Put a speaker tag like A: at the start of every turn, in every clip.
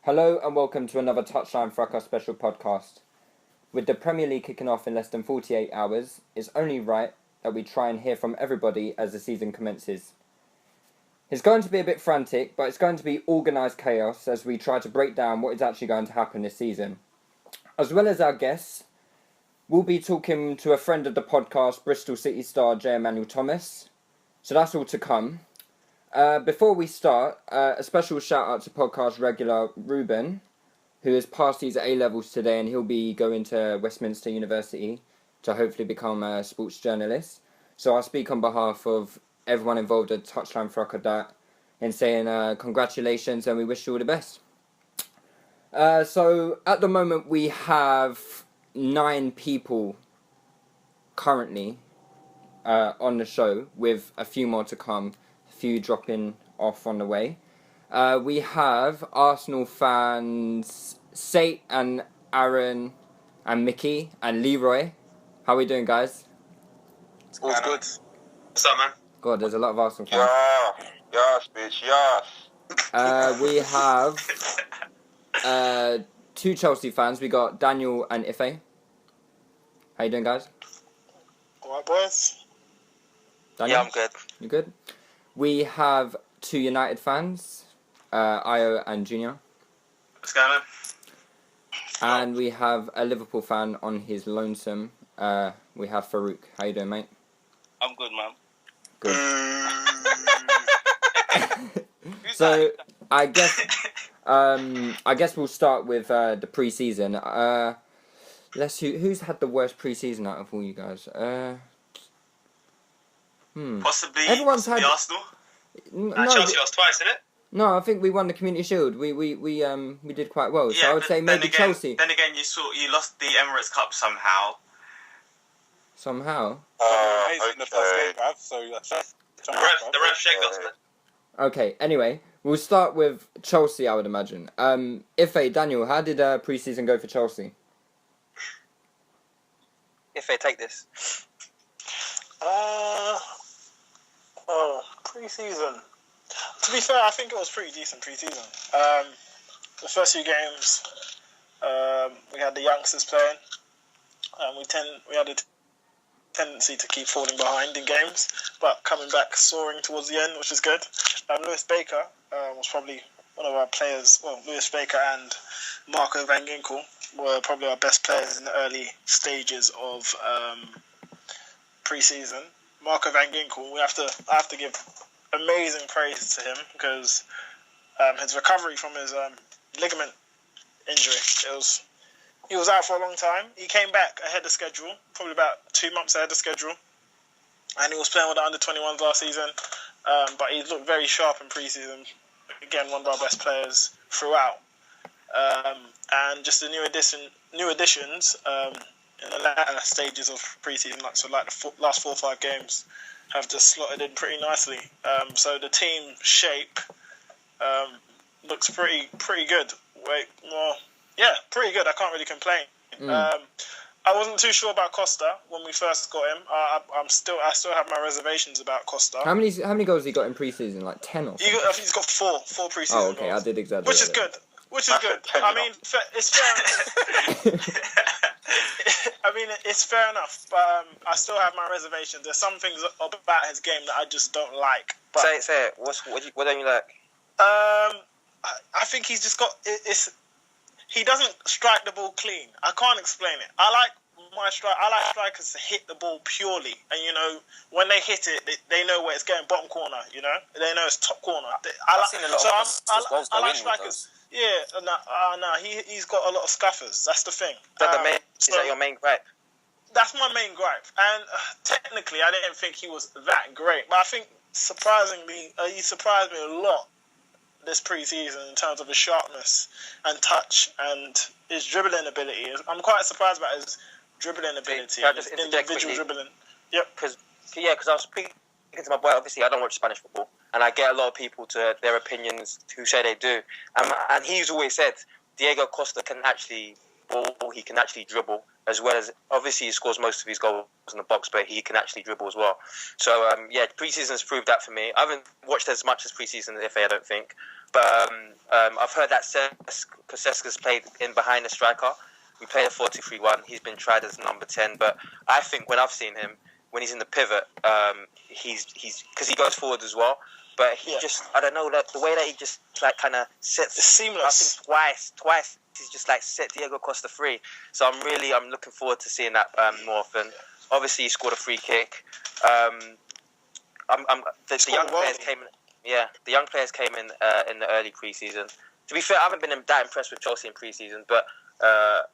A: Hello and welcome to another Touchline Fracas special podcast. With the Premier League kicking off in less than 48 hours, it's only right that we try and hear from everybody as the season commences. It's going to be a bit frantic, but it's going to be organised chaos as we try to break down what is actually going to happen this season. As well as our guests, we'll be talking to a friend of the podcast, Bristol City Star, Emmanuel-Thomas. So that's all to come. Before we start, a special shout out to podcast regular Ruben, who has passed his A-levels today and he'll be going to Westminster University to hopefully become a sports journalist. So I speak on behalf of everyone involved at Touchline Fracas in saying congratulations and we wish you all the best. So at the moment we have 9 people currently on the show, with a few more to come. Few dropping off on the way. We have Arsenal fans Sate and Aaron and Mickey and Leroy. How are we doing, guys?
B: All's good.
C: What's up, man?
A: God, there's a lot of Arsenal fans.
B: Yes, bitch, yes.
A: We have 2 Chelsea fans. We got Daniel and Ife. How you doing, guys?
D: Alright, boys.
A: Daniel?
C: Yeah, I'm good.
A: You good? We have 2 United fans, Io and Junior.
C: What's going on?
A: And we have a Liverpool fan on his lonesome. We have Faruk. How you doing, mate?
C: I'm good, man.
A: Good.
C: Who's
A: So
C: that?
A: I guess we'll start with the pre-season. Let's see who's had the worst pre-season out of all you guys.
C: Possibly
A: Everyone's had
C: Arsenal.
A: no,
C: Chelsea lost twice, isn't it?
A: no. I think we won the Community Shield. We did quite well. So I would say maybe Chelsea
C: Then again, you lost the Emirates Cup somehow.
A: somehow.
D: In the first game, bruv, so
C: The ref shagged us, man.
A: Okay. Anyway, we'll start with Chelsea. I would imagine. Ife, Daniel, how did pre-season go for Chelsea?
C: If they take this.
D: Pre-season. To be fair, I think it was pretty decent pre-season. The first few games, we had the youngsters playing, and we had a tendency to keep falling behind in games, but coming back soaring towards the end, which is good. Lewis Baker was probably one of our players. Well, Lewis Baker and Marco van Ginkel were probably our best players in the early stages of pre-season. Marco van Ginkel, I have to give amazing praise to him because his recovery from his ligament injury, he was out for a long time. He came back ahead of schedule, probably about 2 months ahead of schedule, and he was playing with the under-21s last season. But he looked very sharp in pre-season. Again, one of our best players throughout. And just the new additions in the latter stages of pre-season, the last 4 or 5 games, have just slotted in pretty nicely. So the team shape looks pretty good. Pretty good. I can't really complain. I wasn't too sure about Costa when we first got him. I still have my reservations about Costa.
A: How many goals he got in pre-season? Like 10 or something?
D: I think he's got four pre-season
A: Oh, okay.
D: goals.
A: I did exaggerate.
D: Which is good. I mean, it's fair enough. I mean, it's fair enough, but I still have my reservations. There's some things about his game that I just don't like. But,
C: Say it. What don't you like?
D: I think he's just got he doesn't strike the ball clean. I can't explain it. I like strikers to hit the ball purely, and when they hit it, they know where it's going. Bottom corner, they know it's top corner. I like strikers. Yeah, no, he's got a lot of scuffers. That's the thing.
C: Is that your main gripe?
D: That's my main gripe. And technically, I didn't think he was that great, but I think surprisingly, he surprised me a lot this pre-season in terms of his sharpness and touch and his dribbling ability. I'm quite surprised about his dribbling ability.
C: Can I just
D: his
C: interject
D: individual
C: quickly?
D: dribbling. Yep.
C: Because I was speaking to my boy. Obviously, I don't watch Spanish football, and I get a lot of people to their opinions who say they do. And he's always said Diego Costa can actually ball, he can actually dribble, as well as, obviously he scores most of his goals in the box, but he can actually dribble as well. So, pre-season's proved that for me. I haven't watched as much as pre-season as FA, I don't think, But I've heard that Koseska's played in behind the striker. We played a 4-2-3-1. He's been tried as number 10, but I think when I've seen him, when he's in the pivot, he's because he goes forward as well. But he just, I don't know, the way that he just like kind of sets.
D: It's seamless.
C: I think twice he's just like set Diego Costa free. So I'm looking forward to seeing that more often. Obviously, he scored a free kick. The young players came in. Yeah, the young players came in the early pre-season. To be fair, I haven't been that impressed with Chelsea in pre-season, but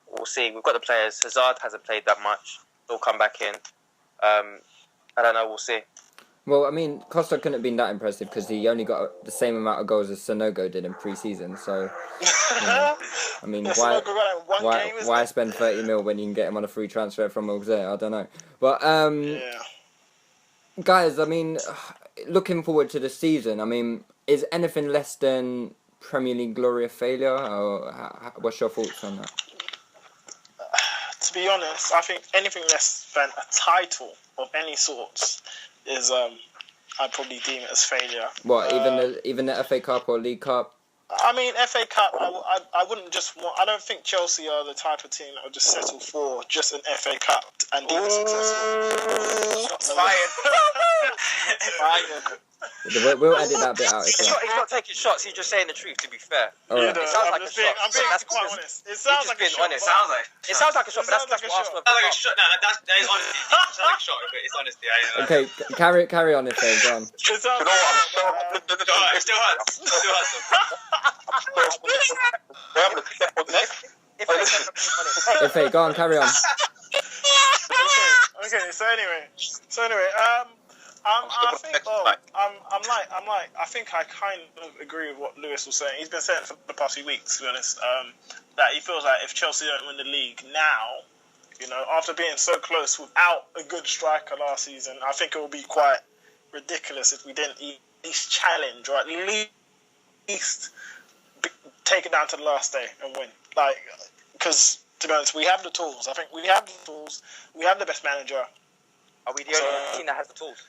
C: we'll see. We've got the players. Hazard hasn't played that much. He'll come back in. I don't know. We'll see.
A: Well, I mean, Costa couldn't have been that impressive because he only got the same amount of goals as Sonogo did in pre-season. So, I mean, why spend 30 mil when you can get him on a free transfer from Auxerre? I don't know. But, guys, I mean, looking forward to the season, I mean, is anything less than Premier League glory a failure? Or what's your thoughts on that?
D: To be honest, I think anything less than a title of any sorts is I'd probably deem it as failure.
A: What, even the FA Cup or League Cup?
D: I mean, FA Cup, I wouldn't just want... I don't think Chelsea are the type of team that would just settle for just an FA Cup and deem it successful.
A: We'll edit that bit out.
C: He's not taking shots, he's just saying the truth, to be fair.
A: Right.
C: It sounds like a shot.
D: I'm being quite honest. It sounds like a shot.
C: It sounds like a shot, but that's what Arsenal have
E: Sounds like a shot. No, that is honesty. It sounds like a shot, but it's honesty.
A: Okay, carry on if go on.
D: It sounds like
E: it still hurts.
A: If go on, carry on.
D: Okay. So anyway, I think I kind of agree with what Lewis was saying. He's been saying it for the past few weeks, to be honest. That he feels like if Chelsea don't win the league now, after being so close without a good striker last season, I think it will be quite ridiculous if we didn't at least challenge or at least take it down to the last day and win. Because to be honest, we have the tools. I think we have the tools. We have the best manager.
C: Are we the only team that has the tools?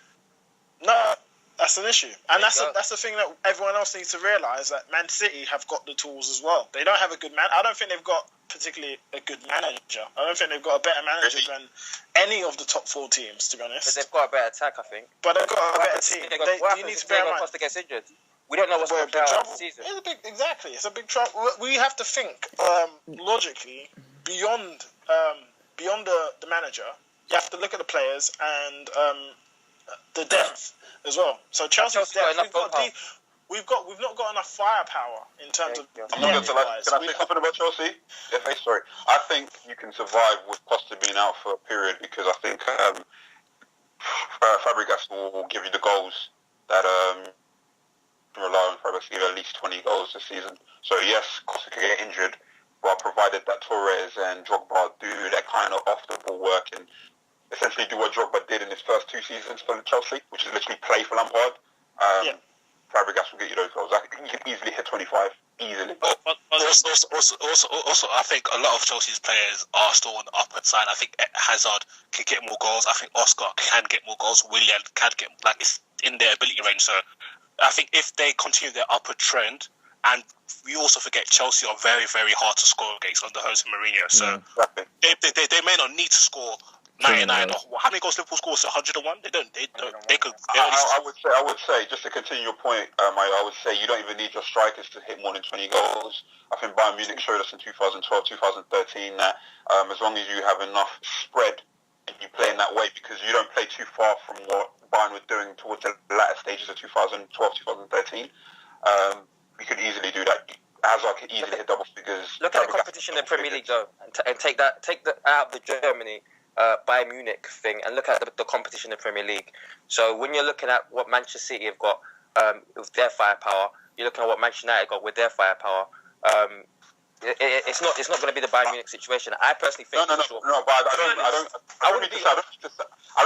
D: No, that's an issue, and that's the thing that everyone else needs to realise, that Man City have got the tools as well. They don't have a good man. I don't think they've got particularly a good manager. I don't think they've got a better manager than any of the top 4 teams, to be honest.
C: But they've got a better attack, I think.
D: But they've got a better team. You need to bear in mind.
C: Costa gets injured. We don't know what's going to happen this season.
D: It's a big trouble. We have to think logically beyond the manager. You have to look at the players and the depth as well. So Chelsea's depth, we've not got enough firepower in terms of.
B: Can I say something about Chelsea? Sorry. I think you can survive with Costa being out for a period because I think Fabregas will give you the goals that rely on Fabregas to give at least 20 goals this season. So yes, Costa could get injured, but provided that Torres and Drogba do that kind of off the ball work and essentially do what Drogba did in his first 2 seasons for Chelsea, which is literally play for Lampard. Fabregas will get you those goals. He can easily hit 25. Easily.
E: Also, I think a lot of Chelsea's players are still on the upward side. I think Hazard can get more goals. I think Oscar can get more goals. Willian can get, it's in their ability range. So I think if they continue their upward trend, and we also forget Chelsea are very, very hard to score against under Jose Mourinho. So they may not need to score 99 or how many goals Liverpool scores? 101? They don't. They could.
B: I would say just to continue your point, I would say you don't even need your strikers to hit more than 20 goals. I think Bayern Munich showed us in 2012, 2013 that as long as you have enough spread and you play in that way, because you don't play too far from what Bayern were doing towards the latter stages of 2012, 2013. We could easily do that. Hazard could easily hit double figures.
C: Look at the competition in the Premier League though, and take that out of the Germany. Bayern Munich thing, and look at the competition in the Premier League. So when you're looking at what Manchester City have got with their firepower, you're looking at what Manchester United got with their firepower. It's not going to be the Bayern Munich situation. I personally think.
B: No. But I don't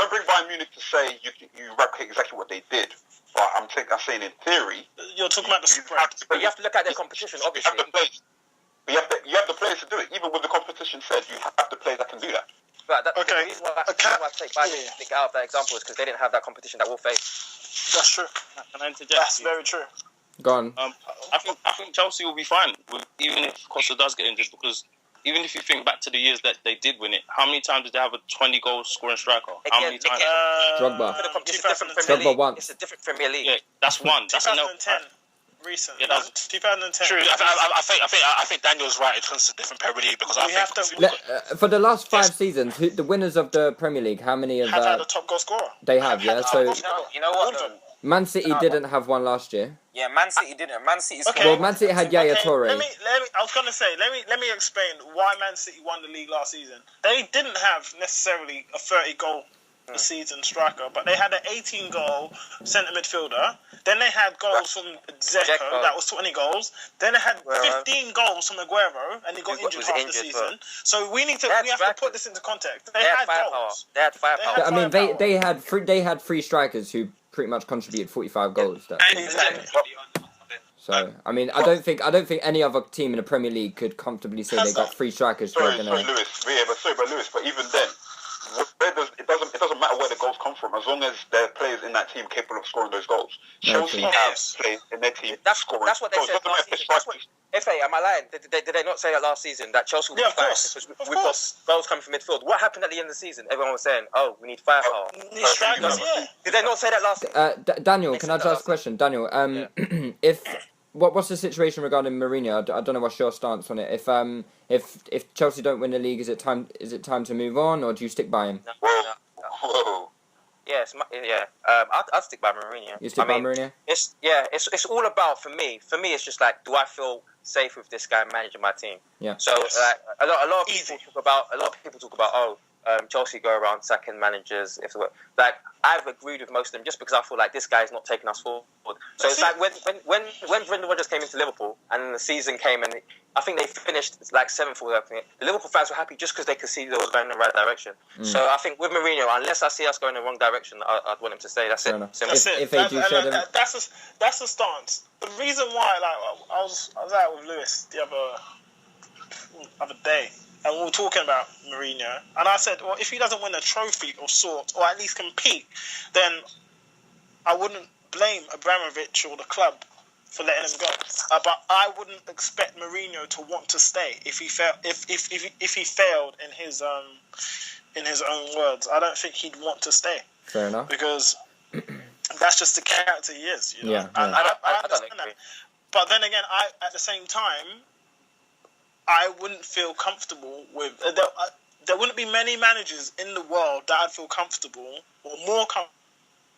B: bring Bayern Munich to say you replicate exactly what they did. But I'm saying in theory.
D: You're talking about the spread.
C: But you have to look at their competition, obviously.
B: You have the players to do it. Even with the competition said, you have the players that can do that.
C: But the reason why I take Bayern Munich out of that example is because they didn't have that competition that we'll face.
D: That's true.
E: Can I interject?
D: That's very true.
A: Go on.
E: I think Chelsea will be fine even if Costa does get injured, because even if you think back to the years that they did win it, how many times did they have a 20-goal scoring striker? How many times?
A: Drogba.
C: It's a different Premier
A: Drogba
C: League.
A: once.
C: It's a different Premier League.
E: Yeah, that's one. That's
D: 2010. Recent.
E: Yeah, that was
D: 2010.
E: true. I think Daniel's right. It's a different Premier League because
A: For the last 5 seasons, the winners of the Premier League, how many of
D: have had a top goal scorer.
A: they have? Yeah, so
C: You know what? Though?
A: Man City didn't have one last year.
C: Yeah, Man City didn't. Man City's
A: Well, Man City had Yaya Toure.
D: Let me. I was gonna say. Let me explain why Man City won the league last season. They didn't have necessarily a 30-goal a season striker, but they had an 18-goal centre midfielder. Then they had goals from Dzeko, that was 20 goals. Then they had 15 goals from Aguero, and he got injured half the season. So we have to put this into context. They had goals.
C: They had firepower.
A: I mean, they had 3 strikers who pretty much contributed 45 goals.
D: Exactly.
A: So I mean, I don't think any other team in the Premier League could comfortably say they got 3 strikers.
B: Sorry, Lewis. But even then, it doesn't matter where the goals come from, as long as there are players in that team capable of scoring those goals. Chelsea have players in their team scoring.
C: That's what they said last season. FA, am I lying? Did they not say that last season that Chelsea would be fine because we've got goals coming from midfield? What happened at the end of the season? Everyone was saying, "Oh, we need firepower." Did they not say that last season?
A: Daniel, can I just ask a question? Daniel, what's the situation regarding Mourinho? I don't know what's your stance on it. If Chelsea don't win the league, is it time to move on, or do you stick by him?
B: Whoa.
C: I'd stick by Mourinho.
A: You stick by Mourinho?
C: It's all about, for me, it's just like, do I feel safe with this guy managing my team?
A: Yeah.
C: So like a lot of people talk about Chelsea go around sacking managers. Like I've agreed with most of them just because I feel like this guy's not taking us forward. So it's like when Brendan Rodgers came into Liverpool and then the season came and I think they finished like 7th or something. The Liverpool fans were happy just because they could see they was going in the right direction. So I think with Mourinho, unless I see us going in the wrong direction, I'd want him to stay. That's it.
A: If they do show them,
D: that's the stance. The reason why, like, I was out with Lewis the other day, and we were talking about Mourinho, and I said, well, if he doesn't win a trophy of sorts, or at least compete, then I wouldn't blame Abramovich or the club for letting him go. But I wouldn't expect Mourinho to want to stay if he failed. If he failed in his own words, I don't think he'd want to stay.
A: Fair enough.
D: Because that's just the character he is. You know?
A: Yeah.
C: I don't agree.
D: That. But then again, at the same time, I wouldn't feel comfortable with. There wouldn't be many managers in the world that I'd feel comfortable or more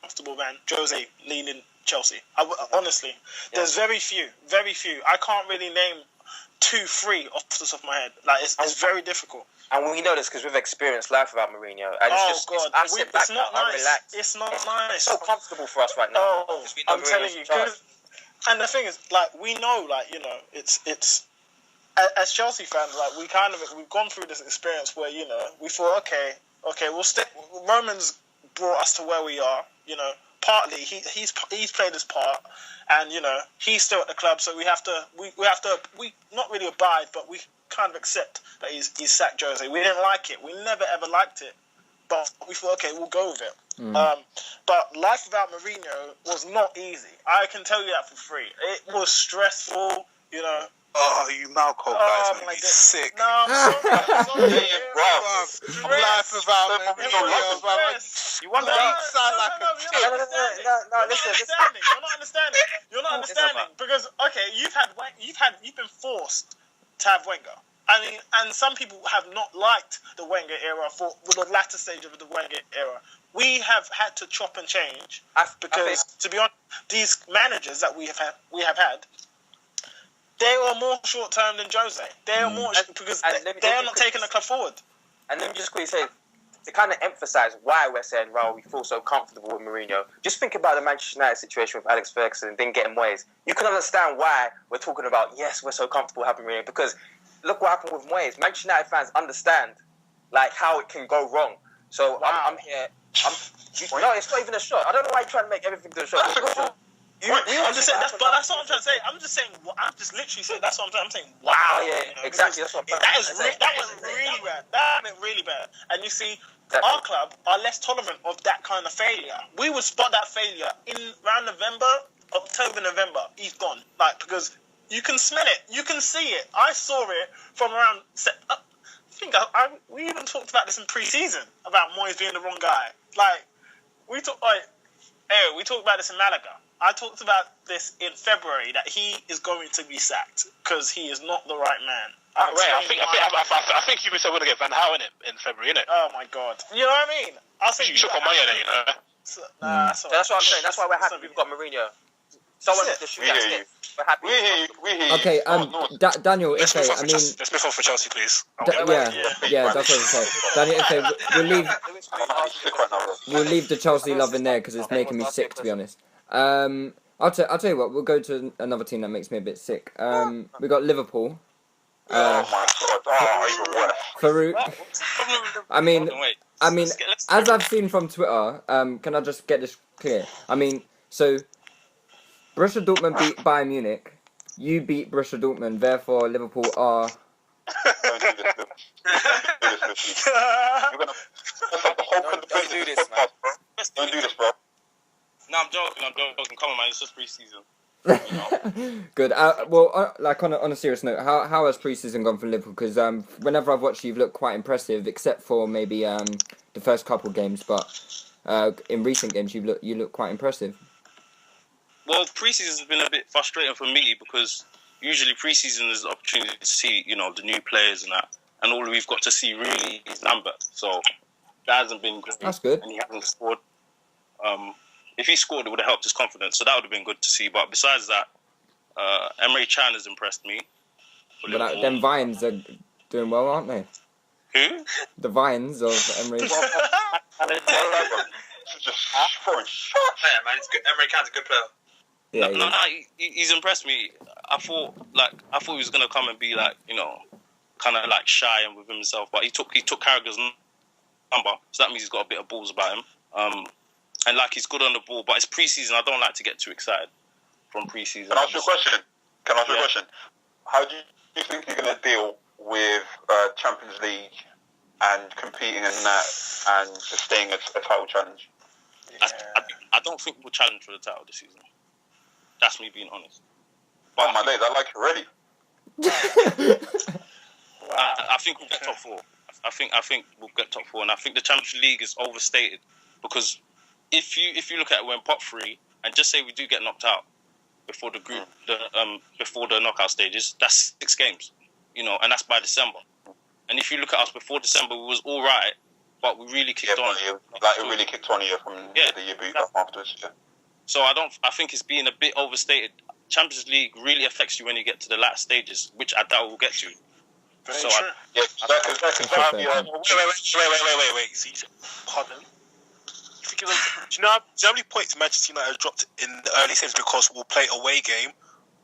D: comfortable than Jose leading Chelsea. Honestly, there's very few. I can't really name 2, 3 off the top of my head. Like it's very difficult.
C: And we know this because we've experienced life without Mourinho. And it's not nice. It's not nice. It's so comfortable for us right now.
D: I'm telling you. And the thing is, like, we know, like, you know, it's as Chelsea fans, like, we've gone through this experience where, you know, we thought, okay, we'll stick. Roman's brought us to where we are, you know. Partly, he's played his part, and, you know, he's still at the club, so we have to not really abide, but we kind of accept that he's sacked Jose. We didn't like it. We never ever liked it, but we thought, okay, we'll go with it. But life without Mourinho was not easy. I can tell you that for free. It was stressful, you know.
E: Oh, you Malcolm guys make me sick.
D: No, I'm sorry.
E: Life without Mourinho.
C: You want to
D: sound like You're not understanding because you've been forced to have Wenger. I mean, and some people have not liked the Wenger era with the latter stage of the Wenger era. We have had to chop and change because, to be honest, these managers that we have had, they are more short term than Jose. They are more because they are not taking the club forward.
C: And let me just quickly say, to kind of emphasise why we're saying, well, we feel so comfortable with Mourinho, just think about the Manchester United situation with Alex Ferguson and then getting Moyes. You can understand why we're talking about, yes, we're so comfortable having Mourinho, because look what happened with Moyes. Manchester United fans understand like how it can go wrong. So I'm here. No, it's not even a shot. I don't know why you're trying to make everything to a shot.
D: I'm just saying, that's what I'm trying to say. I'm just saying, I'm just literally saying, that's what I'm trying. I'm saying, wow.
C: Yeah, you know, exactly. That's what I'm
D: that was really bad. That went really bad. And you see, our club are less tolerant of that kind of failure. We would spot that failure in around November, October, November, he's gone. Like, because you can smell it, you can see it. I saw it from around. We even talked about this in pre-season about Moyes being the wrong guy. Like, we talked about this in Malaga. I talked about this in February that he is going to be sacked because he is not the right man.
E: I think you said we're gonna get Van Gaal in February, innit?
D: Oh my God! You know what I mean? I think
E: you should put money on it, you know.
C: That's what I'm saying. That's why we're happy we've got Mourinho. Someone with the shoot that stick. We're happy.
B: We hear you.
A: Okay, Daniel,
E: Let's
A: okay,
E: let's move on for Chelsea, please.
A: yeah, that's what I was saying. Daniel, okay, we'll leave the Chelsea love in there because it's making me sick, to be honest. I'll tell you what, we'll go to another team that makes me a bit sick. We got Liverpool.
B: Oh my God!
A: Faruk. I mean, as I've seen from Twitter, can I just get this clear? I mean, so Borussia Dortmund beat Bayern Munich. You beat Borussia Dortmund, therefore Liverpool are.
B: Don't do this. You're gonna mess up the whole credibility of this podcast, bro. Don't do this, bro.
E: No, I'm joking. Come on, man. It's just pre-season.
A: Good. Well, like on a serious note, how has pre-season gone for Liverpool? Because whenever I've watched you, you've looked quite impressive, except for maybe the first couple games. But in recent games, you look quite impressive.
E: Well, pre-season has been a bit frustrating for me because usually pre-season is an opportunity to see, the new players and that, and all we've got to see really is Lambert. So that hasn't been great.
A: That's good.
E: And he hasn't scored. If he scored, it would have helped his confidence. So that would have been good to see. But besides that, Emre Can has impressed me.
A: But them Vines are doing well, aren't they?
E: Who?
A: The Vines of Emre.
B: Just throwing shots.
C: Yeah, man, it's good. Emre Can's a good player.
A: Yeah,
E: he's impressed me. I thought he was gonna come and be like, kind of like shy and with himself. But he took Carragher's number, so that means he's got a bit of balls about him. And like he's good on the ball, but it's pre-season. I don't like to get too excited from pre-season.
B: Can I ask you a question? How do you think you're going to deal with Champions League and competing in that and just staying a title challenge?
E: I don't think we'll challenge for the title this season. That's me being honest.
B: But my days, I like you already.
E: I think we'll get top four. I think we'll get top four, and I think the Champions League is overstated because if you look at it, we're in pot 3, and just say we do get knocked out before the group, before the knockout stages, that's 6 games, and that's by December. And if you look at us before December, we was all right, but we really kicked on.
B: It really kicked on from the year afterwards. Yeah.
E: So I think it's being a bit overstated. Champions League really affects you when you get to the last stages, which I doubt we'll get to.
D: Very
E: so
D: true.
E: Wait. See, pardon.
F: Do you know how many points Manchester United dropped in the early stages because we'll play away game,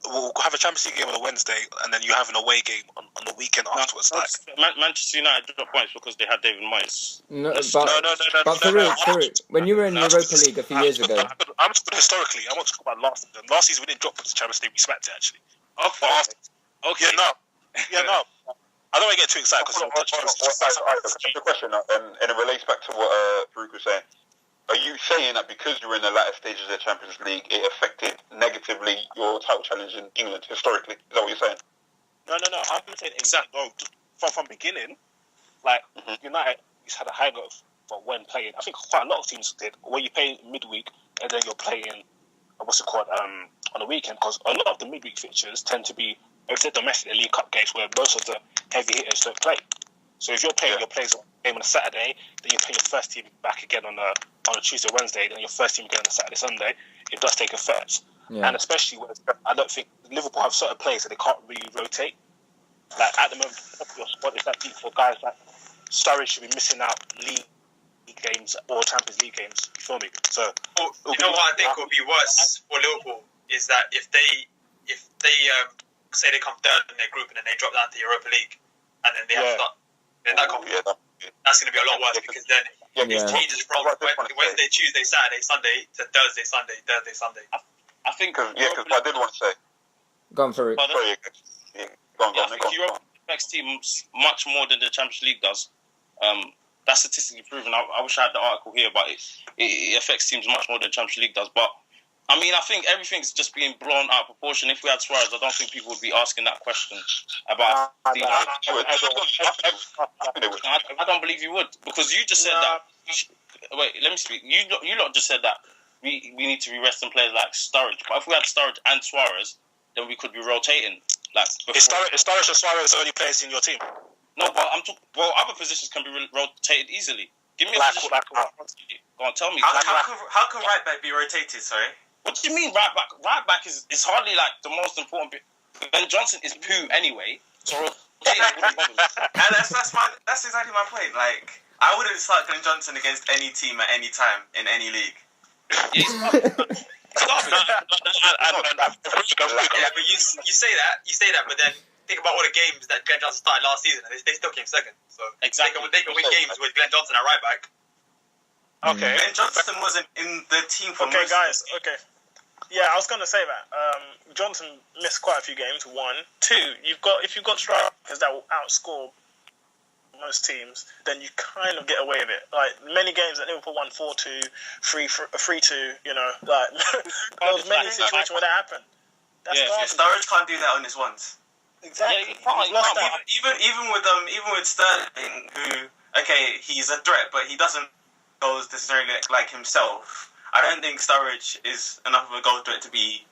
F: we'll have a Champions League game on a Wednesday, and then you have an away game on the weekend afterwards.
E: Manchester United dropped points because they had David Moyes.
A: But Faruk, when you were in Europa League a few years ago,
F: I'm talking historically. I'm not talking about last season. Last season we didn't drop to the Champions League. We smacked it actually.
E: Okay.
F: No. I don't want to get too excited because
B: the question, and it relates back to what Faruk was saying. Are you saying that because you were in the latter stages of the Champions League, it affected negatively your title challenge in England historically? Is that what you're saying?
F: No. I'm saying exactly. From beginning, like United, had a hangover for when playing. I think quite a lot of teams did. When you play midweek and then you're playing, on the weekend, because a lot of the midweek fixtures tend to be, if they're domestic League Cup games where most of the heavy hitters don't play. So if you're playing your players game on a Saturday, then you play your first team back again on a Tuesday, Wednesday, then your first team again on a Saturday, Sunday. It does take effect, and especially when I don't think Liverpool have certain players that they can't really rotate. Like at the moment, your squad is that deep for guys like Sturridge should be missing out league games or Champions League games. You feel me? So
C: you know what I think would be worse for Liverpool is that if they say they come third in their group and then they drop down to the Europa League and then they have to start. Then that's going to be a lot worse because then it changes from Wednesday, Tuesday, Saturday, Sunday to Thursday, Sunday.
E: I think
B: because I did want to say.
A: Go on, Faruk.
B: Go on.
E: I think Europe affects teams much more than the Champions League does. That's statistically proven. I wish I had the article here, but it affects teams much more than the Champions League does. But
F: I mean, I think everything's just being blown out of proportion. If we had Suarez, I don't think people would be asking that question about. I don't believe you would, because you just said that. Wait, let me speak. You lot just said that we need to be resting players like Sturridge. But if we had Sturridge and Suarez, then we could be rotating. Like,
E: is Sturridge and Suarez the only players in your team?
F: No, but I'm talking. Well, other positions can be rotated easily. Give me a position. Go on, tell me.
C: How can right back be rotated? Sorry.
F: What do you mean right back? Right back is hardly like the most important bit. Ben Johnson is poo anyway. So
C: and that's exactly my point. Like, I wouldn't start Glenn Johnson against any team at any time in any league.
F: You say that, but then think about all the games that Glenn Johnson started last season, and they still came second. So exactly, they can win games with Glenn Johnson at right back.
C: Okay, Glenn Johnson wasn't in the team for most
D: guys. Okay. Yeah, I was going to say that. Johnson missed quite a few games. 1, 2. If you've got strikers that will outscore most teams, then you kind of get away with it. Like many games that Liverpool won 4-2, 3-2. You know, like there was many situations where that happened.
C: Sturridge can't do that on his ones.
D: Exactly.
C: Even with Sterling, who he's a threat, but he doesn't go necessarily like himself. I don't think Sturridge is enough of a goal threat to be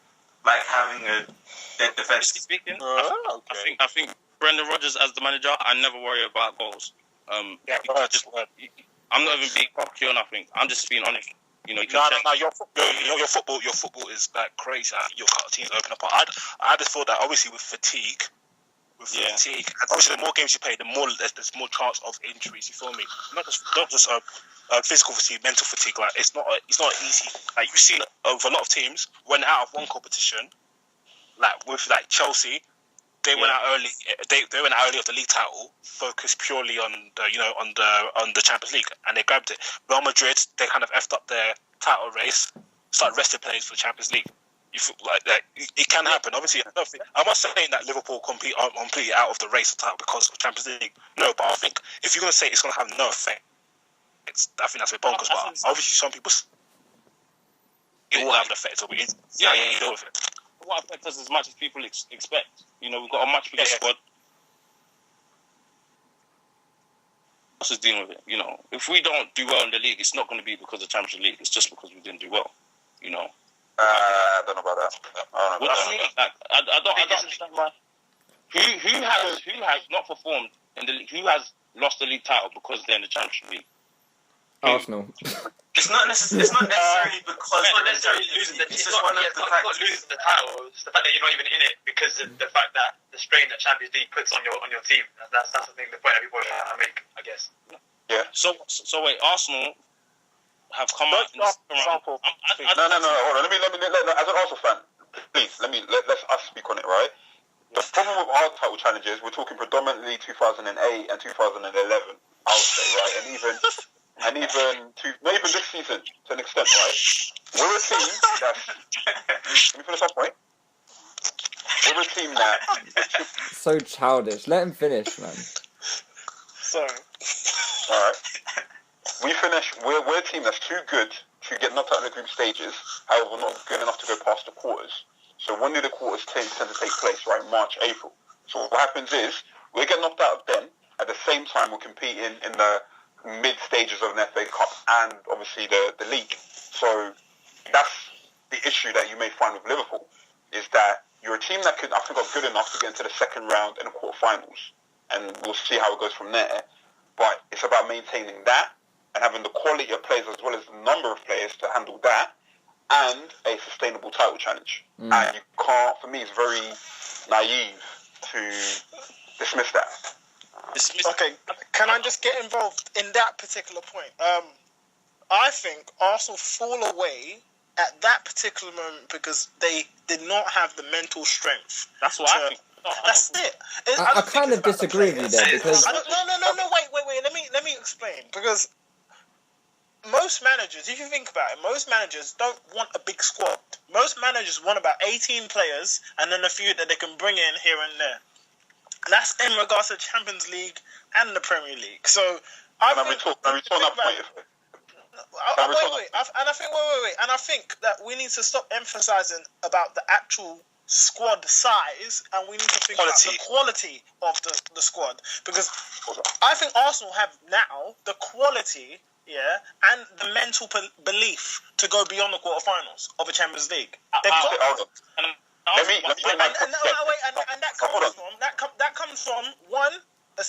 C: like having a dead defense.
F: Speaking, I think Brendan Rodgers as the manager, I never worry about goals. I'm not even being cocky or nothing. I'm just being honest. You know,
E: your football is like crazy. Your teams open up. I just thought that obviously with fatigue. And obviously, the more games you play, the more there's more chance of injuries. You feel me? Not just physical fatigue, mental fatigue. Like it's not easy. Like you see, with a lot of teams, when out of one competition, like with like Chelsea, they went out early. They went out early of the league title, focused purely on the Champions League, and they grabbed it. Real Madrid, they kind of effed up their title race, started resting players for the Champions League. You feel like it can happen. Obviously, I'm not saying that Liverpool completely out of the race title because of Champions League. No, but I think if you're going to say it's going to have no effect, I think that's a bit bonkers. But obviously, some people it will have an effect. So you deal with it.
F: It won't affect us as much as people expect. You know, we've got a much bigger squad. Us is dealing with it. You know, if we don't do well in the league, it's not going to be because of the Champions League. It's just because we didn't do well. You know.
B: I don't know about that.
F: What do you mean? Like, I don't understand why. Who has not performed in the league? Who has lost the league title because they're in the Champions League?
A: Arsenal.
C: It's not necessarily because
G: it's not necessarily losing the title. It's the fact that you're not even in it because of the fact that the strain that Champions League puts on your team. That's the thing. The point everybody make, I guess.
B: Yeah.
F: So wait, Arsenal have come out.
B: No. Hold on. Let me. As an Arsenal fan, please let's us speak on it, right? The problem with our title challenges, we're talking predominantly 2008 and 2011. I would say, right, and even this season to an extent, right? We're a team that's. Let me finish that point. We're a team that.
A: So childish. Let him finish, man.
D: Sorry.
B: All right. We're a team that's too good to get knocked out in the group stages. However, we're not good enough to go past the quarters. So when do the quarters tend to take place? Right, March, April. So what happens is we get knocked out of them. At the same time, we're competing in the mid stages of an FA Cup and obviously the league. So that's the issue that you may find with Liverpool, is that you're a team that could, I think, are good enough to get into the second round and the quarterfinals, and we'll see how it goes from there. But it's about maintaining that and having the quality of players as well as the number of players to handle that and a sustainable title challenge. And you can't, for me, it's very naive to dismiss that.
D: Okay, can I just get involved in that particular point? I think Arsenal fall away at that particular moment because they did not have the mental strength.
F: That's what I think.
D: That's it.
A: I kind of disagree with you there because
D: no. Wait. Let me explain. Because most managers, if you think about it, most managers don't want a big squad. Most managers want about 18 players and then a few that they can bring in here and there. That's in regards to the Champions League and the Premier League. So I think... And I think that we need to stop emphasizing about the actual squad size, and we need to think about the quality of the squad, because I think Arsenal have now the quality, and the mental belief to go beyond the quarterfinals of a Champions League. They've got. That comes from one, a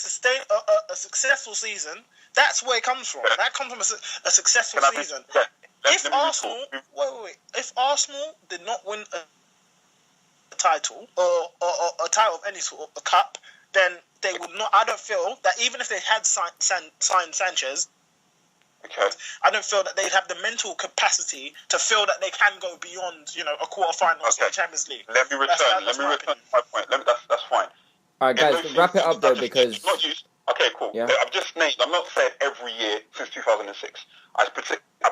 D: successful season. That's where it comes from. That comes from a successful season. If Arsenal did not win a title or a title of any sort, a cup, then they would not. I don't feel that even if they had signed Sanchez.
B: Okay.
D: I don't feel that they'd have the mental capacity to feel that they can go beyond, a quarterfinals of the Champions League.
B: Let me return to my point. That's fine.
A: All right, guys, wrap it up though, because
B: okay, cool. Yeah. I've just named. I'm not saying every year since 2006. I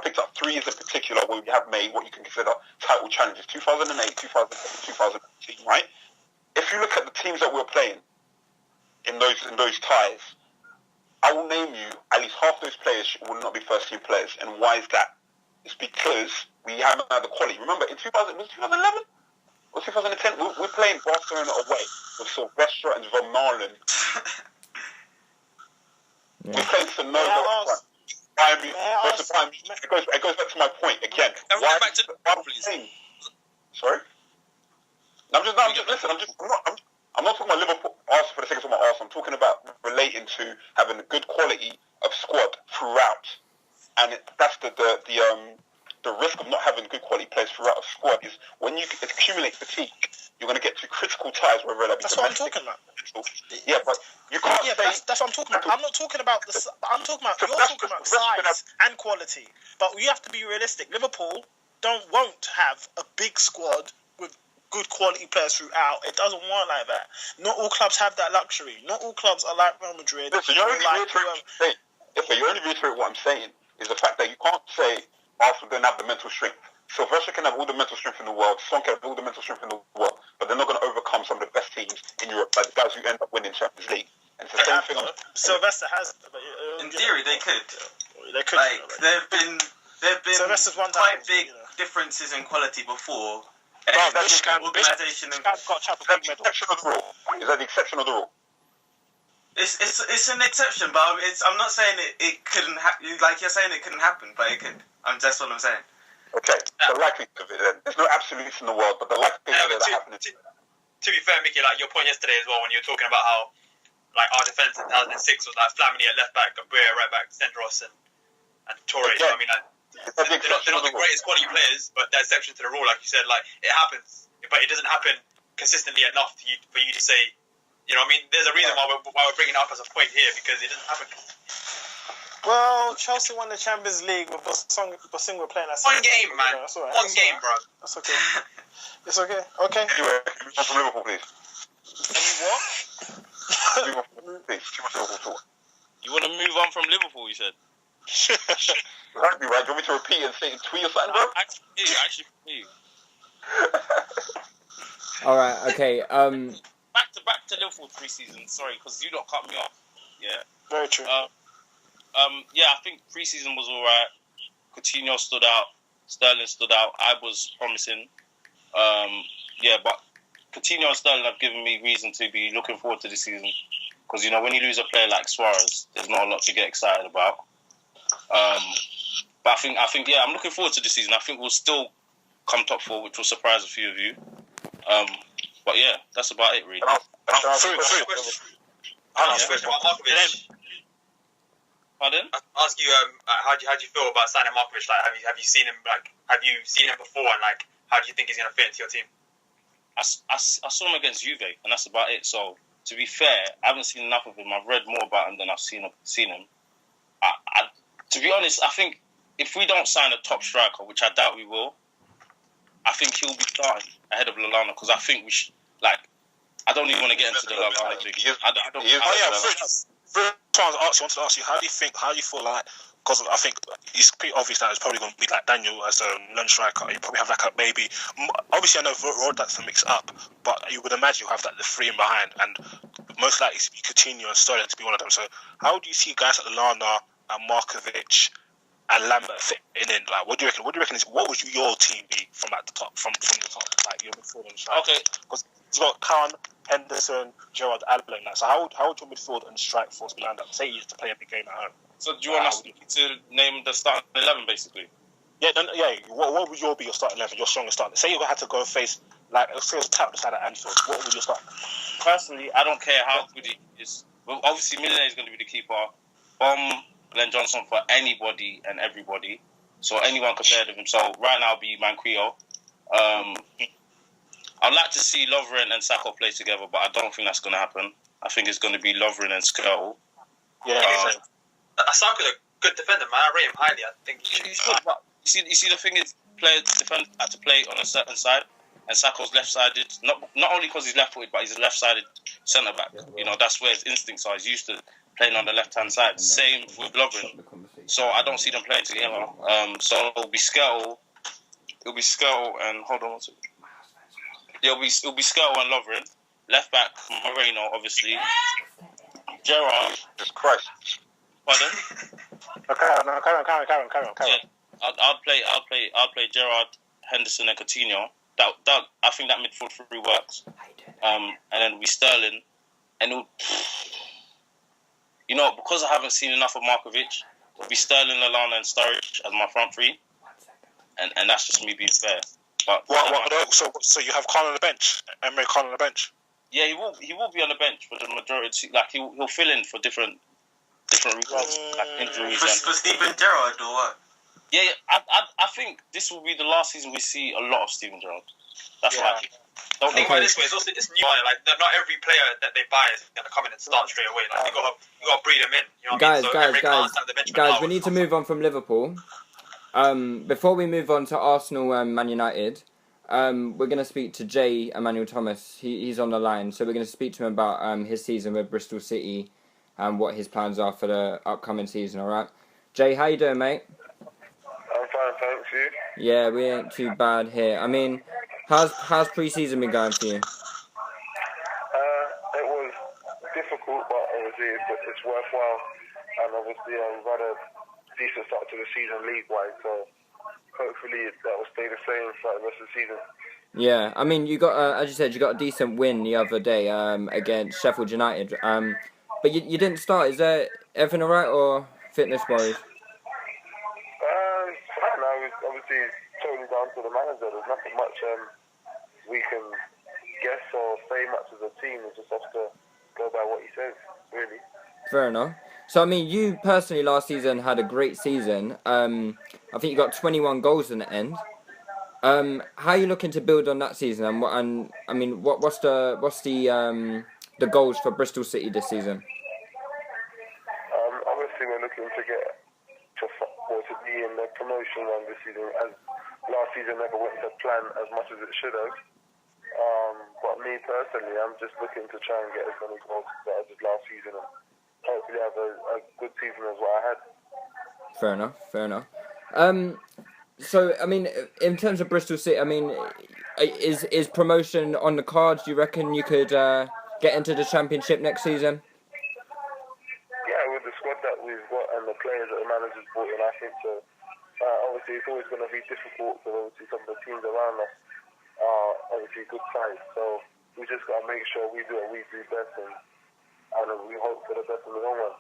B: picked up 3 years in particular where we have made what you can consider title challenges: 2008, 2018. Right. If you look at the teams that we're playing in those ties, I will name you at least half those players will not be first-team players. And why is that? It's because we haven't had the quality. Remember, in 2011 or 2010, we're playing Barcelona away with Sylvester and Van Marlen. We're playing Sonogo. It goes back to my point again. Sorry? I'm not talking about Liverpool, Arsenal for the sake of talking about Arsenal. I'm talking about relating to having a good quality of squad throughout, and that's the risk of not having good quality players throughout a squad is when you accumulate fatigue, you're going to get to critical ties, whether that be
D: that's what I'm talking about.
B: Yeah, but you can't.
D: Yeah, that's what I'm talking about. I'm not talking about the. I'm talking about you're talking about size and quality, but you have to be realistic. Liverpool won't have a big squad with good quality players throughout. It doesn't work like that. Not all clubs have that luxury. Not all clubs are like Real Madrid.
B: Listen, you only reiterate what I'm saying is the fact that you can't say Arsenal don't have the mental strength. Sylvester can have all the mental strength in the world. Son can have all the mental strength in the world, but they're not going to overcome some of the best teams in Europe, like the guys who end up winning Champions League. And it's the same thing.
D: Sylvester has.
H: In theory, they could.
D: They could.
H: Like there've been quite big differences in quality before.
B: That's the exception of the rule. Is that the exception of the rule?
H: It's an exception, but I'm not saying it couldn't happen. Like you're saying, it couldn't happen, but it could. That's what I'm saying.
B: Okay, the likelihood of it then. There's no absolutes in the world, but the likelihood of that happening.
G: To be fair, Mickey, like your point yesterday as well, when you were talking about how like our defence in 2006 was like Flamini at left back, Gabriel at right back, Sendros and Torres.
B: Okay.
G: I mean, like, they're not the greatest quality players, but they're exception to the rule, like you said. Like it happens, but it doesn't happen consistently enough for you to say. You know what I mean? There's a reason why we're bringing it up as a point here, because it doesn't happen.
D: Well, Chelsea won the Champions League with Basing were playing that.
G: One game, man.
D: That's all right.
G: One game, bro.
D: That's okay. It's okay. Okay.
B: Anyway, move on from Liverpool, please.
D: Any what?
B: Please, too much Liverpool talk.
F: You want to move on from Liverpool, you said?
B: Exactly, right? Do you want me to repeat and say tweet or something, bro?
F: Actually, you.
A: all right, okay.
F: Back to Liverpool pre-season. Sorry, because you don't cut me off. Yeah.
D: Very true.
F: Yeah, I think pre-season was all right. Coutinho stood out. Sterling stood out. I was promising. Yeah, but Coutinho and Sterling have given me reason to be looking forward to this season. Because, when you lose a player like Suarez, there's not a lot to get excited about. But I think, yeah, I'm looking forward to this season. I think we'll still come top 4, which will surprise a few of you. But yeah, that's about it, really. Pardon?
G: I'll ask you, how do you feel about signing Markovic? Like, have you seen him? Like, have you seen him before? And like, how do you think he's going to fit into your team?
F: I saw him against Juve, and that's about it. So, to be fair, I haven't seen enough of him. I've read more about him than I've seen him. To be honest, I think if we don't sign a top striker, which I doubt we will, I think he'll be starting ahead of Lallana, because I think we should, I don't even want to get into the Lallana thing.
E: I wanted to ask you, how do you feel like, because I think it's pretty obvious that it's probably going to be like Daniel as a non-striker. You probably have maybe, obviously I know Rodak's a mix up, but you would imagine you have the 3 in behind, and most likely Coutinho and Sterling to be one of them. So how do you see guys like Lallana and Markovic
F: and Lambert fitting in. Like, what do you reckon? What would your team be from at the top, from the top, like your midfield and strike?
E: Okay.
F: Because you've got Khan, Henderson, Gerrard, Allen. Like, so how would your midfield and strike force be lined up? Say you used to play a big game at home.
E: So do you want us to name the starting 11 basically?
F: Yeah, What would be your starting 11? Your strongest starting. Say you had to go face like say it was tap beside at Anfield. What would you start?
E: Personally, I don't care how good he is. Well, obviously, Milner is going to be the keeper. Glenn Johnson for anybody and everybody. So anyone compared with him. So right now, it'll be Manquillo. I'd like to see Lovren and Sacco play together, but I don't think that's going to happen. I think it's going to be Lovren and Skirtle.
G: Yeah, Sacco's a good defender, man. I rate him highly. I think he's good.
E: But you see, the thing is, defenders had to play on a certain side, and Sacco's left-sided. Not only because he's left-footed, but he's a left-sided centre back. You know, that's where his instincts are. He's used to playing on the left-hand side. Same with Lovren. So I don't see them playing together. So it'll be Skirtle. It'll be Skirtle and hold on one second. It'll be Skirtle and Lovren. Left back Moreno, obviously. Gerrard.
B: Jesus Christ.
E: Pardon?
F: Carry on.
E: Yeah. I'll play Gerrard, Henderson, and Coutinho. That I think that midfield three works. And then we Sterling, and it'll, you know, because I haven't seen enough of Markovic, it'll be Sterling, Lallana, and Sturridge as my front three, and that's just me being fair. But
F: so you have Khan on the bench, Emre Khan on the bench.
E: Yeah, he will be on the bench for the majority. Like he'll fill in for different reasons, like injuries.
H: For Steven Gerrard or what?
E: Yeah, I think this will be the last season we see a lot of Steven Gerrard. That's what I think.
G: Don't think about it this way. It's also this new. Like not every player that they buy is going to come in and start straight away. Like you got to breed them in. You know
A: guys, we need to move on from Liverpool. Before we move on to Arsenal and Man United, we're going to speak to Emmanuel-Thomas. He's on the line, so we're going to speak to him about his season with Bristol City and what his plans are for the upcoming season. All right, Jay, how you doing, mate?
I: I'm fine, thanks. You?
A: Yeah, we ain't too bad here. I mean, how's pre-season been going for you?
I: It was difficult, but obviously it's worthwhile. And obviously we've had a decent start to the season league-wise, so hopefully that will stay the same throughout the rest of the season.
A: Yeah, I mean, you got, as you said, you got a decent win the other day against Sheffield United. But you didn't start. Is there everything alright, or fitness-wise?
I: It's fine now. It's obviously totally down to the manager. There's nothing much we can guess or say much as a team. We just have to go by what he says, really.
A: Fair enough. So, I mean, you personally last season had a great season. I think you got 21 goals in the end. How are you looking to build on that season? And I mean, what's the goals for Bristol City this season?
I: Obviously, we're looking to get to be in the promotion run this season. As last season never went to plan as much as it should have. But me personally, I'm just looking to try and get as many goals as I did last season, and hopefully have a good season as what I had. Fair enough. So, I mean, in terms of Bristol City, I mean, is promotion on the cards? Do you reckon you could get into the Championship next season? Yeah, with the squad that we've got and the players that the manager's brought in, I think so. Obviously, it's always going to be difficult because obviously some of the teams around us are obviously good sides. So we just got to make sure we do what we do best, and we hope for the best in the long run.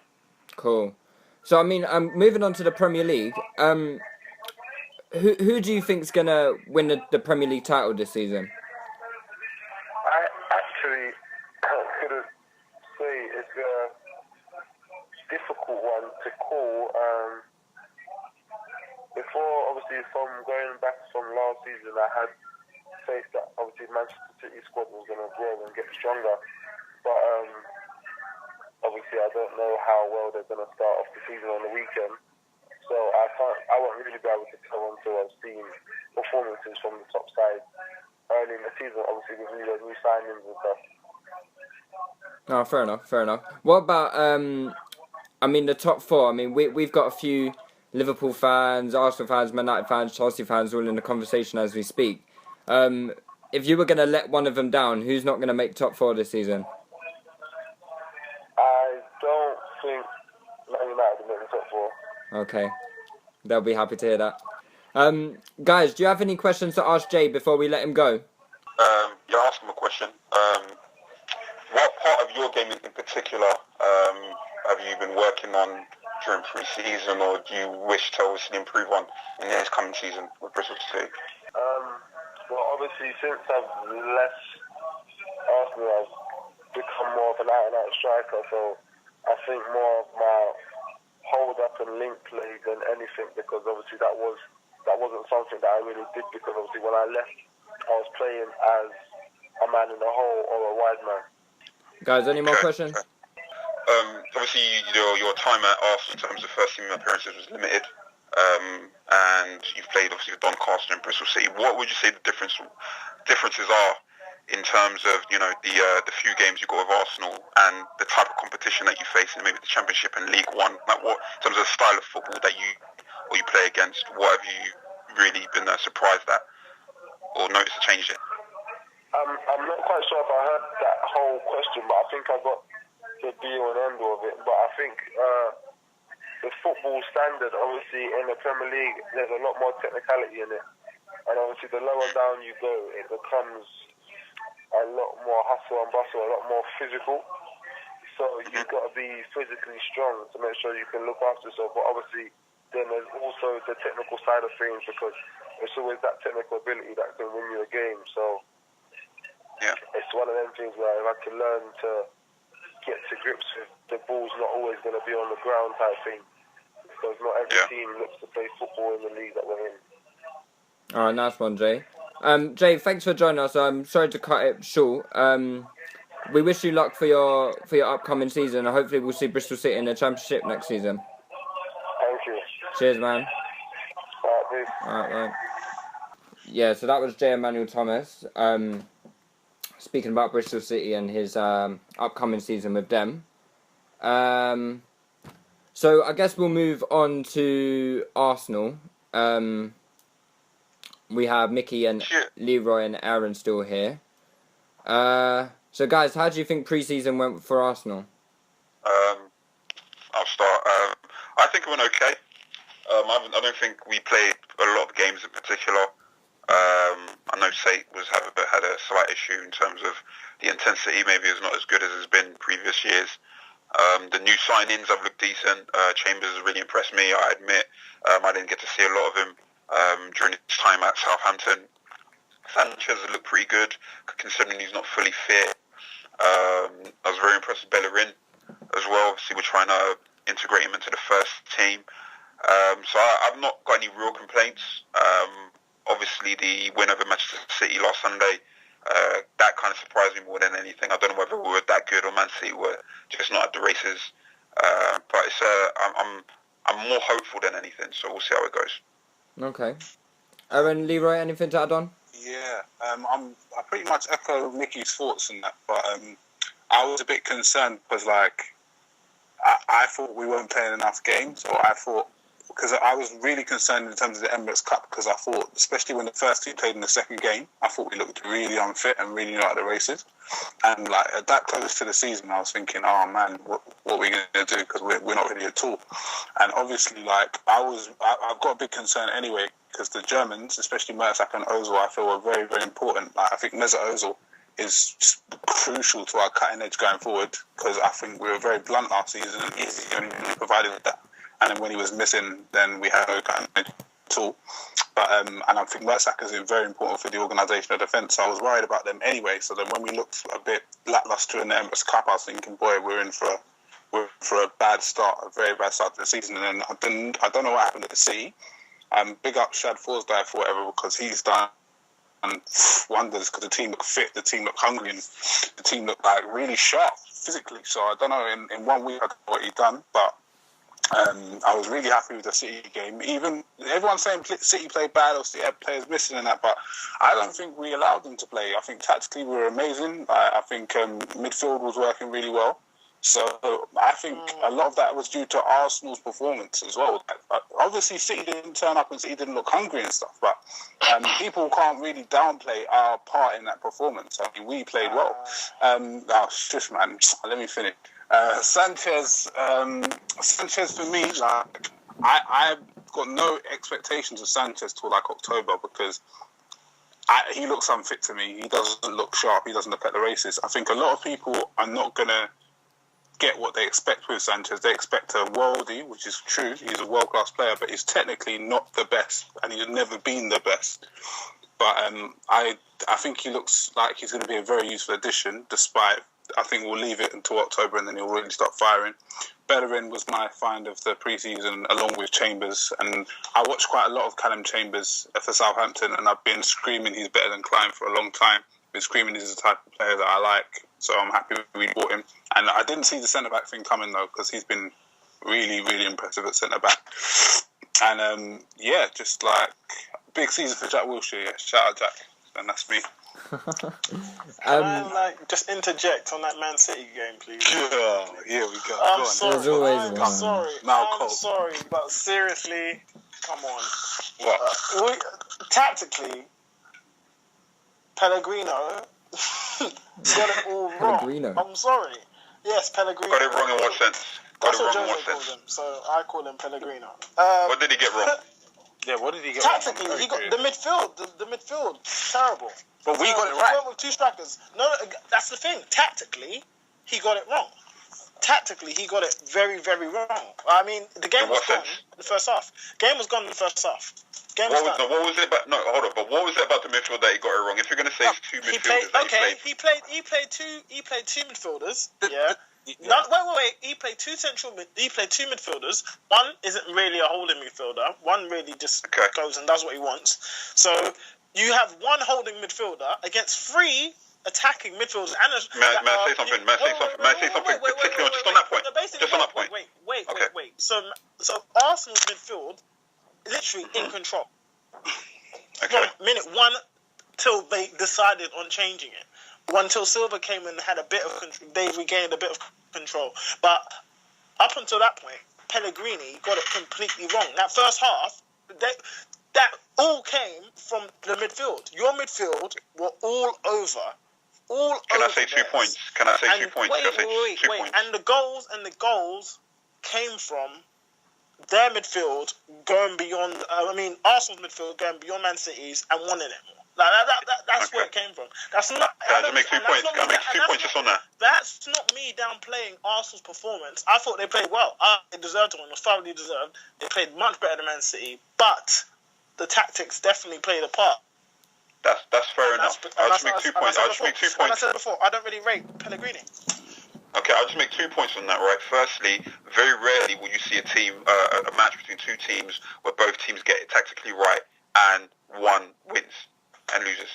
I: Cool. So, I mean, moving on to the Premier League, who do you think's going to win the Premier League title this season? I actually couldn't say. It's a difficult one to call. Before, obviously, from going back from last season, I had faith that obviously Manchester City squad was going to grow and get stronger. But obviously, I don't know how well they're going to start off the season on the weekend. So I won't really be able to tell until I've seen performances from the top side early in the season, obviously with new signings and stuff. No, fair enough. What about, I mean, the top four? I mean, we've got a few Liverpool fans, Arsenal fans, Man United fans, Chelsea fans all in the conversation as we speak. If you were going to let one of them down, who's not going to make top four this season? I don't think Man United will make the top four. Okay.
A: They'll be happy to hear that. Guys, do you have any questions to ask Jay before we let him go?
B: Yeah, ask him a question. What part of your game in particular have you been working on during pre-season, or do you wish to obviously improve on in this coming season with Bristol City?
I: Well, obviously, since I've left Arsenal, I've become more of an out-and-out striker, so I think more of my hold-up and link play than anything, because obviously that wasn't something that I really did, because obviously when I left, I was playing as a man in the hole or a wide man.
A: Guys, any more questions?
B: Obviously, your time at Arsenal in terms of first team appearances was limited, and you've played obviously with Doncaster and Bristol City. What would you say the differences are in terms of the few games you got with Arsenal and the type of competition that you face in maybe the Championship and League One? Like, what in terms of the style of football that you play against? What have you really been surprised at or noticed a change in?
I: I'm not quite sure if I heard that whole question, but I think I got the be all and end all of it. But I think the football standard, obviously, in the Premier League, there's a lot more technicality in it. And obviously, the lower down you go, it becomes a lot more hustle and bustle, a lot more physical. So you've got to be physically strong to make sure you can look after yourself. But obviously, then there's also the technical side of things, because it's always that technical ability that can win you a game. So
B: yeah,
I: it's one of them things where I've had to learn to get to grips with the ball's not always going to be on the ground type thing, because not every team looks to play football in the league that we're in.
A: All right, nice one, Jay. Jay, thanks for joining us. I'm sorry to cut it short. We wish you luck for your upcoming season. Hopefully, we'll see Bristol City in the Championship next season.
I: Thank you.
A: Cheers, man.
I: All
A: right. Yeah, so that was Jay Emmanuel-Thomas. Speaking about Bristol City and his upcoming season with them. So I guess we'll move on to Arsenal. We have Mickey and Leroy and Aaron still here. So guys, how do you think pre-season went for Arsenal?
B: I'll start. I think it went okay. I don't think we played a lot of games in particular. I know Sate had a slight issue in terms of the intensity. Maybe it's not as good as it's been previous years. The new signings have looked decent. Chambers has really impressed me, I admit. I didn't get to see a lot of him during his time at Southampton. Sanchez has looked pretty good, considering he's not fully fit. I was very impressed with Bellerin as well. Obviously, we're trying to integrate him into the first team. So I've not got any real complaints. Obviously, the win over Manchester City last Sunday, that kind of surprised me more than anything. I don't know whether we were that good or Man City were just not at the races. But it's I'm more hopeful than anything, so we'll see how it goes.
A: Okay. Aaron, Leroy, anything to add on?
F: Yeah, I pretty much echo Mickey's thoughts in that, but I was a bit concerned because, I thought we weren't playing enough games, or I thought, because I was really concerned in terms of the Emirates Cup, because I thought, especially when the first team played in the second game, I thought we looked really unfit and really not at the races. And at that close to the season, I was thinking, oh man, what are we going to do? Because we're not ready at all. And obviously, I've got a big concern anyway, because the Germans, especially Mertesacker and Ozil, I feel are very, very important. I think Mesut Ozil is crucial to our cutting edge going forward, because I think we were very blunt last season, and he's the only one who provided that. And then when he was missing, then we had no cutting edge at all. But and I think Mertesacker is very important for the organisation of defence. So I was worried about them anyway. So then when we looked a bit lacklustre in the Emirates Cup, I was thinking, boy, we're in for a bad start, a very bad start to the season. And then I don't know what happened at the City. Big up Shad Forsdyke for whatever, because he's done wonders, because the team looked fit, the team looked hungry, and the team looked really sharp physically. So I don't know, in 1 week I don't know what he'd done, but I was really happy with the City game. Even everyone's saying City played bad or City had players missing and that, but I don't think we allowed them to play. I think tactically we were amazing. I think midfield was working really well. So I think a lot of that was due to Arsenal's performance as well. Obviously, City didn't turn up and City didn't look hungry and stuff, but people can't really downplay our part in that performance. I mean, we played well. Shush, man. Let me finish. Sanchez for me, I got no expectations of Sanchez till like October because he looks unfit to me. He doesn't look sharp. He doesn't look at the races. I think a lot of people are not gonna get what they expect with Sanchez. They expect a worldie, which is true. He's a world-class player, but he's technically not the best, and he's never been the best. But I think he looks like he's going to be a very useful addition, despite I think we'll leave it until October and then he'll really start firing. Bellerin was my find of the pre-season along with Chambers, and I watched quite a lot of Callum Chambers for Southampton, and I've been screaming he's better than Klein for a long time. Been screaming he's the type of player that I like, so I'm happy we bought him. And I didn't see the centre-back thing coming though, because he's been really, really impressive at centre-back. And just like big season for Jack Wilshere. Yeah. Shout out Jack, and that's me.
D: Can I just interject on that Man City game, please?
F: Yeah, here we go.
D: I'm sorry.
A: There's always
D: I'm
A: one.
D: sorry. I'm sorry, but seriously, come on.
F: What?
D: Tactically, Pellegrino got it all wrong.
A: Pellegrino.
D: I'm sorry. Yes, Pellegrino.
B: Got it wrong in what sense?
D: That's what Jose calls him, so I call him Pellegrino.
B: What did he get wrong?
F: Yeah, what did he get
D: Tactically,
F: wrong?
D: he got the midfield. The midfield, terrible.
F: But we got it
D: He
F: right.
D: went with two strikers. No, that's the thing. Tactically, he got it wrong. Tactically, he got it very, very wrong. I mean, the game was gone in the first half. Game was gone in the first half. Game was done.
B: What was it about? No, hold on. But what was it about the midfield that he got it wrong? If you're going to say it's two midfielders,
D: he played two midfielders. Yeah. No, wait. He played two midfielders. One isn't really a holding midfielder. One really just goes and does what he wants. So you have one holding midfielder against three attacking midfielders. May I say something?
B: Particularly just on that point. Just on that point.
D: Wait. So Arsenal's midfield is literally in control. From minute one till they decided on changing it. Until Silva came and had a bit of control, they regained a bit of control. But up until that point, Pellegrini got it completely wrong. That first half, that all came from the midfield. Your midfield were all over.
B: Can I say 2 points?
D: Wait. And the goals came from their midfield going beyond. Arsenal's midfield going beyond Man City's and wanting it. That's where it came from. That's not.
B: Can I make 2 points? Can I make 2 points just on that?
D: That's not me downplaying Arsenal's performance. I thought they played well. They deserved to win. It was thoroughly deserved. They played much better than Man City, but the tactics definitely played a part.
B: That's fair enough. I'll just make 2 points.
D: Like I said before, I don't really rate Pellegrini.
B: Okay, I'll just make 2 points on that, right? Firstly, very rarely will you see a match between two teams where both teams get it tactically right and one wins and loses.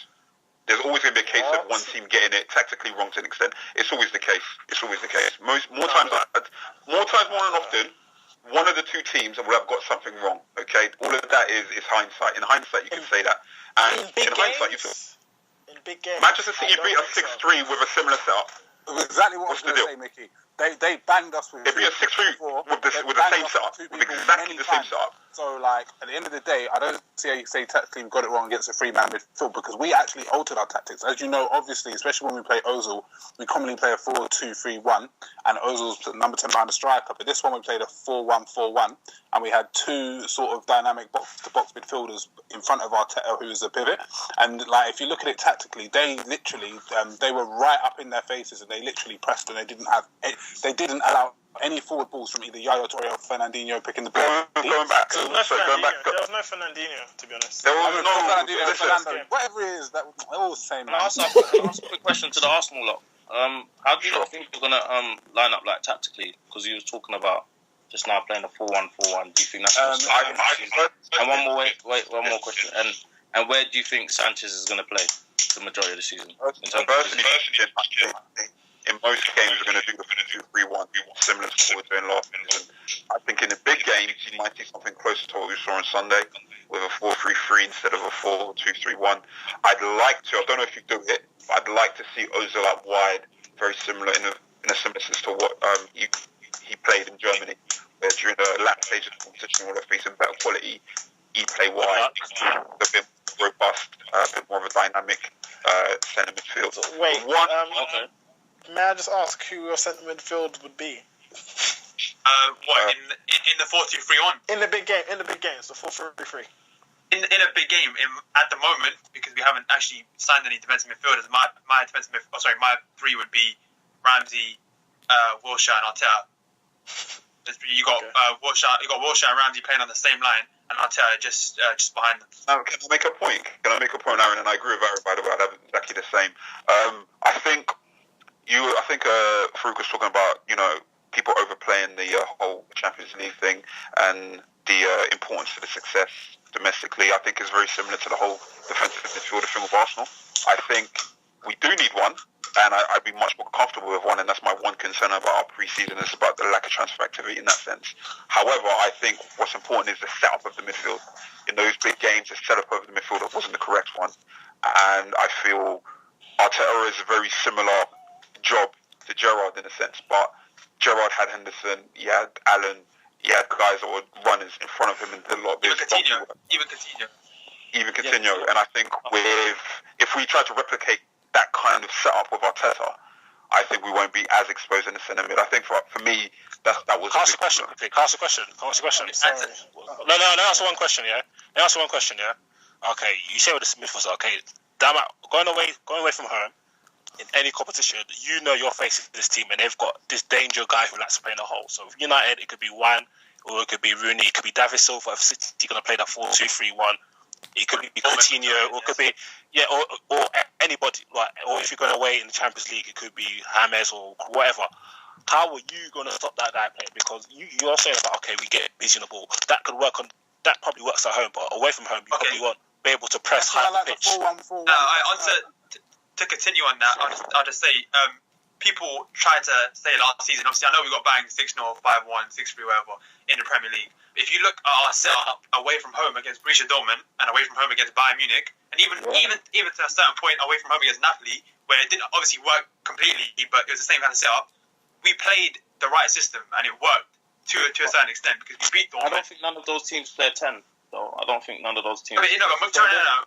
B: There's always going to be a case of one team getting it tactically wrong to an extent. It's always the case. More times than often, one of the two teams will have got something wrong. Okay, all of that is hindsight. In hindsight, you can say that. And in hindsight,
D: in big games,
B: Manchester City beat us 6-3 with a similar setup.
F: Exactly what I was going to say, Mickey. They banged us with.
B: They beat us 6-3 with the same setup. With exactly the same setup.
F: So, like, at the end of the day, I don't see how you say tactically we got it wrong against a three-man midfield because we actually altered our tactics. As you know, obviously, especially when we play Ozil, we commonly play a 4-2-3-1, and Ozil's number 10 behind the striker. But this one we played a 4-1-4-1, and we had two sort of dynamic box-to-box midfielders in front of Arteta, who is a pivot. And, like, if you look at it tactically, they literally, they were right up in their faces, and they literally pressed, and they didn't allow any forward balls from either Yaya Toure or Fernandinho picking the ball.
B: Going back.
D: There was no Fernandinho, to be honest.
B: There was no
F: Fernandinho, Fernando. Whatever it is, they're all the same.
E: Can I ask a quick question to the Arsenal lot? How do you think we're going to line up like tactically? Because you was talking about just now playing a 4-1-4-1. Do you think that's and one more question. And where do you think Sanchez is going to play the majority of the season?
B: In most games, we're going to do the 2-3-1, similar to what we're doing last season. I think in the big games, you might see something closer to what we saw on Sunday with a 4-3-3 instead of a 4-2-3-1. I'd like to, I don't know if you do it, but I'd like to see Ozil up wide, very similar in a similar sense to what he played in Germany, where during the latter stage of the competition, where they're facing better quality, he played wide, a bit robust, a bit more of a dynamic centre midfield.
D: Wait, may I just ask who your centre midfield would be?
G: In in the 4-2-3-1.
D: In the big games, the 4-3-3.
G: In a big game, at the moment, because we haven't actually signed any defensive midfielders, my three would be Ramsey, Wilshere, and Arteta. You got Wilshere and Ramsey playing on the same line, and Arteta just behind them.
B: Now, can I make a point? Aaron? And I agree with Aaron, by the way. I have exactly the same. I think Faruk was talking about, people overplaying the whole Champions League thing and the importance of the success domestically. I think is very similar to the whole defensive midfielder thing with Arsenal. I think we do need one, and I'd be much more comfortable with one, and that's my one concern about our pre-season is about the lack of transfer activity in that sense. However, I think what's important is the setup of the midfield. In those big games, the setup of the midfield wasn't the correct one, and I feel Arteta is a very similar job to Gerrard in a sense, but Gerrard had Henderson, he had Allen, he had guys that were runners in front of him and did a lot of
G: Even Coutinho.
B: And I think if we try to replicate that kind of setup with Arteta, I think we won't be as exposed in the centre mid. I think for me, that was
E: Ask a question. No, answer one question, yeah? Okay, you say what the midfielders are. Okay, damn it, going away from home, in any competition, you're facing this team and they've got this danger guy who likes to play in the hole. So if United, it could be Wan, or it could be Rooney, it could be David Silva if City going to play that 4-2-3-1. It could be Coutinho, or it could be or anybody. Like, or if you're going away in the Champions League, it could be James or whatever. How are you going to stop that guy playing? Because you're saying about we get busy on the ball. That could work on. That probably works at home, but away from home, you probably won't be able to press high the pitch.
G: To continue on that, I'll just say, people tried to say last season, obviously I know we got banged 6-0, 5-1, 6-3, whatever, in the Premier League. If you look at our setup away from home against Borussia Dortmund and away from home against Bayern Munich, and even to a certain point away from home against Napoli, where it didn't obviously work completely, but it was the same kind of setup, we played the right system and it worked to a certain extent because we beat Dortmund.
F: I don't think none of those teams played 10, though. I don't think none of those teams.
G: But Mkhitaryan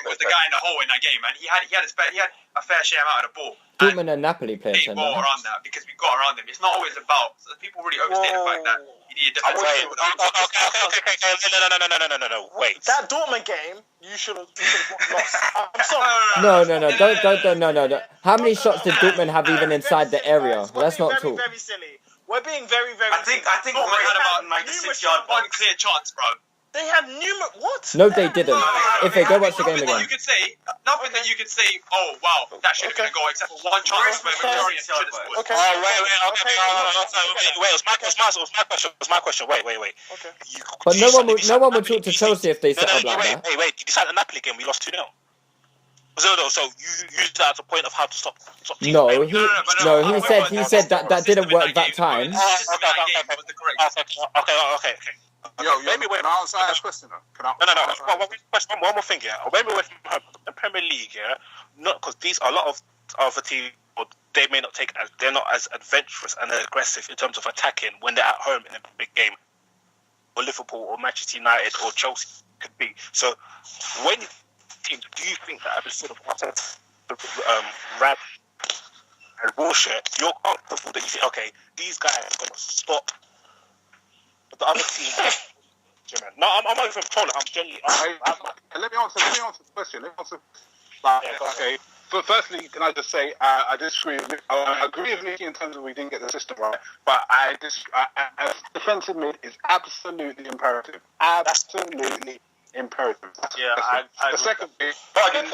G: was the guy in the hole in that game, and he had a fair share amount of the ball.
A: Dortmund and Napoli played 10.
G: Ball around that because we got around them. It's not always about. People really overstate the fact that you need a defensive midfielder.
E: No. Wait.
D: That Dortmund game, you should have lost. I'm sorry.
A: No. How many shots did Dortmund have even inside the area? Let's not talk.
D: Very silly. We're being very, very.
H: I think Dortmund had about a 6-yard
G: one clear chance, bro.
D: They had what?
A: No, they didn't. If they go watch the game again.
G: Nothing that you could say, oh, wow, that should have been a goal, except for one chance where Mkhitaryan should have scored.
E: Okay. Wait, it was my question. Wait.
D: Okay.
A: But no one would talk to Chelsea if they set up like that.
E: Wait. You decided the Napoli game, we lost 2-0. So you used that as a point of how to stop teams.
A: No, he said that didn't work that time.
E: Okay.
J: Maybe wait. Can I answer that question?
E: No. One more thing, yeah. When we went from the Premier League, yeah, not because these a lot of other teams, they may not they're not as adventurous and aggressive in terms of attacking when they're at home in a big game, or Liverpool or Manchester United or Chelsea could be. So, when teams, do you think that a sort of Rab and Wilshere, you're comfortable that you think, okay, these guys are going to stop the other team? No, I'm not even trolling. I'm generally.
J: Let me answer the question. Okay. So firstly, can I just say I disagree. I agree with Nicky in terms of we didn't get the system right, but defensive mid is absolutely imperative. Absolutely imperative.
F: Yeah,
J: the second bit. In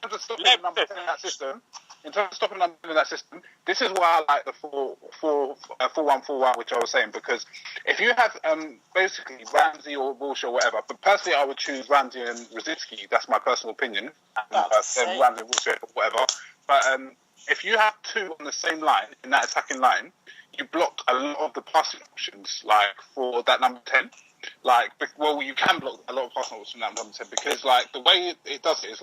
J: terms of stopping number 10 in that system. In terms of stopping number 10 in that system, this is why I like the 4-1-4-1, which I was saying, because if you have basically Ramsey or Wilshere or whatever, but personally I would choose Ramsey and Rosicky. That's my personal opinion. Then Ramsey, Wilshere, or whatever. But if you have two on the same line in that attacking line, you block a lot of the passing options, like for that number 10. You can block a lot of passing options from that number 10 because, the way it does it is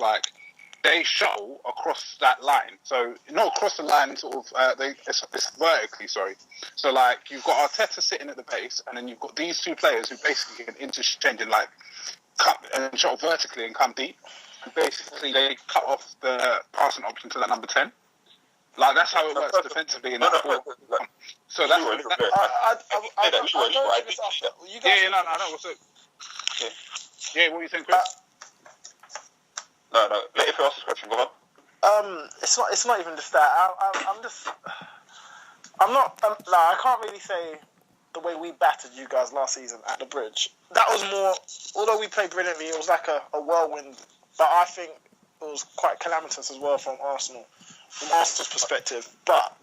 J: they shuttle across that line. So not across the line, sort of. It's vertically. Sorry. So you've got Arteta sitting at the base, and then you've got these two players who basically can interchange and cut and shuttle vertically and come deep. And basically they cut off the passing option to that number 10. That's how it works defensively in that 4-1. So that's
B: Leroy,
J: that,
B: Leroy,
D: I know this after. You guys.
J: yeah, no. What's it? Yeah, what are you saying, Chris?
B: No. Let if you ask this question, go on.
D: It's not even just that. I can't really say the way we battered you guys last season at the Bridge. That was more, although we played brilliantly, it was like a whirlwind. But I think it was quite calamitous as well from Arsenal's perspective. But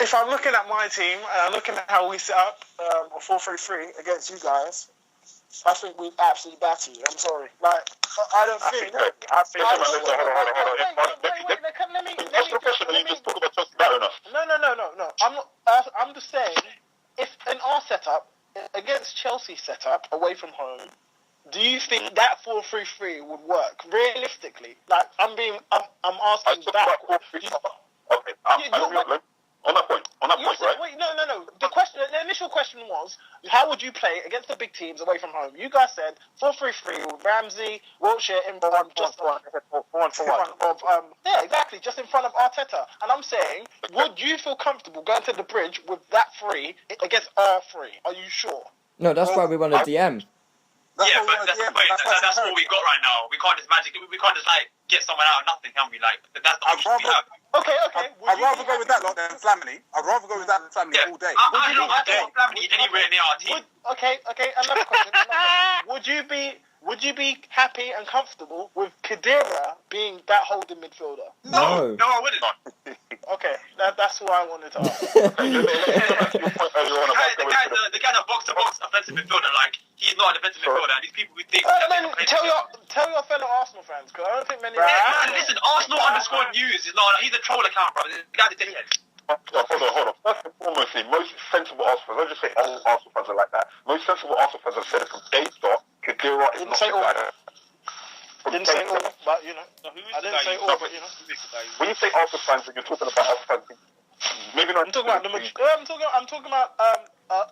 D: if I'm looking at my team and I'm looking at how we set up a 4-3-3 against you guys, I think we absolutely battered you. I'm sorry. I don't think.
B: Hold on. What's the question? You just talk about Chelsea better enough.
D: No. I'm just saying, if in our setup against Chelsea's setup away from home, do you think that 4-3-3 would work realistically? I'm asking that.
B: Okay. On that point, right?
D: Wait, no. The initial question was, how would you play against the big teams away from home? You guys said 4-3-3 with Ramsey, Wilshere in front, just yeah, exactly, just in front of Arteta. And I'm saying, would you feel comfortable going to the Bridge with that three against our three? Are you sure?
A: No, that's why we want a DM.
G: But that's the point. That's what we got right now. We can't just get someone out of nothing, can we? That's the option we have.
D: Okay.
K: I'd rather go with that lot than Flamini. I'd rather go with that than Flamini all day.
G: I don't want Flamini anywhere near our team.
D: Okay. Another question. Would you be happy and comfortable with Khedira being that holding midfielder?
A: No,
G: I wouldn't.
D: Okay, that's what I wanted to ask.
G: The guy's a box-to-box offensive midfielder. He's not a defensive midfielder, and these people who think...
D: tell your fellow Arsenal fans, because I don't think many...
G: Listen, Arsenal_news is not... He's a troll account, bro. The guy's a dickhead.
B: Hold on. First and foremost, most sensible Arsenal fans, don't just say all Arsenal fans are like that. Most sensible Arsenal fans have said it from day start. Khedira is not the guy.
D: Didn't say all, but you know. I didn't say all, but you know.
B: When you say Arsenal fans, you're talking about Arsenal fans. Maybe not.
D: I'm talking about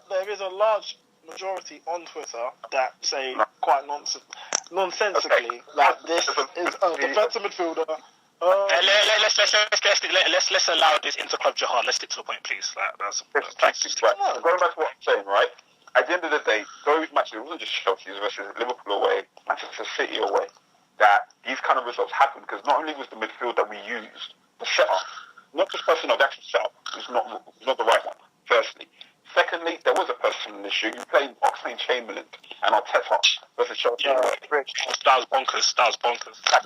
D: there is a large majority on Twitter that say quite nonsensically this is a defensive midfielder.
F: Let's allow this inter-club jihad. Let's stick to the point, please.
B: Going back to what I'm saying, right? At the end of the day, those matches, it wasn't just Chelsea versus Liverpool away, Manchester City away, that these kind of results happened because not only was the midfield that we used, the setup, not just personnel, the actual setup was not the right one, firstly. Secondly, there was a personal issue. You played Oxlade-Chamberlain and Arteta versus Chelsea.
F: That was bonkers.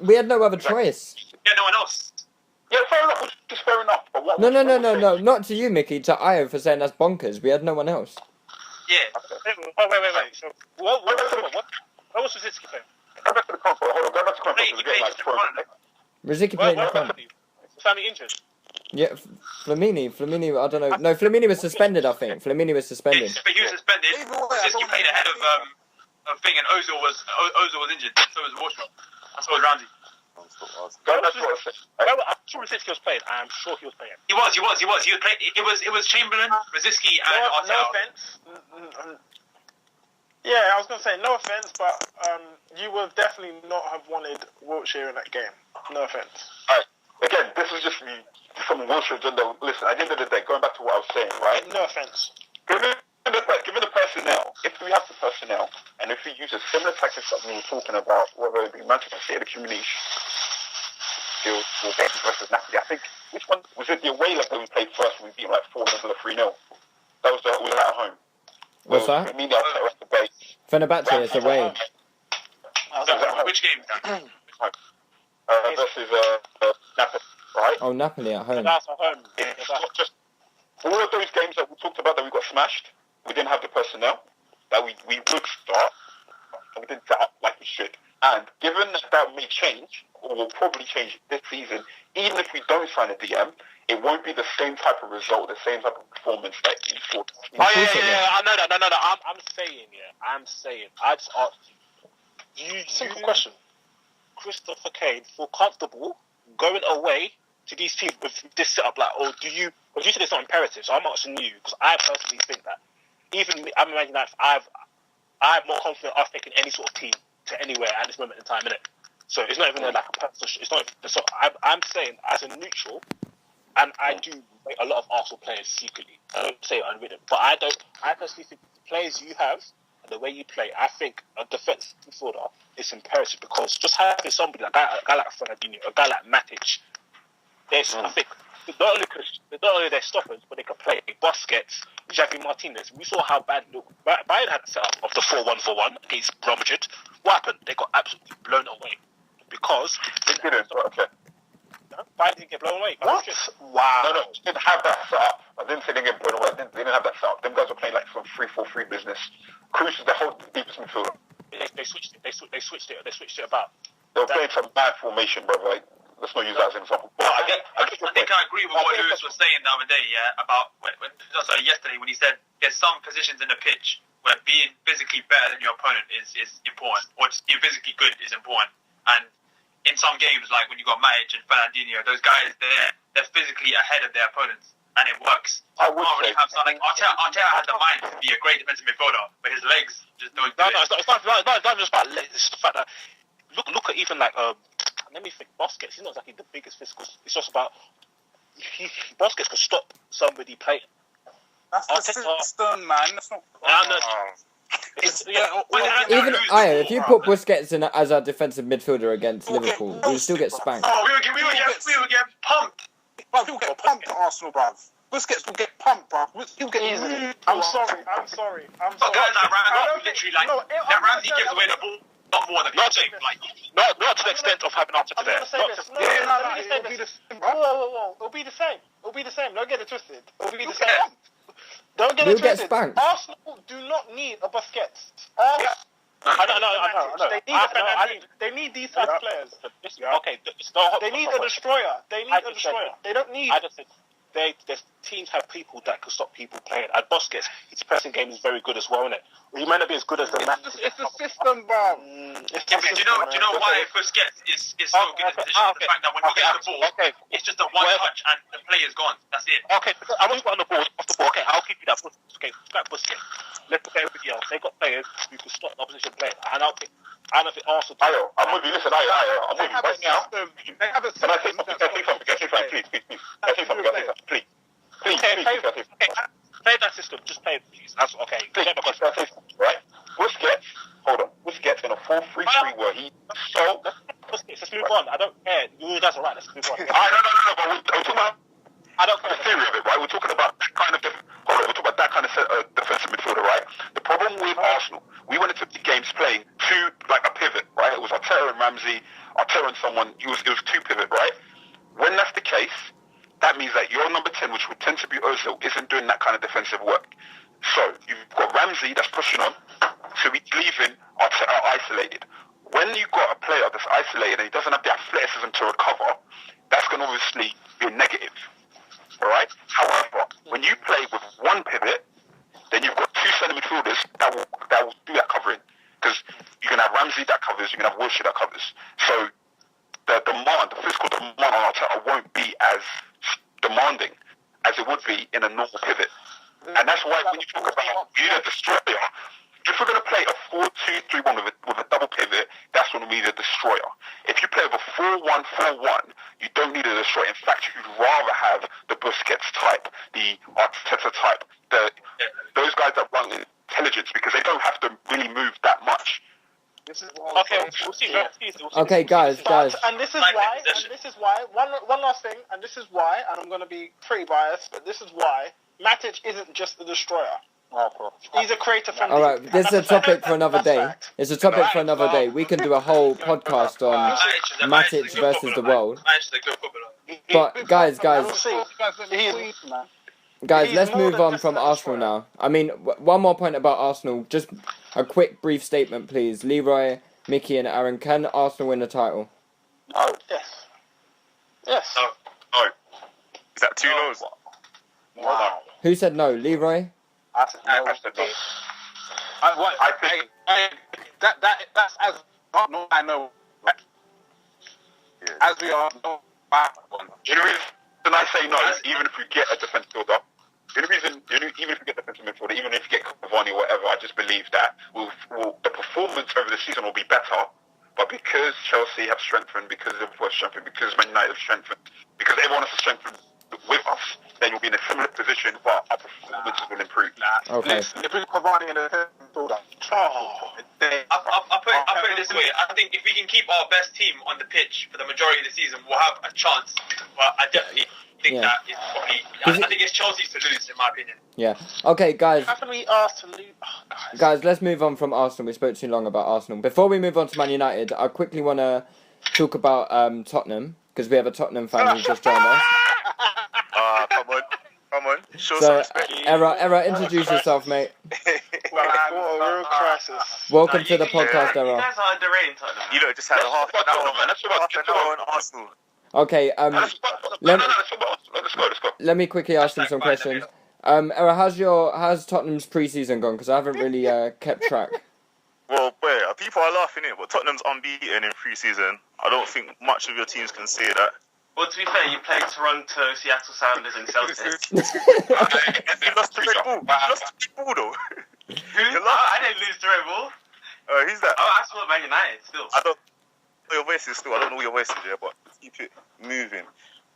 A: We had no other choice.
G: Yeah, no one else.
B: Yeah, fair enough. Just fair enough. But
A: No. Not to you, Mickey. To Io for saying that's bonkers. We had no one else.
G: Yeah.
F: Wait. So, what was Rosicky playing?
B: Go back to the console. Hold on. Go back to the console.
A: Rosicky played in front.
F: Was Flamini injured?
A: Yeah, Flamini, I don't know. No, Flamini was suspended, I think. Flamini was suspended.
G: Yeah, but he was suspended. Rosicky played ahead of thing, and Ozil was injured. So was Warshaw. And so was Ramsey.
F: I'm sure Rosicky was playing. I'm sure he was playing.
G: He was playing. It was Chamberlain, Rosicky, and Arteta.
D: No offense. Yeah, I was going to say no offense, but you would definitely not have wanted Wilshere in that game. No offense.
B: Alright, again, this is just me, some Wilshere agenda. Listen, at the end of the day, going back to what I was saying, right?
D: No offense.
B: Given the personnel, if we have the personnel, and if we use a similar tactics that we were talking about, whether it be Manchester City, the community skills, or versus Napoli, I think, which one was it? The away leg that we played first, we beat 4-0 or 3-0. That was at home.
A: What's that? Fenerbahce is away.
G: Which game?
B: Versus Napoli, right?
A: Oh, Napoli at home.
F: That's at home.
B: It's not just all of those games that we talked about that we got smashed. We didn't have the personnel that we would start, and we didn't set up like we should. And given that may change, or will probably change this season, even if we don't sign a DM, it won't be the same type of result, the same type of performance that you thought.
F: I know that. No. I'm saying. I just asked.
D: Simple question.
F: Christopher Kane feel comfortable going away to these teams with this setup, or do you? Because you said it's not imperative, so I'm asking you because I personally think that even me, I'm imagining that I'm more confident of taking any sort of team to anywhere at this moment in time, innit? So it's not even like a personal. It's not. So I'm saying as a neutral, And I do rate a lot of Arsenal players secretly. I don't say it unwritten, but I personally think the players you have and the way you play, I think a defensive midfielder is imperative because just having somebody like a guy like Fernandinho, a guy like Matic, I think not only they're stoppers, but they can play. Busquets, Javi Martinez. We saw how bad Bayern had the setup of the 4-1-4-1 against Real Madrid. What happened? They got absolutely blown away because
B: They didn't. Okay.
F: Bayern didn't get blown away.
B: What?
F: Wow.
B: No, they didn't have that setup. I didn't say they didn't get blown away. They didn't have that setup. Them guys were playing like some 3-4-3 business. Cruz is the whole deepest midfielder.
F: They switched it. They switched it about.
B: They were playing some bad formation, bro. Like, let's not use that as an example. But
G: I think I agree with what Lewis was saying the other day, about yesterday when he said there's some positions in the pitch where being physically better than your opponent is important, or just being physically good is important. And in some games, like when you got Matic and Fernandinho, those guys, they're physically ahead of their opponents, and it works.
B: I would say.
G: Like Arteta has the mind to be a great defensive midfielder, but his legs just don't do it.
F: It's not just about legs. It's the fact that look at even like let me think. Busquets, he's not exactly the biggest physical. It's just about Busquets can stop somebody playing.
K: That's the system, man. That's not.
A: Even if you put Busquets in as our defensive midfielder against Liverpool, we'll still get spanked.
G: Oh, we would get pumped.
K: Bruv, he'll get pumped at Arsenal, bruv. Busquets will get pumped, bruv. He'll get easy.
D: I'm sorry.
G: But guys like Ramsey, literally, like, Ramsey gives away the ball not more than not
F: to the extent of having Arteta there.
D: Whoa. It'll be the same. Don't get it twisted. It'll be the same. Don't get it
A: We'll get
D: twisted.
A: spanked.
D: Arsenal do not need a Busquets.
F: I know.
D: They need these type of players.
F: Okay,
D: They need a destroyer. They don't need.
F: I just said there's teams have people that can stop people playing. And Busquets, his pressing game is very good as well, isn't it? He might not be as good as the man.
K: It's the system, bro.
G: Do you know why Busquets is so good in position? The fact that when he gets the ball, it's just a one touch and the play is gone. That's it.
F: Okay, I want to go on the ball, off the ball. Okay, I'll keep you that. Okay, back Busquets. Let's look at everybody else. They got players who can stop the opposition playing. And I don't think Arsenal.
B: I'm with you. Listen, I'm with you right now.
K: They have a
B: Can I say something? Please.
F: Play that system. Just play it, please. That's okay.
B: Right? Busquets in a 4-3-3 where he so.
F: Let's move on. I don't care. You guys are right. Let's move on.
B: No. But we're talking about.
F: I don't care.
B: The theory of it, right? We're talking about that kind of. We're talking about that kind of defensive midfielder, right? The problem with Arsenal, we went into the games playing like a pivot, right? It was Arteta and Ramsey, Arteta and someone. It was two pivot, right? When that's the case, that means that your number 10, which would tend to be Ozil, isn't doing that kind of defensive work. So you've got Ramsey that's pushing on, so he's leaving Arteta isolated. When you've got a player that's isolated and he doesn't have the athleticism to recover, that's going to obviously be a negative. All right. However, when you play with one pivot, then you've got two centre midfielders that will do that covering, because you can have Ramsey that covers, you can have Wilshere that covers. So the physical demand on Arteta won't be as demanding as it would be in a normal pivot. And that's why when you talk about you need a destroyer, if we're going to play a 4-2-3-1 with a double pivot, that's when we need a destroyer. If you play with a 4-1-4-1, you don't need a destroyer. In fact, you'd rather have the Busquets type, the Arteta type, those guys that run intelligence, because they don't have to really move that much.
F: Okay, we'll see.
A: Okay, guys.
D: And this is why. One last thing, and this is why, and I'm going to be pretty biased, but this is why Matic isn't just a destroyer. He's a creator from.
A: All right, this is a topic for another day. It's a topic for another day. We can do a whole podcast on Matic versus the world. But guys, let's move on from Arsenal now. I mean, one more point about Arsenal. Just a quick, brief statement, please. Leroy, Mickey, and Aaron. Can Arsenal win the title?
D: Oh, yes. Yes.
B: No.
L: Is that 2 no's?
K: Wow.
A: Who said no? Leroy?
K: I said no. I think that's as not I know. As we are no bad one.
B: The only reason I say no, even if you get a defensive midfielder, even if you get a defensive midfielder, even if you get Cavani or whatever, I just believe that the performance over the season will be better. But because Chelsea have strengthened, because Liverpool have strengthened, because Man United have strengthened, because everyone has strengthened with us, then you'll be in a similar position, but our performances will improve.
A: Okay.
J: Listen, if we Cavani in the midfielder,
G: I'll put it this way. I think if we can keep our best team on the pitch for the majority of the season, we'll have a chance. But I definitely think that is probably... I think it's Chelsea's to lose, in my opinion.
A: Yeah. Okay, guys.
D: How can we ask to lose?
A: Guys, let's move on from Arsenal. We spoke too long about Arsenal. Before we move on to Man United, I quickly want to talk about Tottenham, because we have a Tottenham fan who just joined us.
L: Come on. Show some
A: So,
L: respect.
A: Era, introduce yourself, mate.
D: What a real crisis.
A: Welcome to the podcast,
H: You
A: Era.
H: guys are underrated, Tottenham.
L: You know, just had a half an hour on Arsenal.
A: Okay,
B: Let's go.
A: let me quickly ask him some questions. Era, how's Tottenham's pre-season gone? Because I haven't really kept track.
L: Well, people are laughing it, but Tottenham's unbeaten in pre-season. I don't think much of your teams can say that.
H: Well, to be fair, you played Toronto, Seattle Sounders, and Celtics.
L: You lost to Red Bull. Though.
H: Who? I didn't lose to Red Bull.
L: Who's that?
H: Oh, I support Man United still.
L: I don't know your voice is still. I don't know your voice is there, but keep it moving.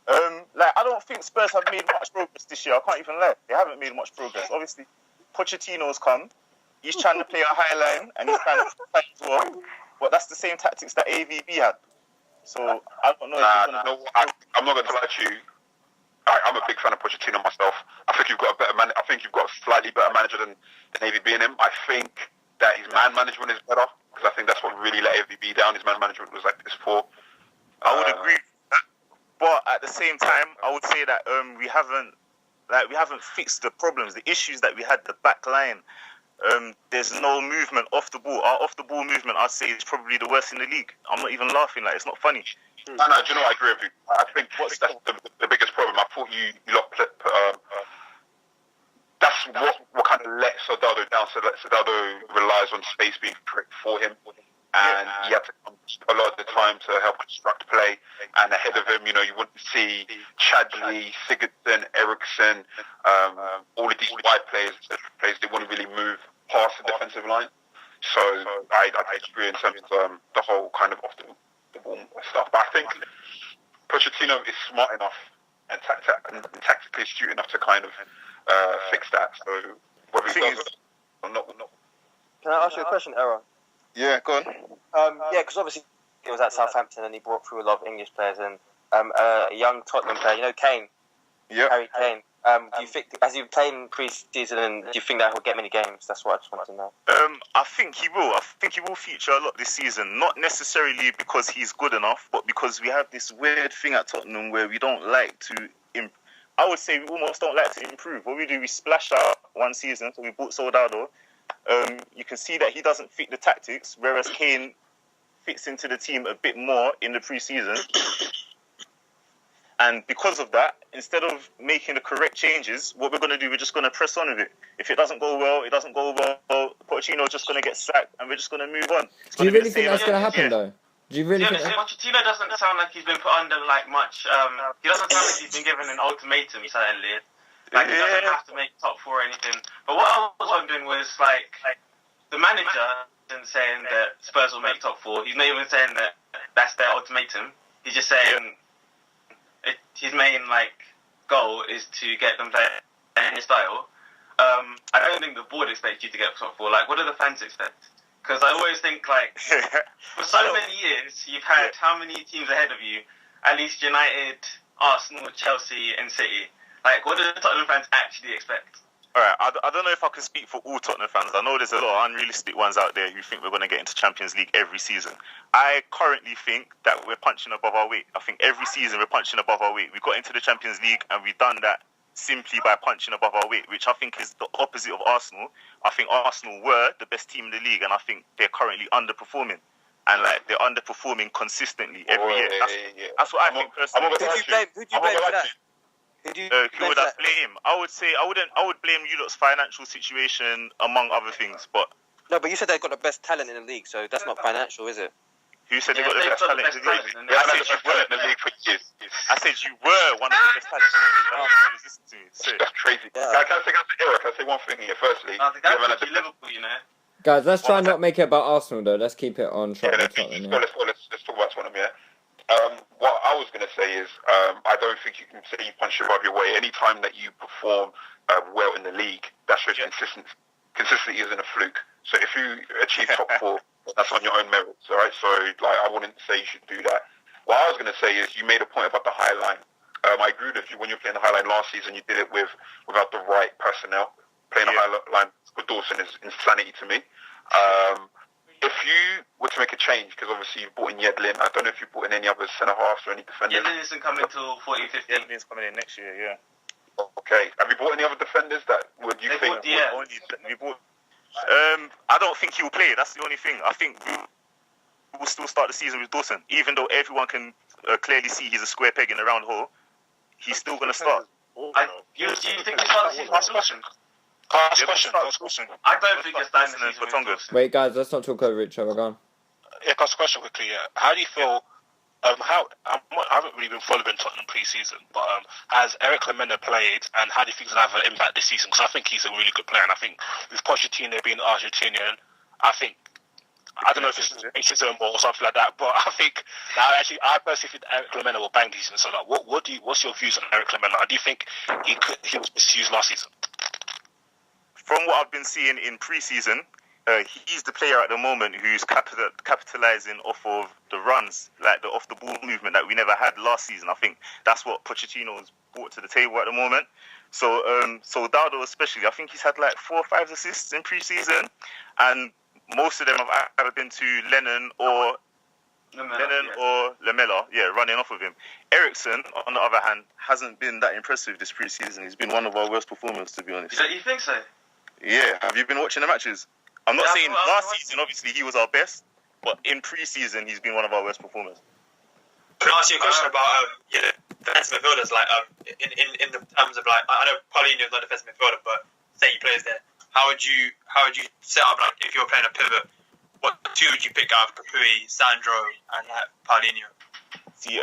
L: I don't think Spurs have made much progress this year. I can't even lie. They haven't made much progress. Obviously, Pochettino's come. He's trying to play a high line, and he's trying to fight as well. But that's the same tactics that AVB had. So I don't know.
B: I'm not going to lie to you. I'm a big fan of Pochettino myself. I think you've got a better man. I think you've got a slightly better manager than AVB in him. I think that his man management is better, because I think that's what really let AVB down. His man management was like this poor.
L: I would agree with that. But at the same time, I would say that we haven't fixed the problems, the issues that we had. The back line. There's no movement off the ball. Our off the ball movement, I'd say, is probably the worst in the league. I'm not even laughing. It's not funny.
B: No, do you know what? I agree with you. I think that's the biggest problem. I thought you lot that's what kind of let Soldado down. So Soldado relies on space being created for him, and he had to come a lot of the time to help construct play. And ahead of him, you wouldn't see Chadley, Sigurdsson, Eriksson, all of these wide players, they wouldn't really move past the defensive line. So I disagree in terms of the whole kind of off the ball stuff. But I think Pochettino is smart enough and tactically astute enough to kind of fix that. So whether he does or not.
C: Can I ask you a question, Era?
L: Yeah, go on.
C: Yeah, because obviously he was at Southampton and he brought through a lot of English players and a young Tottenham player, Kane.
L: Yeah.
C: Harry Kane. Do you think, as he played in pre-season, and do you think that he'll get many games? That's what I just wanted to know.
L: I think he will. I think he will feature a lot this season. Not necessarily because he's good enough, but because we have this weird thing at Tottenham where we don't like to. I would say we almost don't like to improve. What we do, we splash out one season. So we bought Soldado. You can see that he doesn't fit the tactics, whereas Kane fits into the team a bit more in the pre-season. And because of that, instead of making the correct changes, what we're going to do, we're just going to press on with it. If it doesn't go well, it doesn't go well. Pochettino's just going to get sacked, and we're just going to move on.
A: Do you really think that's going to happen, though? Do you really think
H: Pochettino doesn't sound like he's been put under much. He doesn't sound like he's been given an ultimatum, certainly. He doesn't have to make top 4 or anything. But what I was wondering was, the manager isn't saying that Spurs will make top 4. He's not even saying that that's their ultimatum. He's just saying his main goal is to get them playing in his style. I don't think the board expects you to get top 4. What do the fans expect? Because I always think for so many years you've had how many teams ahead of you? At least United, Arsenal, Chelsea, and City. What do the Tottenham fans actually expect?
L: Alright, I don't know if I can speak for all Tottenham fans. I know there's a lot of unrealistic ones out there who think we're going to get into Champions League every season. I currently think that we're punching above our weight. I think every season we're punching above our weight. We got into the Champions League and we've done that simply by punching above our weight, which I think is the opposite of Arsenal. I think Arsenal were the best team in the league, and I think they're currently underperforming. And they're underperforming consistently every year. That's what I think personally.
C: Who do you blame for that?
L: Who would I blame? I would blame you lot's financial situation among other things, but
C: no, but you said they've got the best talent in the league, so that's not financial, is it?
L: Who said they got the best talent in the league?
B: I said you were in the league for years.
L: I said you were one of the best talents in the league. Listen to me.
B: That's crazy. Yeah. Can I say one thing here? Firstly,
H: Liverpool,
A: Guys, let's try not make it about Arsenal though. Let's keep it on track.
B: Let's talk about Tottenham. What I was going to say is I don't think you can say you punch above your weight. Any time that you perform well in the league, that shows consistency. Consistency isn't a fluke. So if you achieve top 4, that's on your own merits, all right? So like, I wouldn't say you should do that. What I was going to say is you made a point about the high line. I agree with you. When you were playing the high line last season, you did it without the right personnel. Playing the high line with Dawson is insanity to me. If you were to make a change, because obviously you brought in Yedlin, I don't know if you brought in any other centre-halves or any defenders.
H: Yedlin isn't coming until 14-15.
L: Yedlin's coming in next year, yeah.
B: Okay. Have you bought any other defenders that would you think?
L: I don't think he'll play. That's the only thing. I think we'll still start the season with Dawson, even though everyone can clearly see he's a square peg in a round hole. He's still going to start.
H: Do you think we start the season with Dawson?
E: Last question.
H: I don't think it's starting the season with Dawson.
A: Wait, guys, let's not talk over each other. Go on.
E: Yeah, ask a question quickly. Yeah, how do you feel? I haven't really been following Tottenham pre-season, but has Eric Lamela played, and how do you think he'll have an impact this season? Because I think he's a really good player, and I think with Pochettino being Argentinian, I don't know if it's racism or something like that, but I think I personally think Eric Lamela will bang this season. So, like, what's your views on Eric Lamela? Do you think he was misused last season?
L: From what I've been seeing in pre-season, he's the player at the moment who's capitalizing off of the runs, like the off-the-ball movement that we never had last season. I think that's what Pochettino's brought to the table at the moment. So Dowdo especially, I think he's had like 4 or 5 assists in pre-season, and most of them have either been to Lennon or Lamela, running off of him. Ericsson, on the other hand, hasn't been that impressive this pre-season. He's been one of our worst performers, to be honest.
H: You think so?
L: Yeah. Have you been watching the matches? I'm not saying last season, obviously, he was our best, but in pre-season, he's been one of our worst performers.
G: Can I ask you a question about defensive midfielders? Like, in the terms of, like, I know Paulinho's not a defensive midfielder, but say he plays there. How would you set up, like, if you were playing a pivot? What 2 would you pick out of Capuy, Sandro, and Paulinho?
L: See,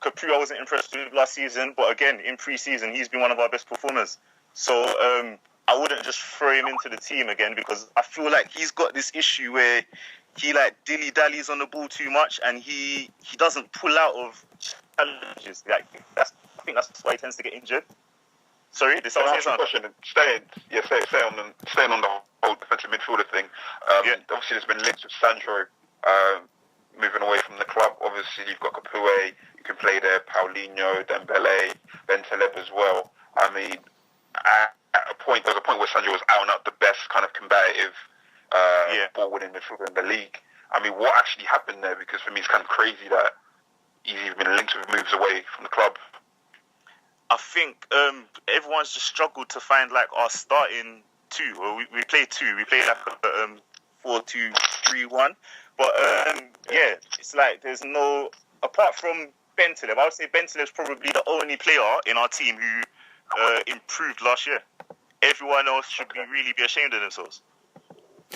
L: Capuy I wasn't impressed with last season, but again, in pre-season, he's been one of our best performers. So, I wouldn't just throw him into the team again, because I feel like he's got this issue where he like dilly-dallies on the ball too much, and he doesn't pull out of challenges. Like, I think that's why he tends to get injured. Sorry, did someone say something?
B: Staying on the whole defensive midfielder thing. Obviously, there's been links with Sandro moving away from the club. Obviously, you've got Capuy, you can play there, Paulinho, Dembele, Bentaleb as well. I mean, there was a point where Sandro was out and out the best kind of combative ball-winning midfielder in the league. I mean, what actually happened there? Because for me, it's kind of crazy that he's even been linked with moves away from the club.
L: I think everyone's just struggled to find like our starting 2. Well, we play 2. We play like a 4-2-3-1. But it's like there's no, apart from Bentaleb, I would say Bentaleb's probably the only player in our team who improved last year. Everyone else should really be ashamed of themselves.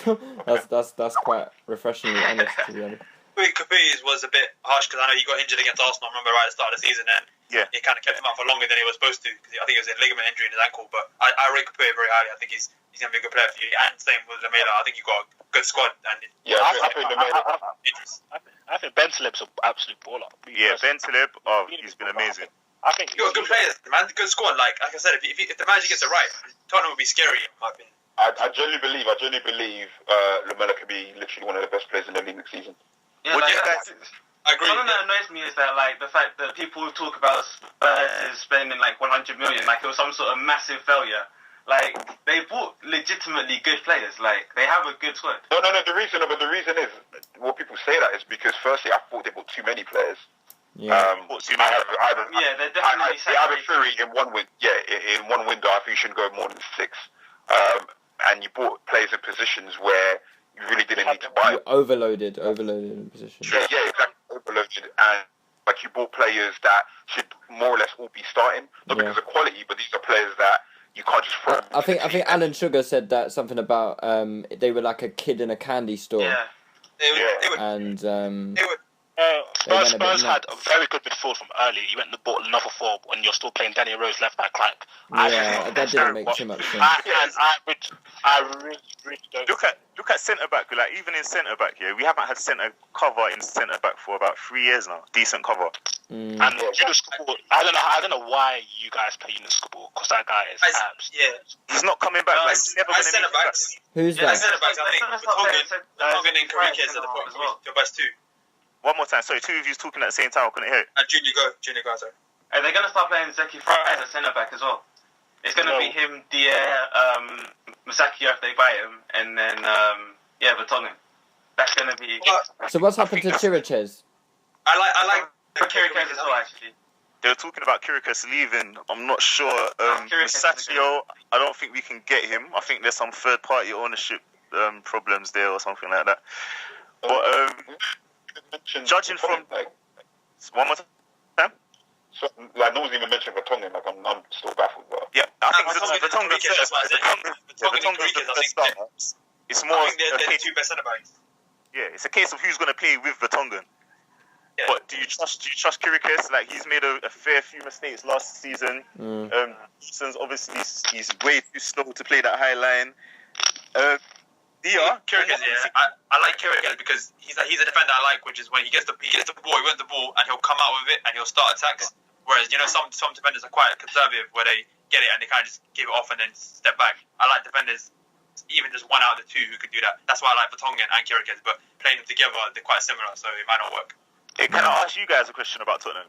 A: that's quite refreshingly honest, to be honest.
G: Capuy was a bit harsh because I know he got injured against Arsenal, I remember, right at the start of the season, and he kind of kept him out for longer than he was supposed to, because I think it was a ligament injury in his ankle. But I rate Capuy very highly. I think he's going to be a good player for you. And same with Lamela. I think you've got a good squad. And
E: I think Bentaleb's an absolute baller.
L: Yeah, Bentaleb, he's been amazing.
E: I think
G: you've got good players, man. Good squad. Like I said, if the manager gets it right, Tottenham would be scary, in my opinion.
B: I genuinely believe Lamela could be literally one of the best players in the league next season.
H: Yeah, I agree. Something that annoys me is that, like, the fact that people talk about Spurs spending like 100 million, like it was some sort of massive failure. Like, they bought legitimately good players. Like, they have a good squad.
B: No. The reason is, what people say that is because firstly, I thought they bought too many players.
A: Yeah.
B: They're definitely. I have a theory in one window. I think you shouldn't go more than 6. And you bought players in positions where you really didn't need to buy.
A: You overloaded in positions.
B: Yeah, exactly. Overloaded, and like you bought players that should more or less all be starting, not because of quality, but these are players that you can't just throw.
A: I think Alan Sugar said that something about they were like a kid in a candy store.
G: Yeah.
E: Spurs had a very good midfield from early. You went and bought another 4 when you're still playing Danny Rose left back.
A: That didn't make too much sense.
E: I really don't.
L: Look look at centre back, like even in centre back here, we haven't had centre cover in centre back for about 3 years now. Decent cover.
E: And Yunus Kabul, I don't know why you guys play Yunus Kabul, because that guy is abs.
G: Yeah.
L: He's not coming back. Like, he's never going to
G: centre
L: make it back.
G: backs.
A: Who's
G: Yeah,
A: that?
G: centre backs. I think Vertonghen and Enriquez are your best two.
L: One more time. Sorry, two of you talking at the same time. I couldn't hear it.
G: And Junior go. Sorry.
H: Hey, they're going to start playing Zeki Fracas as centre back as well. It's going to be him, Dier, Masakio if they buy him, and then Vertonghen. That's going to be.
A: So what's happened to Chiriches?
G: I like
H: Kirikes as well, actually.
L: They were talking about Kirikes leaving. I'm not sure. Masakio, I don't think we can get him. I think there's some third-party ownership problems there or something like that. But judging from one more time.
B: So, like, no one's even mentioned Vertonghen. Like, I'm still baffled. But
L: yeah, I think Vertonghen's the best starter. It's more.
G: I think they're the two best centre backs.
L: Yeah, it's a case of who's going to play with Vertonghen. Yeah. But do you trust Kirikes? Like, he's made a fair few mistakes last season. Since obviously he's way too slow to play that high line.
G: Kirikes, I like Kirikes because he's a defender I like, which is when he gets the ball, he wins the ball, and he'll come out with it and he'll start attacks. Whereas some defenders are quite conservative, where they get it and they kind of just give it off and then step back. I like defenders, even just one out of the two who could do that. That's why I like Vertonghen and Kirikes, but playing them together, they're quite similar, so it might not work.
L: Hey, can I ask you guys a question about Tottenham?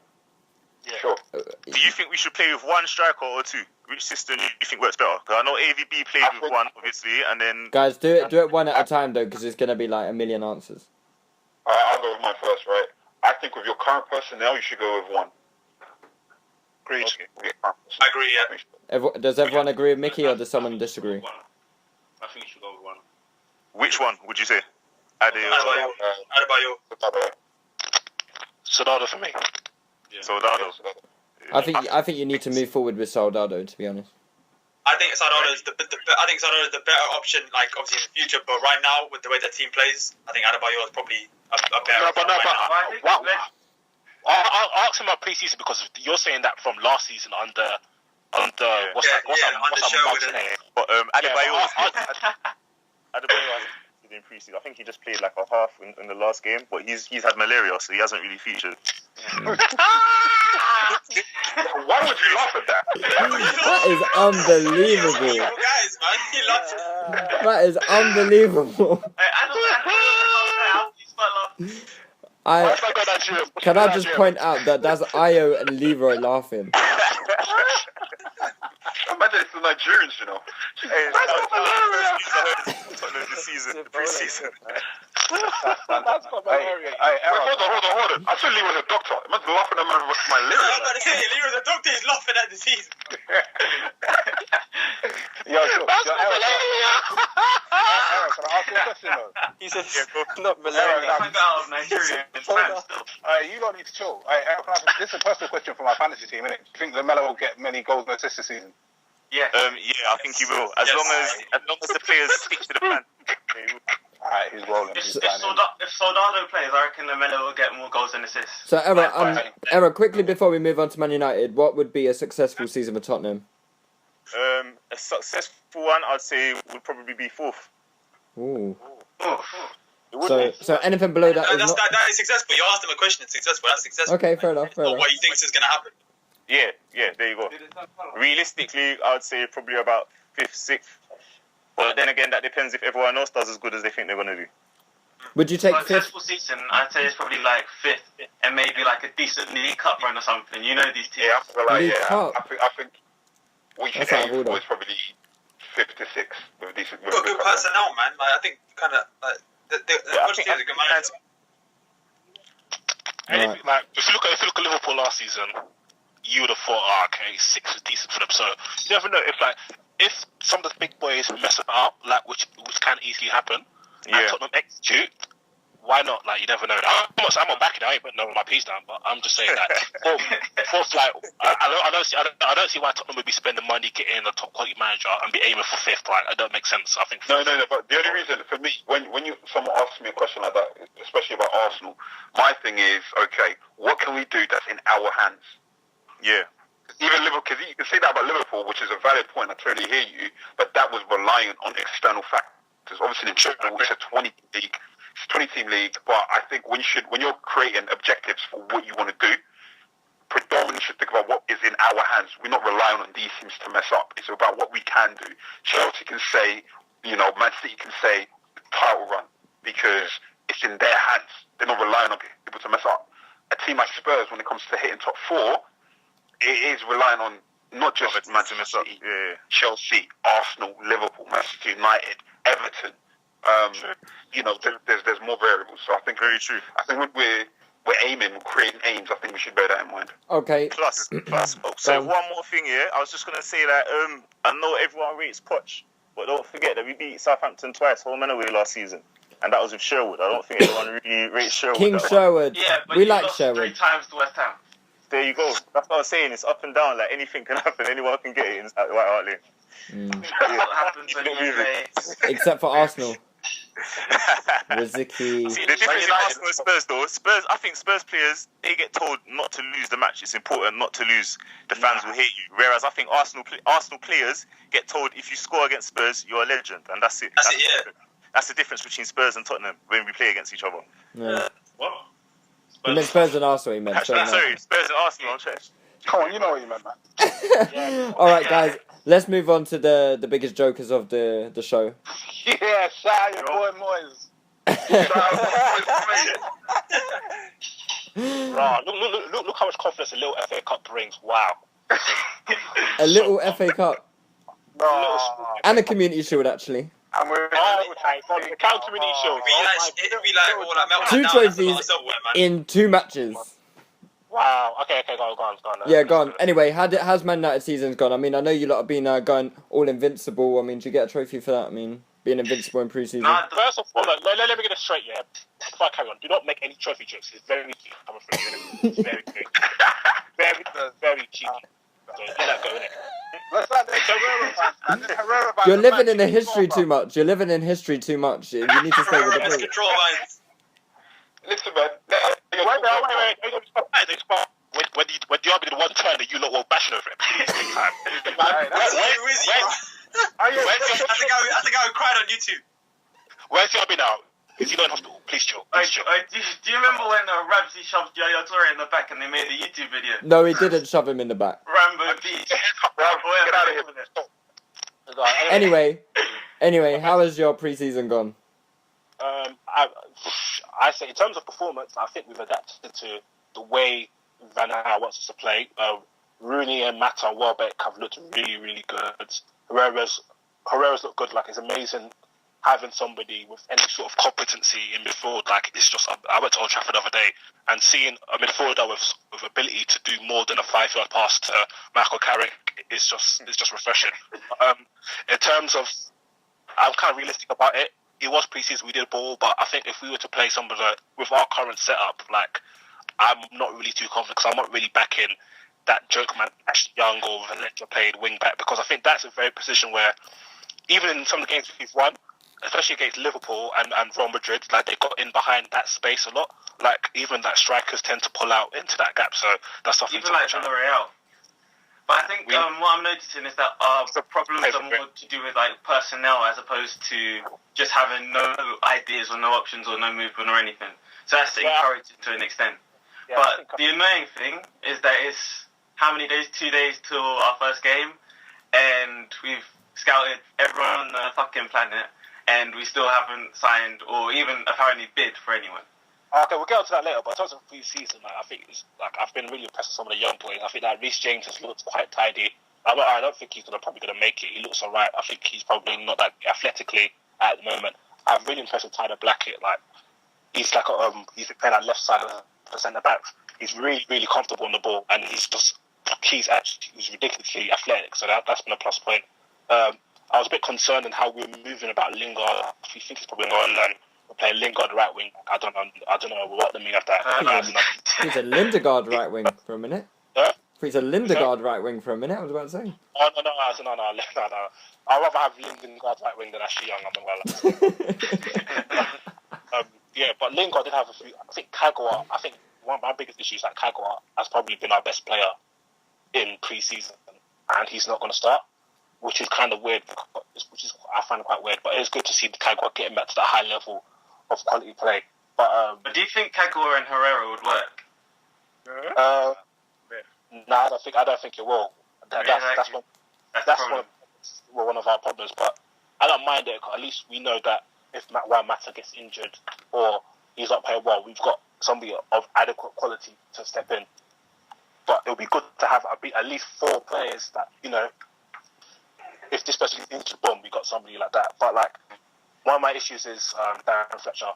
B: Yeah. Sure.
L: Do you think we should play with one striker or two? Which system do you think works better? Because I know AVB played with one, obviously, and then...
A: Guys, do it one at a time, though, because it's going to be like a million answers.
B: I'll go with mine first, right? I think with your current personnel, you should go with one.
L: Agreed.
B: Okay.
G: I agree, yeah.
A: Does everyone agree with Mickey, or does someone disagree?
F: I think you should go with one.
L: Which one would you say? Adebayo.
E: Soldado for me.
L: Yeah. Soldado.
A: I think you need to move forward with Soldado, to be honest.
G: I think Soldado is the better option, like obviously in the future. But right now, with the way the team plays, I think Adebayo is probably a better.
E: I'll ask him about pre-season because you're saying that from last season under what's that name?
L: But Adebayo hasn't in pre-season. I think he just played like a half in the last game, but he's had malaria, so he hasn't really featured.
B: Why would you laugh at that?
A: That is unbelievable.
G: Guys, man, he loves it.
A: That is unbelievable. Can I just point out that that's Ayo and Leroy laughing?
B: Imagine it's the Nigerians, you know.
L: Hey, this season, the pre-season.
K: That's got malaria.
B: Hold on. I said Leroy's a doctor. Imagine laughing at my lyrics.
G: I'm about to say, Leroy's a doctor. He's laughing at the season.
K: Eric, can I ask you a question though?
C: He said, not malaria.
K: Eric,
C: I got out of Nigeria.
K: You don't need to chill. Eric, this is a personal question for my fantasy team, innit? Do you think Lamelo will get many goals and assists this season?
C: Yeah.
L: Yeah, I think he will. As long as the players stick to the plan.
K: Alright, he's rolling.
H: If Soldado plays, I reckon Lamelo will get more goals than assists.
A: So, Era, quickly before we move on to Man United, what would be a successful season for Tottenham?
L: A successful one, I'd say, would probably be fourth.
A: Ooh.
L: So
A: anything below that is not...
G: That is successful. You asked him a question, it's successful. That's successful.
A: Okay, fair enough.
G: What he thinks is going to happen.
L: Yeah, there you go. Realistically, I would say probably about 5th, 6th. But then again, that depends if everyone else does as good as they think they're going to do.
A: Would you take 5th?
H: Successful season, I'd say it's probably like 5th and maybe like a decent League Cup run or something. You know these teams.
B: I think we should aim was probably 5th to 6th with decent.
G: You've got good personnel, man. Like, I think kind of the team is a good manager.
E: If you look at Liverpool last season, you would have thought, okay, 6 is decent for them. So you never know if some of the big boys mess it up, like which can easily happen, and Tottenham execute. Why not? Like, you never know. I'm not backing it. I ain't putting my piece down, but I'm just saying that. Fourth, like, I don't see why Tottenham would be spending money getting a top quality manager and be aiming for 5th. Like, it don't make sense. I think.
B: No. But the only reason for me, when someone asks me a question like that, especially about Arsenal, my thing is, okay, what can we do that's in our hands?
L: Yeah.
B: Even Liverpool, because you can say that about Liverpool, which is a valid point. I totally hear you, but that was reliant on external factors. There's obviously in football, it's a 20-team league, but I think when you're creating objectives for what you want to do, predominantly should think about what is in our hands. We're not relying on these teams to mess up. It's about what we can do. Chelsea can say, Man City can say title run because it's in their hands. They're not relying on people to mess up. A team like Spurs, when it comes to hitting top 4, it is relying on not just Manchester City, Chelsea, Arsenal, Liverpool, Manchester United, Everton. There's more variables. So I think
L: very true.
B: I think when we're aiming, we're creating aims, I think we should bear that in mind.
A: Okay.
L: Plus. So one more thing here. I was just going to say that I know everyone rates Poch, but don't forget that we beat Southampton twice home and away last season. And that was with Sherwood. I don't think anyone really rates Sherwood.
A: King Sherwood.
H: Yeah, but
A: we like Sherwood.
H: 3 times to West Ham.
L: There you go. That's what I was saying. It's up and down. Like anything can happen. Anyone can get it at White Hart Lane.
H: That's what happens when you play.
A: Except for Arsenal. Riziki.
L: See, the difference in Arsenal and Spurs, though, I think Spurs players, they get told not to lose the match. It's important not to lose. The fans will hate you. Whereas I think Arsenal players get told if you score against Spurs, you're a legend, and that's it. That's the difference between Spurs and Tottenham when we play against each other.
A: Yeah.
H: What?
A: You meant Spurs and Arsenal, you meant.
L: Sorry, Spurs and Arsenal, I'm trash.
K: Come on, you know what you meant, man.
A: All right, guys, let's move on to the biggest jokers of the show.
K: Yeah, shout out your boy Moyes.
F: Look how much confidence a little FA Cup brings. Wow.
A: A little FA Cup. And a Community Shield, actually.
K: And we're
F: the County Community Shield.
A: Two trophies in 2 matches.
F: Wow. Okay, go on.
A: Yeah, go on. Anyway, how's Man United season's gone? I mean, I know you lot have been going all invincible. I mean, do you get a trophy for that? I mean, being invincible in pre-season.
F: First of all, let me get it straight, yeah. Before I carry on, do not make any trophy jokes. It's very cheap. I'm afraid. It's very cheap. Very cheeky. So let that go, innit?
A: You're living in history too much. You're living in history too much. You need to stay with the play.
G: Control lines.
B: Listen, man.
F: Wait. When the other one turned and you lot were bashing over it, please take time.
G: That's the guy who cried on YouTube.
F: Where's the other now? Is he not in hospital? Please chill.
H: Do you remember when Ramsey shoved Yaya Toure in the back and they made a YouTube video?
A: No, he didn't shove him in the back.
H: Rambo Beach.
B: Get out of here.
A: Anyway, how has your pre-season gone?
F: I say in terms of performance, I think we've adapted to the way Van Gaal wants us to play. Rooney and Mata and Welbeck have looked really, really good. Herrera's looked good. Like, it's amazing having somebody with any sort of competency in midfield. Like, it's just, I went to Old Trafford the other day and seeing a midfielder with ability to do more than a 5-yard pass to Michael Carrick is just refreshing. In terms of, I'm kind of realistic about it. It was pre-season, we did ball, but I think if we were to play some of with our current setup, like, I'm not really too confident because I'm not really backing that joke man, Ashley Young or Valencia played wing back, because I think that's a very position where even in some of the games we've won, especially against Liverpool and Real Madrid, like, they got in behind that space a lot. Like, even that strikers tend to pull out into that gap, so that's something
H: even
F: to
H: like Villarreal. But I think what I'm noticing is that the problems are more to do with like personnel as opposed to just having no ideas or no options or no movement or anything. So that's encouraging to an extent.
F: Yeah,
H: but the annoying thing is that it's how many days? 2 days till our first game, and we've scouted everyone on the fucking planet, and we still haven't signed or even apparently bid for anyone.
F: Okay, we'll get on to that later, but in terms of pre-season, like, I think I've been really impressed with some of the young boys. I think that Reece James has looked quite tidy. I don't think he's probably going to make it. He looks alright. I think he's probably not that athletically at the moment. I'm really impressed with Tyler Blackett. Like, he's like he's been playing that left side of the centre backs. He's really, really comfortable on the ball, and he's ridiculously athletic. So that's been a plus point. I was a bit concerned in how we were moving about Lingard. I think he's probably going to learn. We're playing Lingard right wing. I don't know what the meaning of that.
A: He's a Lindegaard right wing for a minute. He's a Lindegaard right wing for a minute. I was about to say.
F: Oh no. I'd rather have Lingard right wing than Ashley Young. Yeah, but Lingard did have a few. I think Kagawa. I think one of my biggest issues is that Kagawa has probably been our best player in pre-season, and he's not going to start. which is kind of weird. I find it quite weird. But it's good to see the Kagwa getting back to that high level of quality play. But
H: do you think Kagwa and Herrera would work?
F: No, I don't think it will. That's one of our problems. But I don't mind it. At least we know that if Mata gets injured or he's not playing well, we've got somebody of adequate quality to step in. But it would be good to have at least 4 players that, you know, if this person is injured, boom, we got somebody like that. But like, one of my issues is Darren Fletcher.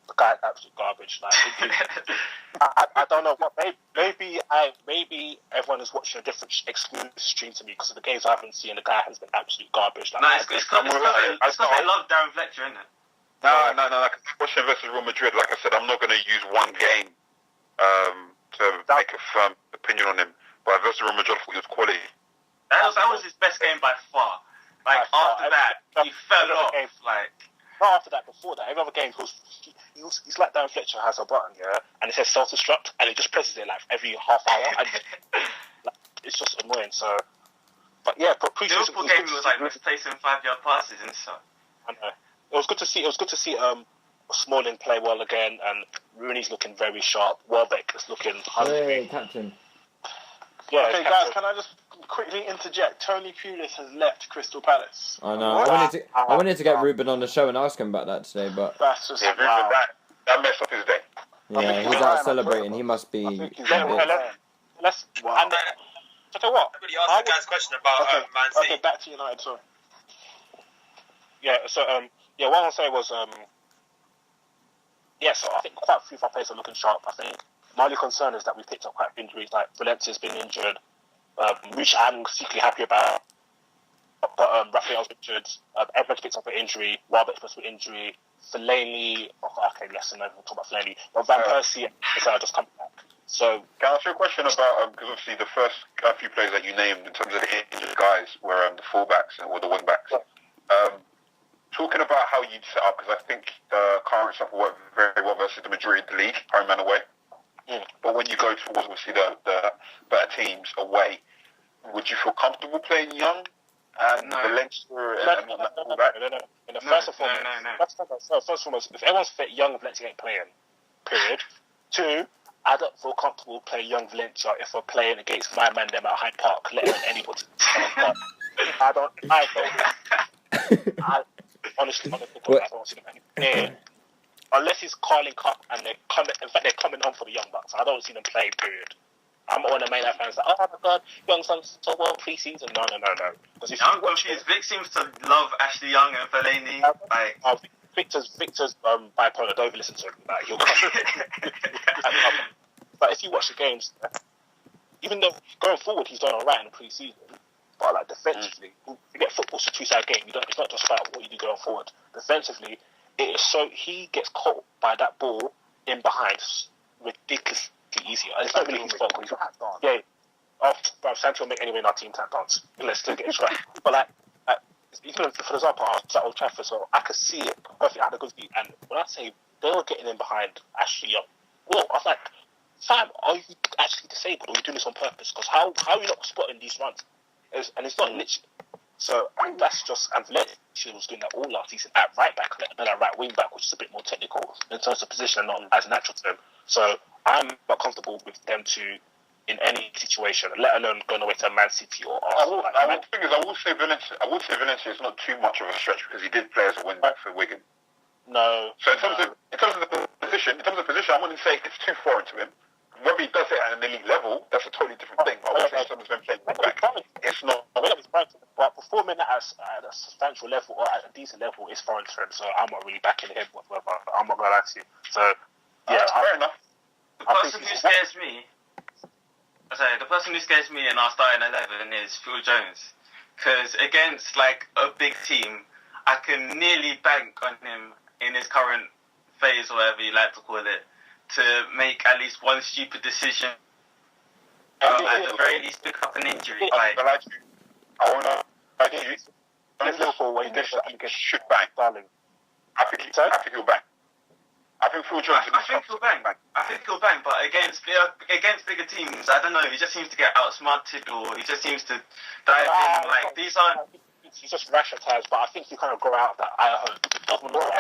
F: The guy absolute garbage. Like, I don't know what. Maybe everyone is watching a different exclusive stream to me because of the games I haven't seen. The guy has been absolute garbage. Like,
H: it's because they love Darren Fletcher, isn't it?
B: No. Like, watching versus Real Madrid, like I said, I'm not going to use one game to make a firm opinion on him. But versus Real Madrid, I thought he was quality.
H: That was his best game by far. Like, after that, he fell off. Like,
F: not after that, before that. Every other game, he's like Darren Fletcher has a button, yeah, and it says self-destruct, and he just presses it like every half hour. And, like, it's just annoying. So, but yeah, but
H: the Liverpool game was like misplacing 5-yard passes and stuff.
F: I know. It was good to see. Smalling play well again, and Rooney's looking very sharp. Welbeck is looking hungry.
A: Hey, captain.
F: Yeah,
D: okay, guys, can I just quickly interject? Tony Pulis has left Crystal Palace.
A: I know. I wanted to get Ruben on the show and ask him about that today, but
D: that's just
B: Ruben, that messed up his day.
A: Yeah, he's out celebrating. He must be.
F: Let's.
B: Wow.
F: And so what?
G: Somebody asked the guy's question about Man City.
D: Okay, back to United. Sorry.
F: Yeah. So yeah, what I want to say was yeah. So I think quite a few of our players are looking sharp. I think my only concern is that we picked up quite a few injuries. Like Valencia's been injured, which I'm secretly happy about. But Raphael's injured. Everyone's picked up an injury. Welbeck's picked up an injury. Fellaini. Okay, less than we'll talk about Fellaini. But Van Persie is just coming back. So
B: can I ask you a question about because obviously the first few players that you named in terms of the injured guys were the fullbacks or the wingbacks. Talking about how you'd set up, because I think the current stuff will work very well versus the Madrid league, home and away. But when you go towards obviously the better teams away, would you feel comfortable playing Young and Valencia and fullback?
F: No. First and foremost, if everyone's fit, Young Valencia ain't playing. Period. 2, I don't feel comfortable playing Young Valencia if we're playing against my man them at Hyde Park, let alone anybody. I honestly, I don't see them anymore. Unless it's Carling Cup and they're coming home for the Young Bucks. I don't see them play, period. I'm one of the main fans that, oh my god, Young's done so well pre-season. No.
H: I'm confused. Vic seems to love Ashley Young and Fellaini.
F: Victor's bipolar. Don't even listen to him. Like, he'll but if you watch the games, even though going forward he's done alright in the pre-season, but like defensively, you get football's a 2-sided game. It's not just about what you do going forward. Defensively, it is so he gets caught by that ball in behind ridiculously easier. It's not really his fault. Yeah. Sancho make anyway in our team tap dance. Let's still get it right. But like even for example, I was at Old Trafford, so I could see it perfectly. I had a good view, and when I say they were getting in behind Ashley Young, well, I was like, fam, are you actually disabled, or are you doing this on purpose? Because how are you not spotting these runs? And it's not literally. So that's just, and Valencia was doing that all last season at right back, and at right wing back, which is a bit more technical in terms of position and not as natural to them. So I'm not comfortable with them in any situation, let alone going away to Man City or Arsenal.
B: I will say Valencia is not too much of a stretch because he did play as a wing back for Wigan.
F: No.
B: So in terms of the position, I wouldn't say it's too foreign to him. Whether he does it at an elite level, that's a totally different thing. I would say someone's been playing wing back. It's not.
F: But performing at a substantial level or at a decent level is foreign to him. So I'm not really backing him whatsoever. I'm not going to lie to you. So yeah,
B: fair enough.
H: The person who scares me in our starting 11 is Phil Jones, because against like a big team, I can nearly bank on him in his current phase, or whatever you like to call it, to make at least one stupid decision. At the very least, pick up an injury.
B: I want to. Liverpool, when you should bang, darling. I think he'll bang. I think Phil Jones.
H: I think he'll bang, but against bigger teams, I don't know. He just seems to get outsmarted, or he just seems to dive in. Like these aren't
F: he's just rash at times, but I think he kind of grow out of that. I hope.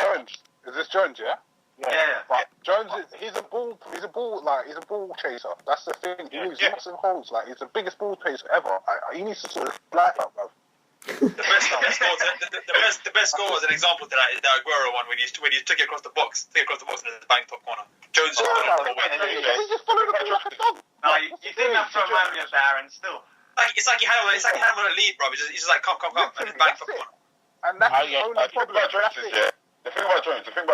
K: Jones. Is this Jones? Yeah.
H: Yeah.
K: But Jones he's a ball chaser. That's the thing. He leaves massive holes. Like he's the biggest ball chaser ever. He needs to sort of life up, bro.
G: The best goal as an example to that is that Aguero one when he took it across the box, in the bang top corner. Jones just followed the ball.
K: He just followed the ball like a dog.
H: No, you didn't have to remind me of that, Aaron. Still.
G: It's like he had him on a lead, bro. He's just like come, and then bang top corner.
K: And that's the only problem.
B: The thing about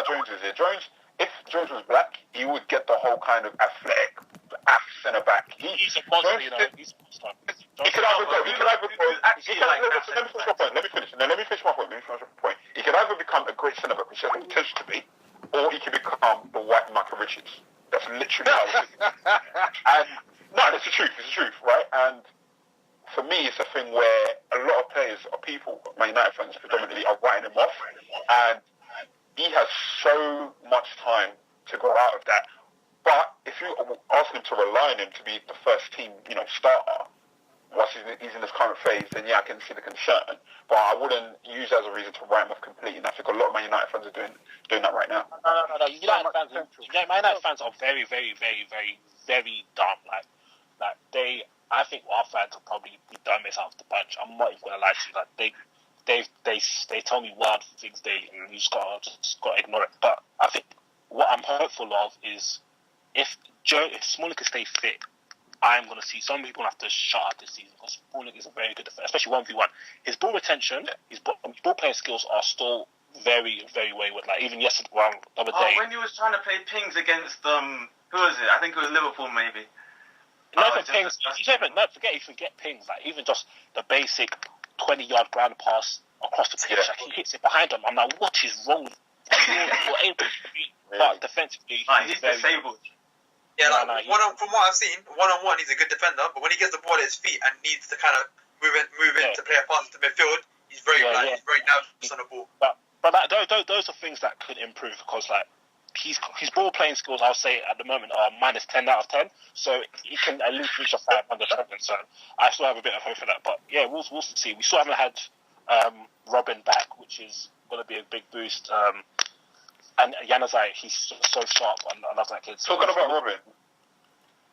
B: Jones is if Jones was black, he would get the whole kind of athletic centre back.
F: He's a monster, you know. He's a monster.
B: He could either go. Let me finish my point. He could either become a great centre back, which he has potential to be, or he could become the white Michael Richards. That's literally how it is. And no, it's the truth, right? And for me, it's a thing where a lot of players or people, Man United fans predominantly, are writing him off, and he has so much time to grow out of that. But if you ask him to rely on him to be the first team, starter, once he's in this current phase, then yeah, I can see the concern. But I wouldn't use it as a reason to write him off completely. And I think a lot of Man United fans are doing that right now.
F: No. Man United fans are very, very, very, very, very dumb. I think our fans are probably the dumbest out of the bunch. I'm not even gonna lie to you. They tell me wild things daily, and you just gotta ignore it. But I think what I'm hopeful of is if Smalling can stay fit, I'm going to see some people have to shut up this season because Smalling is a very good defender, especially 1v1. His ball retention, his ball playing skills are still very, very wayward. Like even yesterday, the other day.
H: When he was trying to play pings against who was it? I think it was Liverpool, maybe.
F: Pings. You forget pings. Like even just the basic 20-yard ground pass across the pitch, like he hits it behind him. I'm like, what is wrong with him? You're able to beat, but defensively,
H: he's disabled.
G: Yeah, from what I've seen, one-on-one, he's a good defender, but when he gets the ball at his feet and needs to kind of move in to play a pass to midfield, he's very he's very nervous on the ball.
F: But those are things that could improve because his ball playing skills, I'll say at the moment, are -10 out of 10. So he can at least reach a 500 something. So I still have a bit of hope for that. But yeah, we'll see. We still haven't had Robin back, which is going to be a big boost. And Januzaj, he's so sharp. I love that kid.
B: Talking about Robin.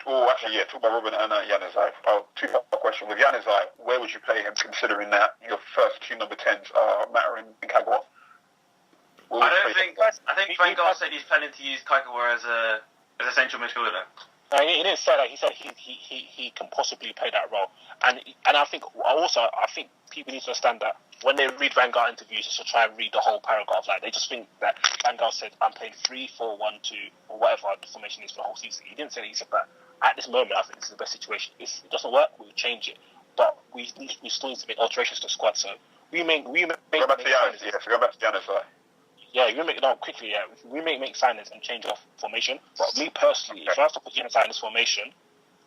B: Oh, actually, talk about Robin and Januzaj. Two-part question. With Januzaj, where would you play him, considering that your first two number 10s are Matter and Kagawa?
H: I think Van Gaal said he's planning to use Kagawa as a central midfielder.
F: No, he didn't say that. He said he can possibly play that role. And I think people need to understand that when they read Van Gaal interviews, just to try and read the whole paragraph, like they just think that Van Gaal said, I'm playing 3-4-1-2 or whatever the formation is for the whole season. He didn't say that. He said that at this moment, I think this is the best situation. If it doesn't work, we'll change it. But we still need to make alterations to the squad. So we make
B: go back to Januzaj.
F: Yeah, you make it on quickly. Yeah, we make signings and change our formation. But me personally, if I have to put Januzaj in this formation,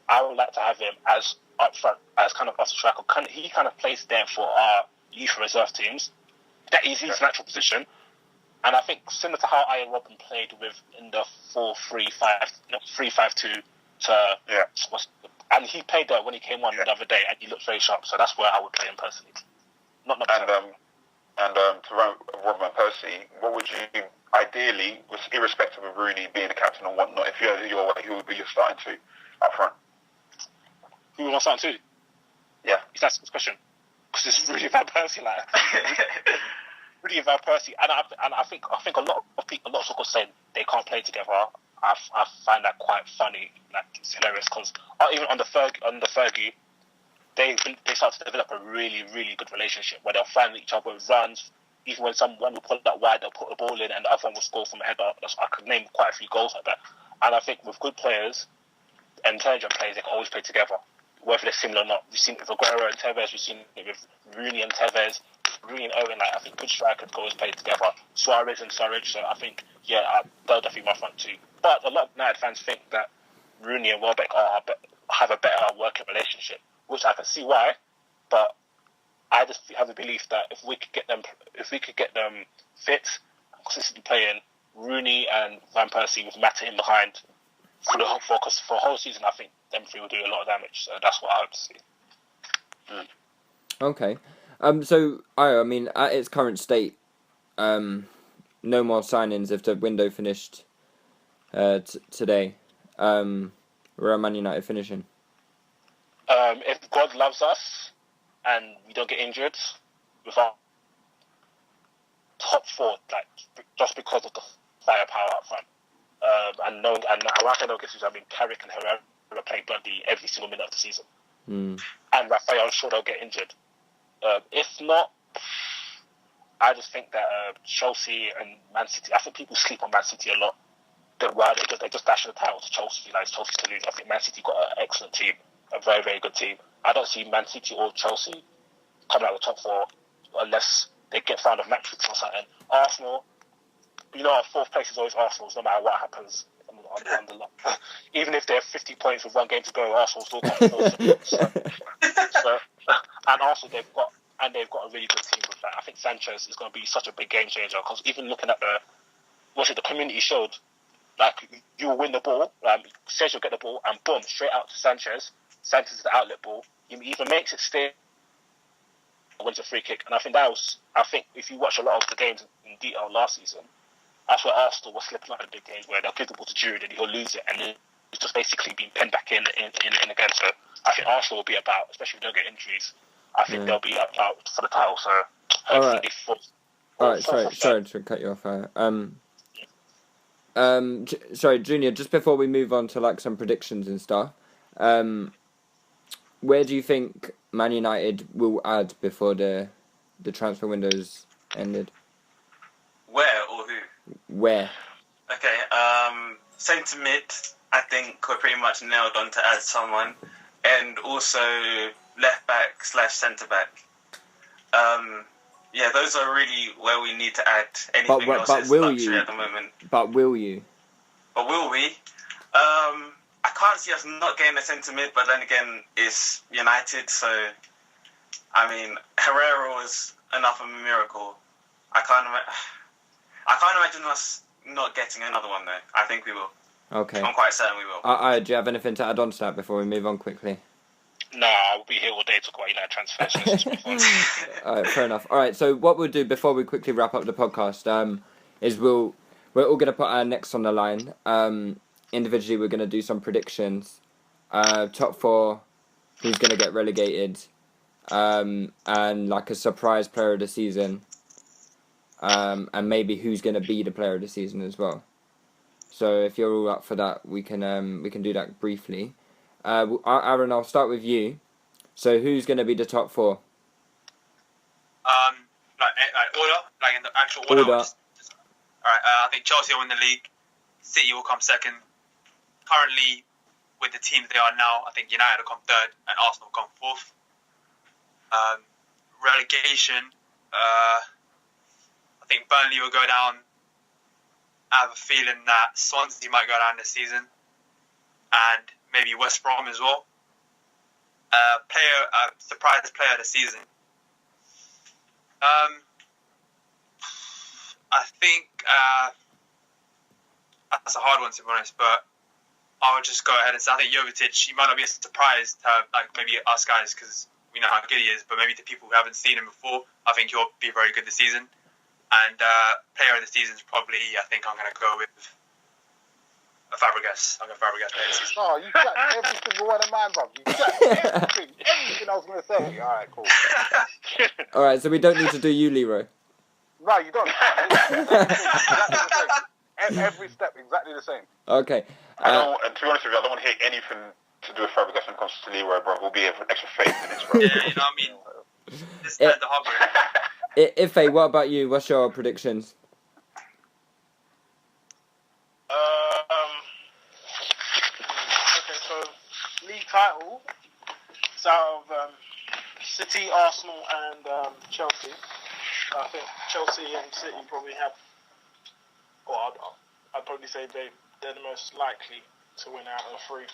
F: I would like to have him as up front, as kind of off the track. He kind of plays there for our youth reserve teams. That is his natural position. And I think similar to how Ian Robin played in the 3-5-2 and he played there when he came on the other day, and he looked very sharp. So that's where I would play him personally.
B: And to Robin and Percy, what would you ideally, irrespective of Rooney being the captain and whatnot, if who would be your starting two up front?
F: Who would I start to?
B: Yeah.
F: That's the question. Because it's Rudy Van Persie, Rudy Van Persie, and I think a lot of people saying they can't play together. I find that quite funny, it's hilarious because even on the Fergie, they start to develop a really, really good relationship where they'll find each other with runs. Even when someone will pull that wide, they'll put the ball in, and the other one will score from a header. I could name quite a few goals like that. And I think with good players, intelligent players, they can always play together, whether they're similar or not. We've seen it with Aguero and Tevez. We've seen it with Rooney and Tevez, Rooney and Owen. I think good strikers can always play together. Suarez and Surridge. So I think, they'll definitely my front two. But a lot of United fans think that Rooney and Welbeck have a better working relationship, which I can see why. But I just have a belief that if we could get them fit, consistently playing, Rooney and Van Persie with Mata in behind for the whole season, I think them three will do a lot of damage. So that's what I hope to see.
A: Okay. So I mean, at its current state, no more signings if the window finished today. Where are Man United finishing?
F: If God loves us and we don't get injured, without top 4, like just because of the firepower up front, and knowing and I can know I mean Carrick and Herrera playing bloody every single minute of the season, and Raphael, I'm sure they'll get injured. If not, I just think that Chelsea and Man City. I think people sleep on Man City a lot. They just dash the title to Chelsea. Like Chelsea to lose. I think Man City got an excellent team, a very very good team. I don't see Man City or Chelsea coming out of the top 4 unless they get found of match fixing or something. Arsenal, our 4th place is always Arsenal's, no matter what happens on the lot. Even if they have 50 points with 1 game to go, Arsenal's still top 4. And Arsenal, they've got a really good team with that. I think Sanchez is going to be such a big game changer because even looking at the community showed, like you will win the ball, says you'll get the ball, and boom, straight out to Sanchez. Sanchez is the outlet ball. He even makes it stay. Wins a free kick, and I think if you watch a lot of the games in detail last season, that's where Arsenal was slipping up in big games where they'll give the ball to Giroud and he'll lose it, and it's just basically being pinned back in again. So I think Arsenal will be about, especially if they don't get injuries, I think they'll be about for the title. So hopefully
A: all right. Sorry to cut you off. Sorry, Junior. Just before we move on to like some predictions and stuff, where do you think Man United will add before the transfer window's ended?
H: Where or who?
A: Where?
H: Okay, centre mid, I think we're pretty much nailed on to add someone. And also left back / centre back. Yeah, those are really where we need to add. Anything else is luxury at the moment.
A: But will you?
H: But will we? I can't see us not getting a centre mid, but then again, it's United, so I mean, Herrera was enough of a miracle. I can't imagine us not getting another one though. I think we will.
A: Okay.
H: I'm quite certain we will.
A: Do you have anything to add on to that before we move on quickly?
F: No, I'll be here all day talking about United transfers.
A: Alright, fair enough. Alright, so what we'll do before we quickly wrap up the podcast, is we're all going to put our necks on the line. Individually, we're going to do some predictions. Top 4, who's going to get relegated, and like a surprise player of the season, and maybe who's going to be the player of the season as well. So if you're all up for that, we can do that briefly. Aaron, I'll start with you. So who's going to be the top 4?
G: Like order, like in the actual order. Alright, I think Chelsea will win the league. City will come second. Currently, with the teams they are now, I think United will come third and Arsenal will come fourth. Relegation, I think Burnley will go down. I have a feeling that Swansea might go down this season, and maybe West Brom as well. Surprise player of the season. I think that's a hard one to be honest, but I'll just go ahead and say I think Jovetic. He might not be a surprise to like maybe us guys because we know how good he is, but maybe the people who haven't seen him before, I think he'll be very good this season. And player of the season is probably, I think I'm going to go with Fabregas. I'm going to Fabregas player of the season.
K: Oh, you got every single one of mine, bro. You got everything I was going to say. All right, cool.
A: All right, so we don't need to do you, Leroy.
K: No, you don't. Every step exactly the same.
A: Okay.
B: And to be honest with you, I don't want to hear anything to do with Fabregas when it comes to Leroy, bro. We'll be here for an extra 5 minutes, bro.
G: Yeah, you know what I mean? This is the hub.
A: Ife, what about you? What's your predictions?
D: Okay, so league title. It's out of City, Arsenal, and Chelsea. I think Chelsea and City probably have, or I'd probably say they're the most likely to win out of the 3.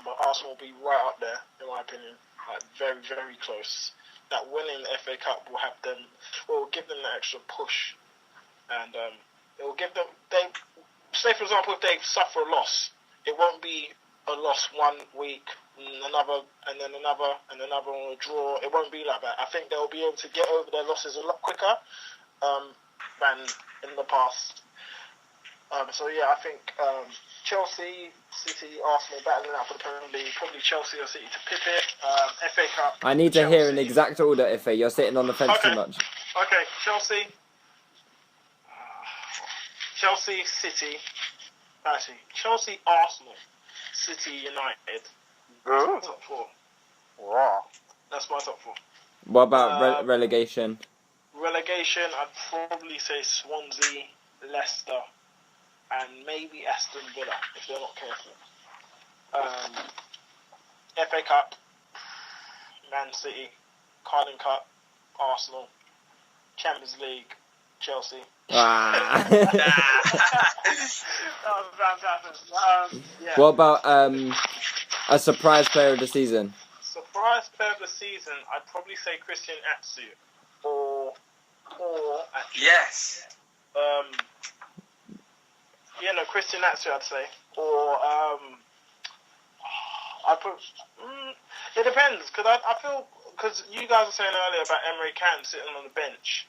D: But Arsenal will be right up there, in my opinion. Like very, very close. That winning the FA Cup will have them, will give them that extra push, and it will give them. Say for example, if they suffer a loss, it won't be a loss one week, another, and then another, and another on a draw. It won't be like that. I think they'll be able to get over their losses a lot quicker than in the past. So yeah, I think Chelsea, City, Arsenal battling out for the Premier League. Probably Chelsea or City to pip it. FA Cup.
A: I need to hear an exact order, Ife. You're sitting on the fence too much.
D: Okay, Chelsea, City. Actually, Chelsea, Arsenal, City, United. That's my top four.
J: Wow.
D: That's my top four.
A: What about relegation?
D: Relegation, I'd probably say Swansea, Leicester, and maybe Aston Villa if they're not careful. FA Cup, Man City, Carling Cup, Arsenal, Champions League, Chelsea.
A: Ah.
D: That was fantastic. Yeah.
A: What about a surprise player of the season?
D: Surprise player of the season, I'd probably say Christian Atsu. Or actually,
G: Yes.
D: Christian Atsu, I'd say. Or I put. It depends, because I feel, because you guys were saying earlier about Emre Can sitting on the bench.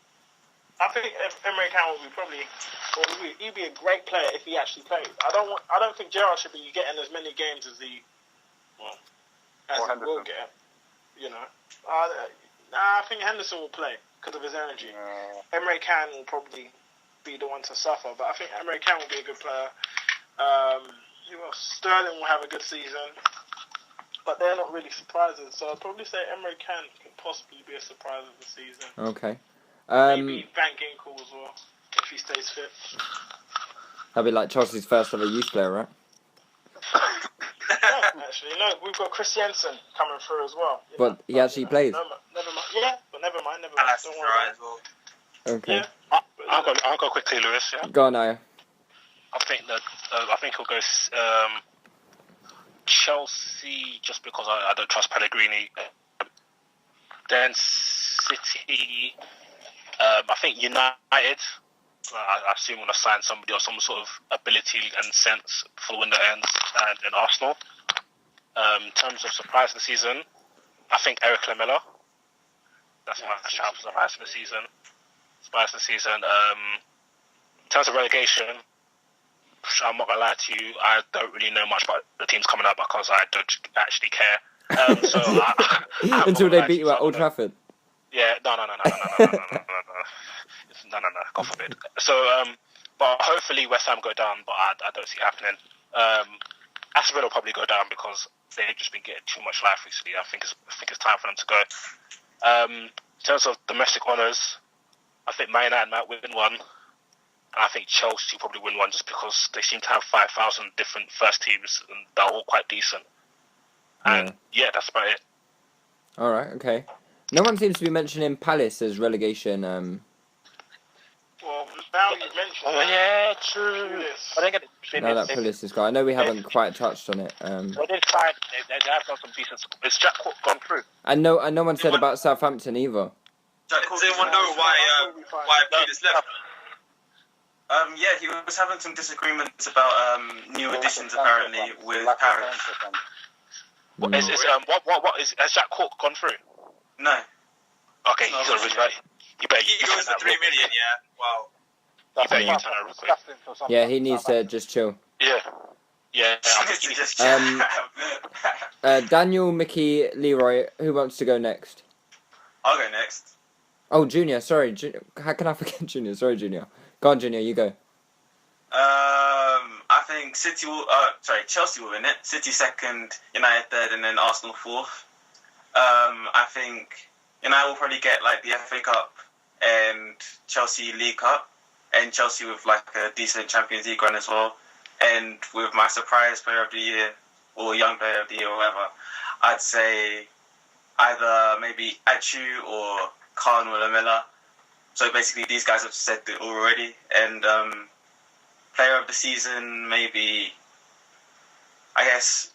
D: I think Emre Can would be he'd be a great player if he actually played. I don't think Gerrard should be getting as many games as he will get. You know, I think Henderson will play because of his energy. Emre Can will probably be the one to suffer, but I think Emre Can will be a good player. Who else? Sterling will have a good season, but they're not really surprises. So I'd probably say Emre Can could possibly be a surprise of the season.
A: Okay.
D: Maybe Van Ginkel as well, if he stays fit.
A: That'd be like Chelsea's first ever youth player, right?
D: No, we've got Christiansen coming through as well.
A: But he actually plays.
D: Never mind. Yeah, but never mind. Don't worry about it.
G: Well.
A: Okay.
D: Yeah.
F: I'll go quickly, Lewis. Yeah.
A: Go on, Aya.
F: I think he'll go Chelsea just because I don't trust Pellegrini. Then City. I think United. I assume going to sign somebody or some sort of ability and sense for the window ends, and then Arsenal. In terms of surprise of the season, I think Eric Lamela. That's my shout for surprise of the season. In terms of relegation, I'm not gonna lie to you. I don't really know much about the teams coming up because I don't actually care.
A: Until they beat you at Old Trafford.
F: Yeah, no. God forbid. So, but hopefully West Ham go down, but I don't see it happening. Aston Villa will probably go down because they've just been getting too much life recently. I think it's time for them to go. In terms of domestic honours, I think Man United might win one. And I think Chelsea probably win one just because they seem to have 5,000 different first teams and they're all quite decent. And yeah, that's about it.
A: Alright, okay. No one seems to be mentioning Palace as relegation.
D: Well, now you mentioned
F: yeah, true.
D: I
F: think
A: no, that Palace guy. I know we haven't quite touched on it.
F: They tried. They have done some decent. Is Jack Cook gone through?
A: And no one said about Southampton either.
G: Does anyone know why Peters left? Yeah, he was having some disagreements about new additions apparently with Paris.
F: What has Jack Cook gone through?
G: No.
F: Okay, he's on his right. You better
G: he goes to 3 million, yeah. Wow.
F: You better use that real quick.
A: Yeah, he needs to just chill.
F: Yeah.
A: Daniel, Mickey, Leroy, who wants to go next?
G: I'll go next.
A: Oh, Junior, sorry. How can I forget Junior? Sorry, Junior. Go on, Junior, you go.
G: I think Chelsea will win it. City second, United third, and then Arsenal fourth. I think United will probably get like the FA Cup and Chelsea League Cup, and Chelsea with like a decent Champions League run as well. And with my surprise player of the year or young player of the year or whatever, I'd say either maybe Achu or Khan or Lamela. So basically these guys have said it already. And player of the season, maybe, I guess,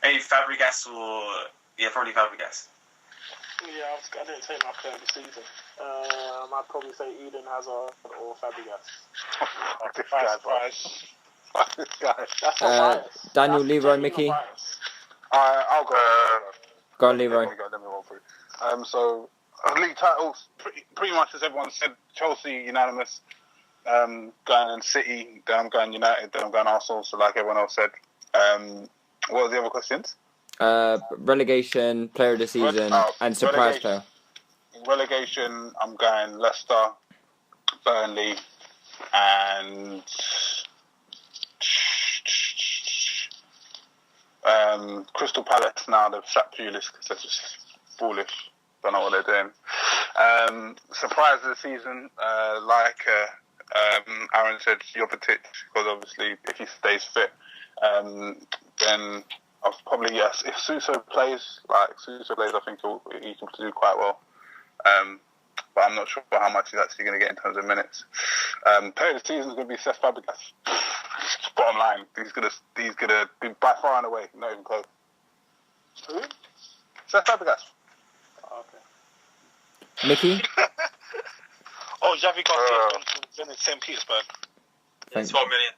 G: maybe Fabregas or, yeah, probably Fabregas.
D: Yeah, I didn't say my player of the season. I'd probably say Eden Hazard or Fabregas.
J: Surprise.
K: Fuck this guy. That's not bias.
A: Daniel,
K: That's
A: Leroy,
K: genuine
A: Mickey.
K: bias. I'll go.
A: Go on, Leroy.
K: Let me roll through. So, league titles, pretty much as everyone said, Chelsea unanimous. Going City, then I'm going United, then I'm going Arsenal. So, like everyone else said. What were the other questions?
A: Relegation, player of the season, and surprise player.
K: Relegation, I'm going Leicester, Burnley, and Crystal Palace. Now they've sacked Pulis because they're just foolish. Don't know what they're doing. Surprise of the season, Aaron said, Jovetic, because obviously if he stays fit, then I'll probably, yes, if Suso plays, I think he can do quite well. But I'm not sure how much he's actually going to get in terms of minutes. Player of the season is going to be Cesc Fabregas. Bottom line, he's going to be by far and away, not even close. Who? Cesc Fabregas. Oh, okay.
A: Mickey?
F: Xavi Garcia is in St. Petersburg.
G: It's 12 million.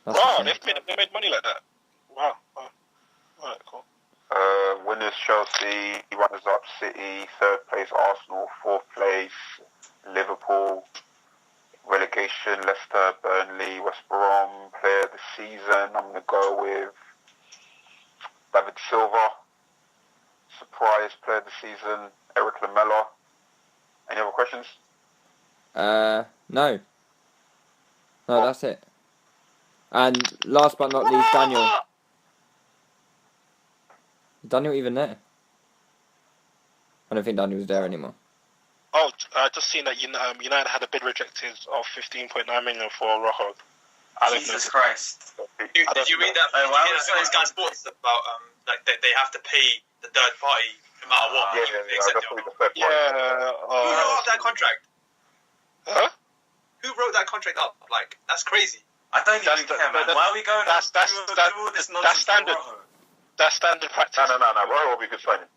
F: Wow, they made money like that. Wow. Alright, cool.
B: Winners Chelsea, runners up City, third place Arsenal, fourth place Liverpool, relegation Leicester, Burnley, West Brom. Player of the season, I'm going to go with David Silva. Surprise player of the season, Eric Lamela. Any other questions?
A: No, that's it. And last but not least, Daniel. Is Daniel even there? I don't think Daniel was there anymore.
F: Oh, I just seen that United had a bid rejected of 15.9 million for Rojo.
G: Jesus Christ! Did you read that? Why was Sky Sports about they have to pay the third party no matter what?
F: Yeah.
G: Who wrote up that contract?
F: Huh?
G: Who wrote that contract up? Like, that's crazy.
H: I don't even care, man. Why are we going through all this nonsense?
F: That's standard. That's standard practice.
B: No. Rojo will be good signing.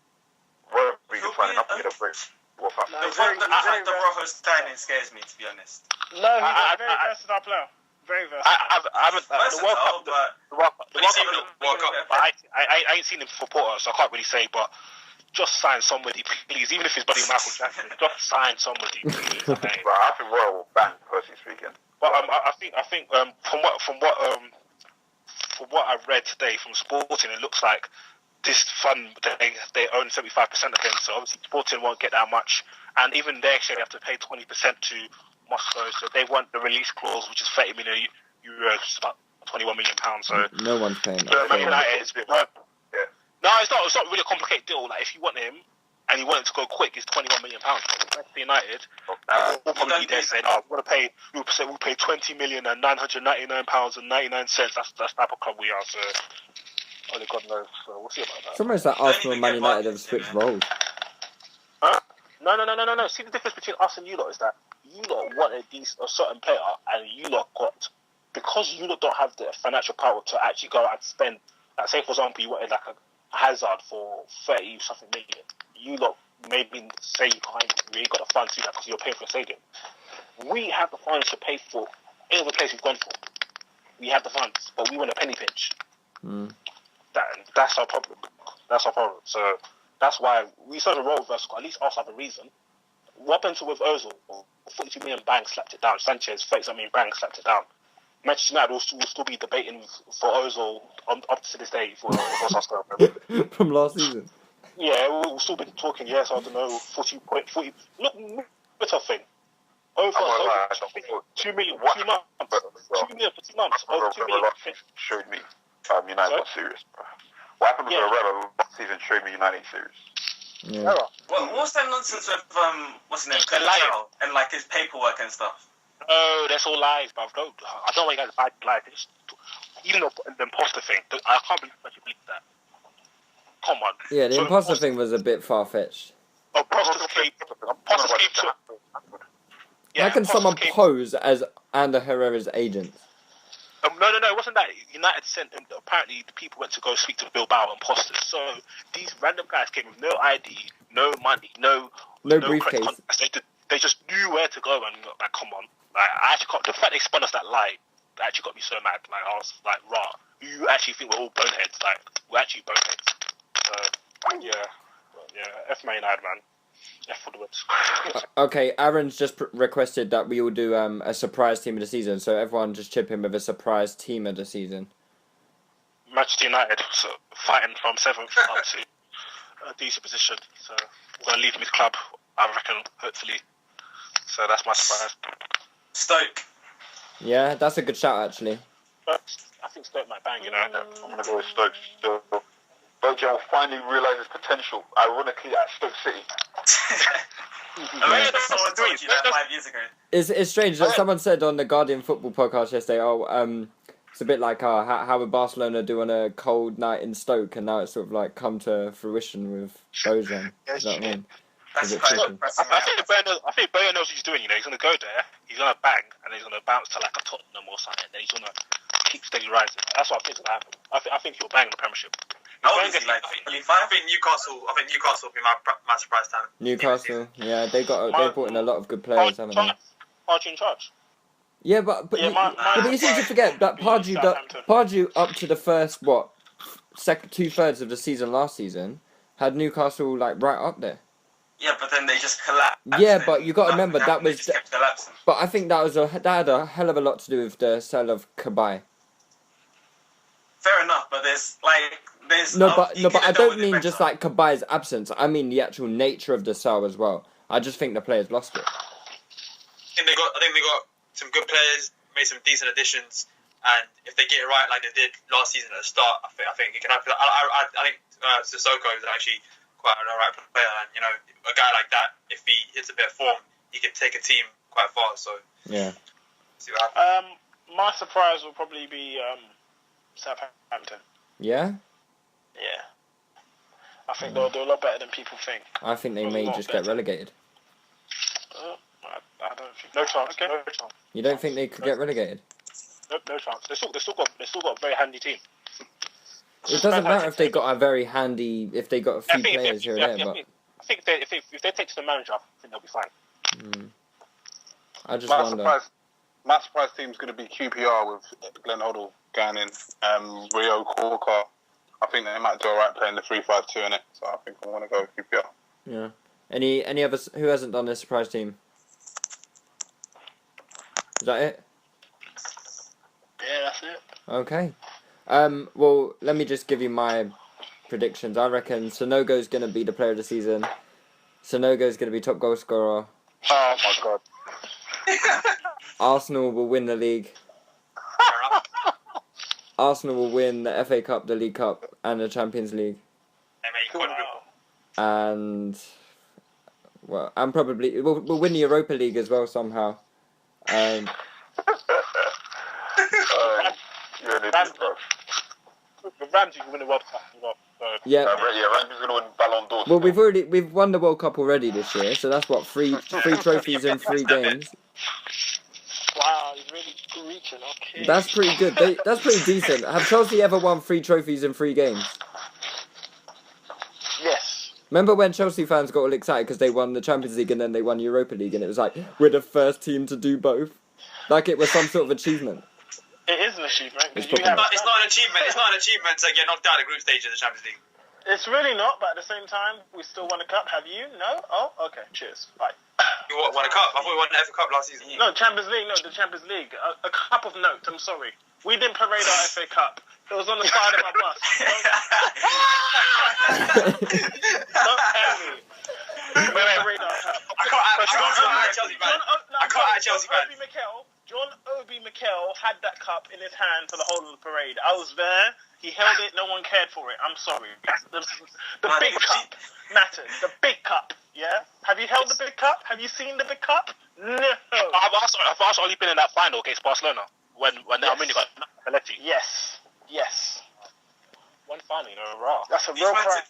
B: Rojo will be good signing. I'm going to get a break.
H: The fact that the Rojo signing scares me, to be honest.
D: No, he's a very versatile player. Very versatile.
F: I ain't seen him for Porto, so I can't really say, but just sign somebody, please. Even if it's buddy Michael Jackson, just sign somebody, please.
B: I think Royal will bang, personally speaking.
F: But I think from what I've read today from Sporting, it looks like this fund they own 75% of him, so obviously Sporting won't get that much, and even they actually have to pay 20% to Moscow, so they want the release clause, which is 30 million euros, which is about 21 million pounds. So
A: no one's paying that.
F: No, it's not really a complicated deal. Like, if you want him and you want it to go quick, it's 21 million pounds. United will probably be there saying, we'll pay 20 million and 999 pounds and 99 cents. That's the type of club we are. So only God knows. So we'll see about that.
A: It's almost like Arsenal and Man United have switched roles.
F: Huh? No. See, the difference between us and you lot is that you lot wanted a certain player, and you lot got, because you lot don't have the financial power to actually go out and spend. Like, say for example, you wanted like a Hazard for 30 something million. You lot maybe say you really got the funds to do that because you're paying for a stadium. We have the funds to pay for any other place we've gone for. We have the funds, but we want a penny pinch. That's our problem. So that's why we started to roll with us. At least us have a reason. What happened with Ozil? 42 million bang slapped it down. Sanchez, 30 million bang slapped it down. Manchester United will still be debating for Ozil up to this day for Oscar.
A: From last season.
F: Yeah, we'll still be talking. Yes, I don't know. 40. Look, what's our thing? Over 2 million. 2 months. 2 million for 2 months. Over 2 million.
B: Showed me United got serious, bro. What happened with Arella last season showed me United serious.
A: Yeah.
H: Well, what's that nonsense with what's his name? And like his paperwork and stuff?
F: Oh, that's all lies, bruv. I don't want you guys to lie. Even the imposter thing, I can't believe that you believe that. Come on.
A: Yeah, the imposter thing was a bit far-fetched.
F: Imposters came to...
A: How can someone pose as Ander Herrera's agent?
F: No, it wasn't that. United sent them. Apparently, the people went to go speak to Bilbao imposters. So these random guys came with no ID, no money, no
A: briefcase.
F: They just knew where to go, and like, come on. Like, I actually can't. The fact they spun us that lie actually got me so mad. Like I was like, "Rah, you actually think we're all boneheads? Like we're actually boneheads." So yeah, F Man United, man. F for the wins.
A: Okay, Aaron's just requested that we all do a surprise team of the season, so everyone just chip in with a surprise team of the season.
F: Manchester United, so fighting from 7th up to a decent position. So we're gonna leave him his club, I reckon, hopefully. So that's my surprise.
H: Stoke.
A: Yeah, that's a good shout actually.
F: But I think Stoke might bang, you know.
B: I'm going to go with Stoke still. Bojan finally realised his potential, ironically, at Stoke City.
H: I someone told you that 5 years ago.
A: It's strange that someone said on the Guardian football podcast yesterday, it's a bit like how would Barcelona do on a cold night in Stoke, and now it's sort of like come to fruition with Bojan. You know what I mean?
H: That's quite impressive.
F: I think Bojan knows what he's doing, you know. He's going to go there, he's going to bang, and he's going to bounce to like a Tottenham or something, and then he's going to keep steady rising. That's what I think is going to happen. I think he'll bang in the Premiership.
H: I think Newcastle will be my surprise time.
A: Newcastle, yeah, they brought in a lot of good players, haven't they?
F: Pardew in charge.
A: Yeah, but you seem to forget that Pardew up to the first 2/3 of the season last season had Newcastle like right up there.
H: Yeah, but then they just collapsed.
A: Yeah, but you got to remember that was.
H: Just kept collapsing.
A: But I think that had a hell of a lot to do with the sale of Kabay.
H: Fair enough, but there's.
A: But I don't mean just like Kabay's absence. I mean the actual nature of the sale as well. I just think the players lost it.
G: I think they got some good players, made some decent additions, and if they get it right like they did last season at the start, I think it can happen. I think Sissoko is actually quite an alright player, and you know, a guy like that, if he hits a bit of form, he can take a team quite far. So
A: yeah,
G: see what happens.
D: My surprise will probably be Southampton.
A: Yeah.
D: Yeah. I think they'll do a lot better than people think.
A: I think they may just get relegated.
D: I don't think.
F: No chance.
D: Okay.
F: No chance.
A: You don't think they could get relegated?
F: No chance. They still got a very handy team.
A: It doesn't matter if they got a few players here and there, but
F: I think if they take to the manager, I think they'll be fine.
A: I just wonder.
K: My surprise team's going to be QPR with Glenn Hoddle going in, Rio Corker. I think they might do alright playing the 3-5-2 in it, so I think I want to go with QPR.
A: Yeah. Any others who hasn't done this surprise team? Is that it?
D: Yeah, that's it.
A: Okay. Well, let me just give you my predictions. I reckon Sonogo's going to be the player of the season. Sonogo's going to be top goal scorer.
K: Oh my god.
A: Arsenal will win the league. Arsenal will win the FA Cup, the League Cup, and the Champions League. And probably we'll win the Europa League as well somehow.
F: Ramsey will win the World Cup.
A: Yeah.
B: Ramsey's going to win Ballon d'Or.
A: Well, we've won the World Cup already this year, so that's what three trophies in 3 games.
D: Wow, he's really reaching. Okay.
A: That's pretty good. That's pretty decent. Have Chelsea ever won 3 trophies in 3 games?
D: Yes.
A: Remember when Chelsea fans got all excited because they won the Champions League and then they won Europa League, and it was like, we're the first team to do both? Like it was some sort of achievement.
D: It is an achievement.
G: It's not an achievement. It's not an achievement to get knocked out of the group stage of the Champions League.
D: It's really not, but at the same time, we still won a cup. Have you? No? Oh, okay. Cheers. Bye.
G: You won a cup? I thought we won the FA Cup last season.
D: No, Champions League. No, the Champions League. A cup of note. I'm sorry. We didn't parade our FA Cup. It was on the side of our bus. Don't tell me. We parade our cup.
G: I can't add Chelsea fans.
D: John Obi Mikel had that cup in his hand for the whole of the parade. I was there. He held it. No one cared for it. I'm sorry. The big cup matters. The big cup. Yeah. Have you held the big cup? Have you seen the big cup? No.
F: I've also only been in that final against Barcelona when yes. Armenia got Paletti.
D: Yes.
F: One final, you know, raw.
D: That's a real prize.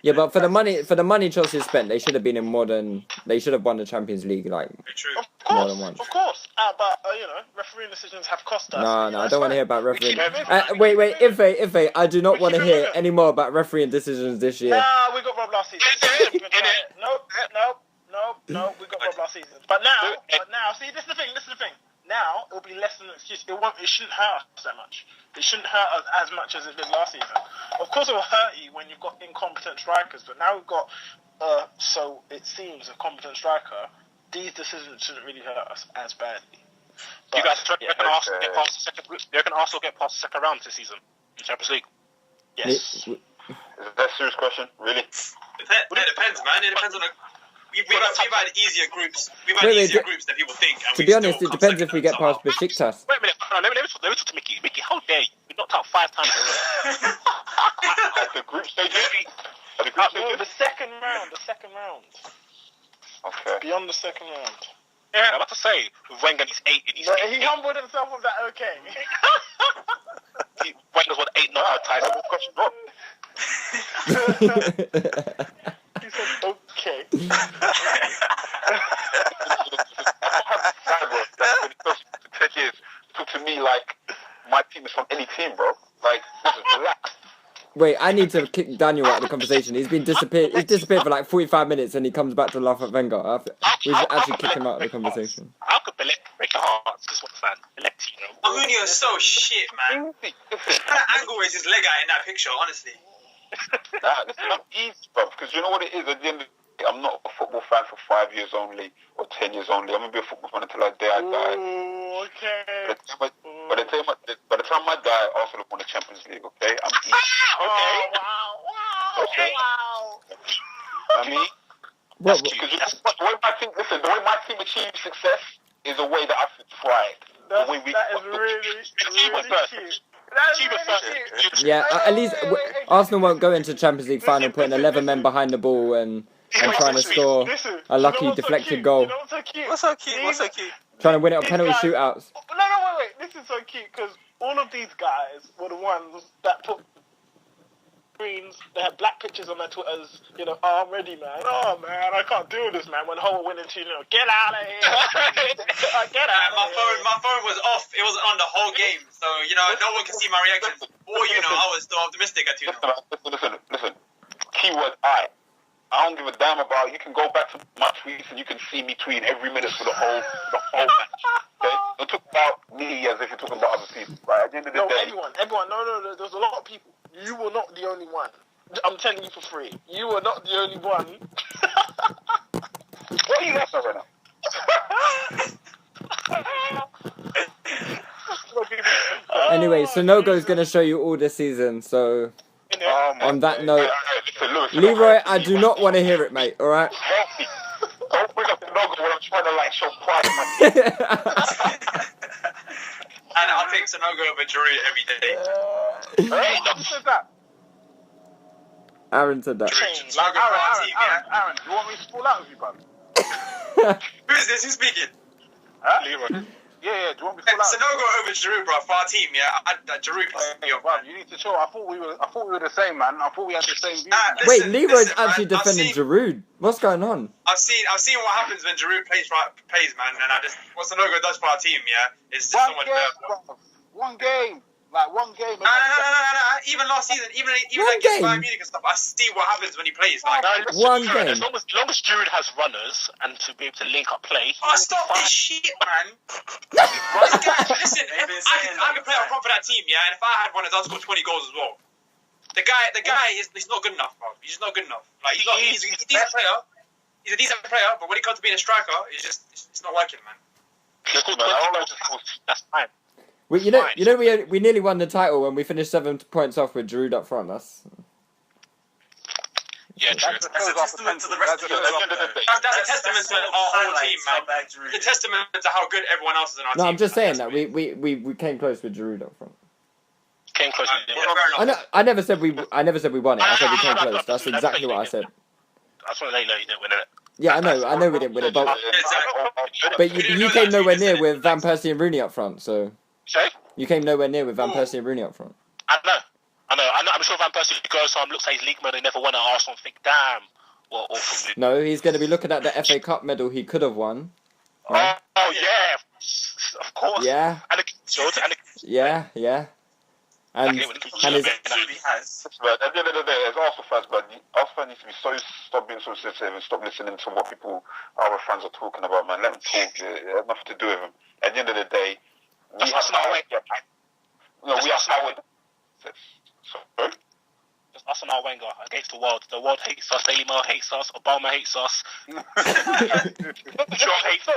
A: Yeah, but for the money Chelsea spent, they should have been in they should have won the Champions League more than once.
D: Of course. But refereeing decisions have cost us.
A: No, I don't want to hear about refereeing. Wait, Ife, I do not want to hear any more about refereeing decisions this year.
D: Nah, we got robbed last season. Nope, we got robbed last season. But now, see, this is the thing. Now now it'll be less than an excuse. It shouldn't hurt us that much. It shouldn't hurt us as much as it did last season. Of course, it will hurt you when you've got incompetent strikers, but now we've got, so it seems, a competent striker. These decisions shouldn't really hurt us as badly.
F: But, you guys reckon Arsenal get past the second? You reckon Arsenal get past the second round this season in Champions League?
D: Yes.
B: Is that a serious question? Really?
G: It depends, man. It depends on the. We've had easier groups. We've had easier groups than people think. And
A: to be honest, it depends if we get past Besiktas.
F: Wait a minute. Let me talk to Mickey. Mickey, how dare you? We knocked out 5 times already.
B: At the group stages?
D: The second round.
B: Okay.
D: Beyond the second round.
F: Yeah, I'm about to say, with Wenger, he's 8.
D: He humbled himself with that okay.
F: Wenger's won 8 knockout titles.
D: He said, okay.
B: For 10 years, talk to me like my team is from any team, bro. Like, this is relaxed.
A: Wait, I need to kick Daniel out of the conversation. He's disappeared for like 45 minutes and he comes back to laugh at Wenger. We should actually kick him out of the conversation.
F: How could Belek break your heart? This is what fan.
G: Almunia is so shit, man. What kind of angle is his leg at in that picture, honestly?
B: It's not easy, bro, because you know what it is? At the end of the day, I'm not a football fan for 5 years only or 10 years only. I'm going to be a football fan until the day I die.
D: Okay.
B: By the time I die, Arsenal won the Champions League, okay? I'm easy.
D: Okay. Wow.
B: Okay.
D: Wow.
B: I mean,
A: Well,
B: the way my team achieves success is the way that I feel pride.
D: That is really cute.
A: yeah, at least Arsenal won't go into Champions League final putting 11 men behind the ball and trying to score a lucky deflected goal.
C: What's so cute?
A: Trying to win it on penalty shootouts.
D: No, wait. This is so cute because all of these guys were the ones that put screens. They had black pictures on their Twitters. Oh, I'm ready, man. Oh, man, I can't do this, man. When Hull went into, get out of here. Get out of here.
G: My phone was off. It wasn't on the whole game. So, no one can see my reaction. Or, I was still optimistic at 2-0.
B: Listen. Keyword I don't give a damn about. You can go back to my tweets and you can see me tweeting every minute for the whole match. Okay? Don't talk about me as if you're talking about other people. Right? At the end of the day,
D: everyone. No. There's a lot of people. You were not the only one. I'm telling you for free. You were not the only one.
B: What are you laughing at right now?
A: Anyway, Sonogo's going to show you all this season, so on that note, Leroy, I do not want to hear it, mate, alright?
B: Don't bring up Sonogo when I'm trying to show pride in my team.
G: And I'll take Sonogo over Giroud every day.
D: Who said that?
A: Aaron said that.
D: Aaron, you want me to fall out with you, bro?
G: Who is this? Who's speaking?
F: Leroy.
D: Yeah, do you want me to fall out?
G: Sonogo over Giroud, bro, for our team, yeah. Giroud pisses me off,
J: bro, you need to chill. I thought we were the same, man. I thought we had the same view.
A: Wait, Leroy's actually defending Giroud. What's going on?
G: I've seen what happens when Giroud plays, man, and what Sonogo does for our team, it's just so much better.
J: One game. Like, one game.
G: No. Even last season, even against Bayern Munich and stuff, I see what happens when he plays.
A: One game.
F: As long as Giroud has runners and to be able to link up play.
G: Oh, stop this shit, man. Listen, I can play up front for that team, and if I had one, I'd score 20 goals as well. The guy he's not good enough, bro. He's just not good enough. Like, he's a decent player. He's a decent player, but when it comes to being a striker, it's not working, man.
F: That's fine.
A: We nearly won the title when we finished 7 points off with Giroud up front. That's
G: true. That's a testament to the rest of the That's a testament to our whole team, man. It's a testament to how good everyone else is in our team.
A: No, I'm just saying that we came close with Giroud up front.
F: Came close.
A: I never said we won it. I said we came close. That's exactly what I said.
F: That's what they know you didn't win it.
A: Yeah, I know we didn't win it, but you came nowhere near with Van Persie and Rooney up front. So.
F: Sorry?
A: You came nowhere near with Van Persie and Rooney up front.
F: I know. I'm sure Van Persie goes home, looks at his league medal, he never won at Arsenal, and think, damn, what awful.
A: No, he's going to be looking at the FA Cup medal he could have won.
F: Right? Oh, yeah. Of course.
A: Yeah.
F: And the
A: Yeah. And
G: He has.
B: But at the end of the day, as Arsenal fans, but Arsenal fans need to be stop being so sensitive and stop listening to what our fans are talking about, man. Let them talk. It has nothing to do with them. At the end of the day, we have our Sorry?
F: Just us and our Wenger against the world. The world hates us. Daily Mail hates us. Obama hates us.
B: Trump hates us.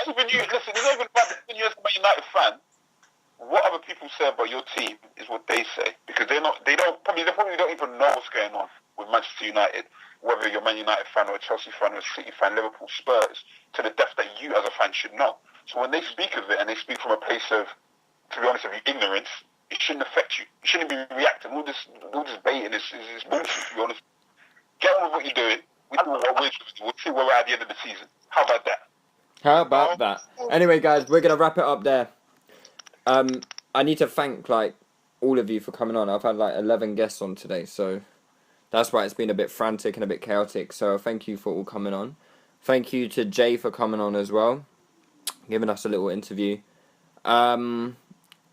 B: Even you, listen, it's not even about you as a Man United fan. What other people say about your team is what they say, because they probably don't even know what's going on with Manchester United, whether you're a Man United fan or a Chelsea fan or a City fan, Liverpool, Spurs, to the depth that you as a fan should know. So when they speak of it and they speak from a place of, to be honest with you, ignorance, it shouldn't affect you. You shouldn't be reacting. All this baiting is bullshit, to be honest. Get on with what you're doing. We'll see where we're at the end of the season. How about that?
A: Anyway, guys, we're gonna wrap it up there. I need to thank all of you for coming on. I've had 11 guests on today, so that's why it's been a bit frantic and a bit chaotic. So thank you for all coming on. Thank you to Jay for coming on as well, giving us a little interview.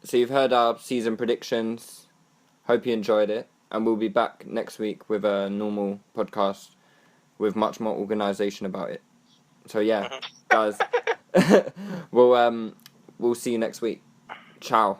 A: So you've heard our season predictions. Hope you enjoyed it, and we'll be back next week with a normal podcast with much more organisation about it. So yeah, guys, we'll see you next week. Ciao.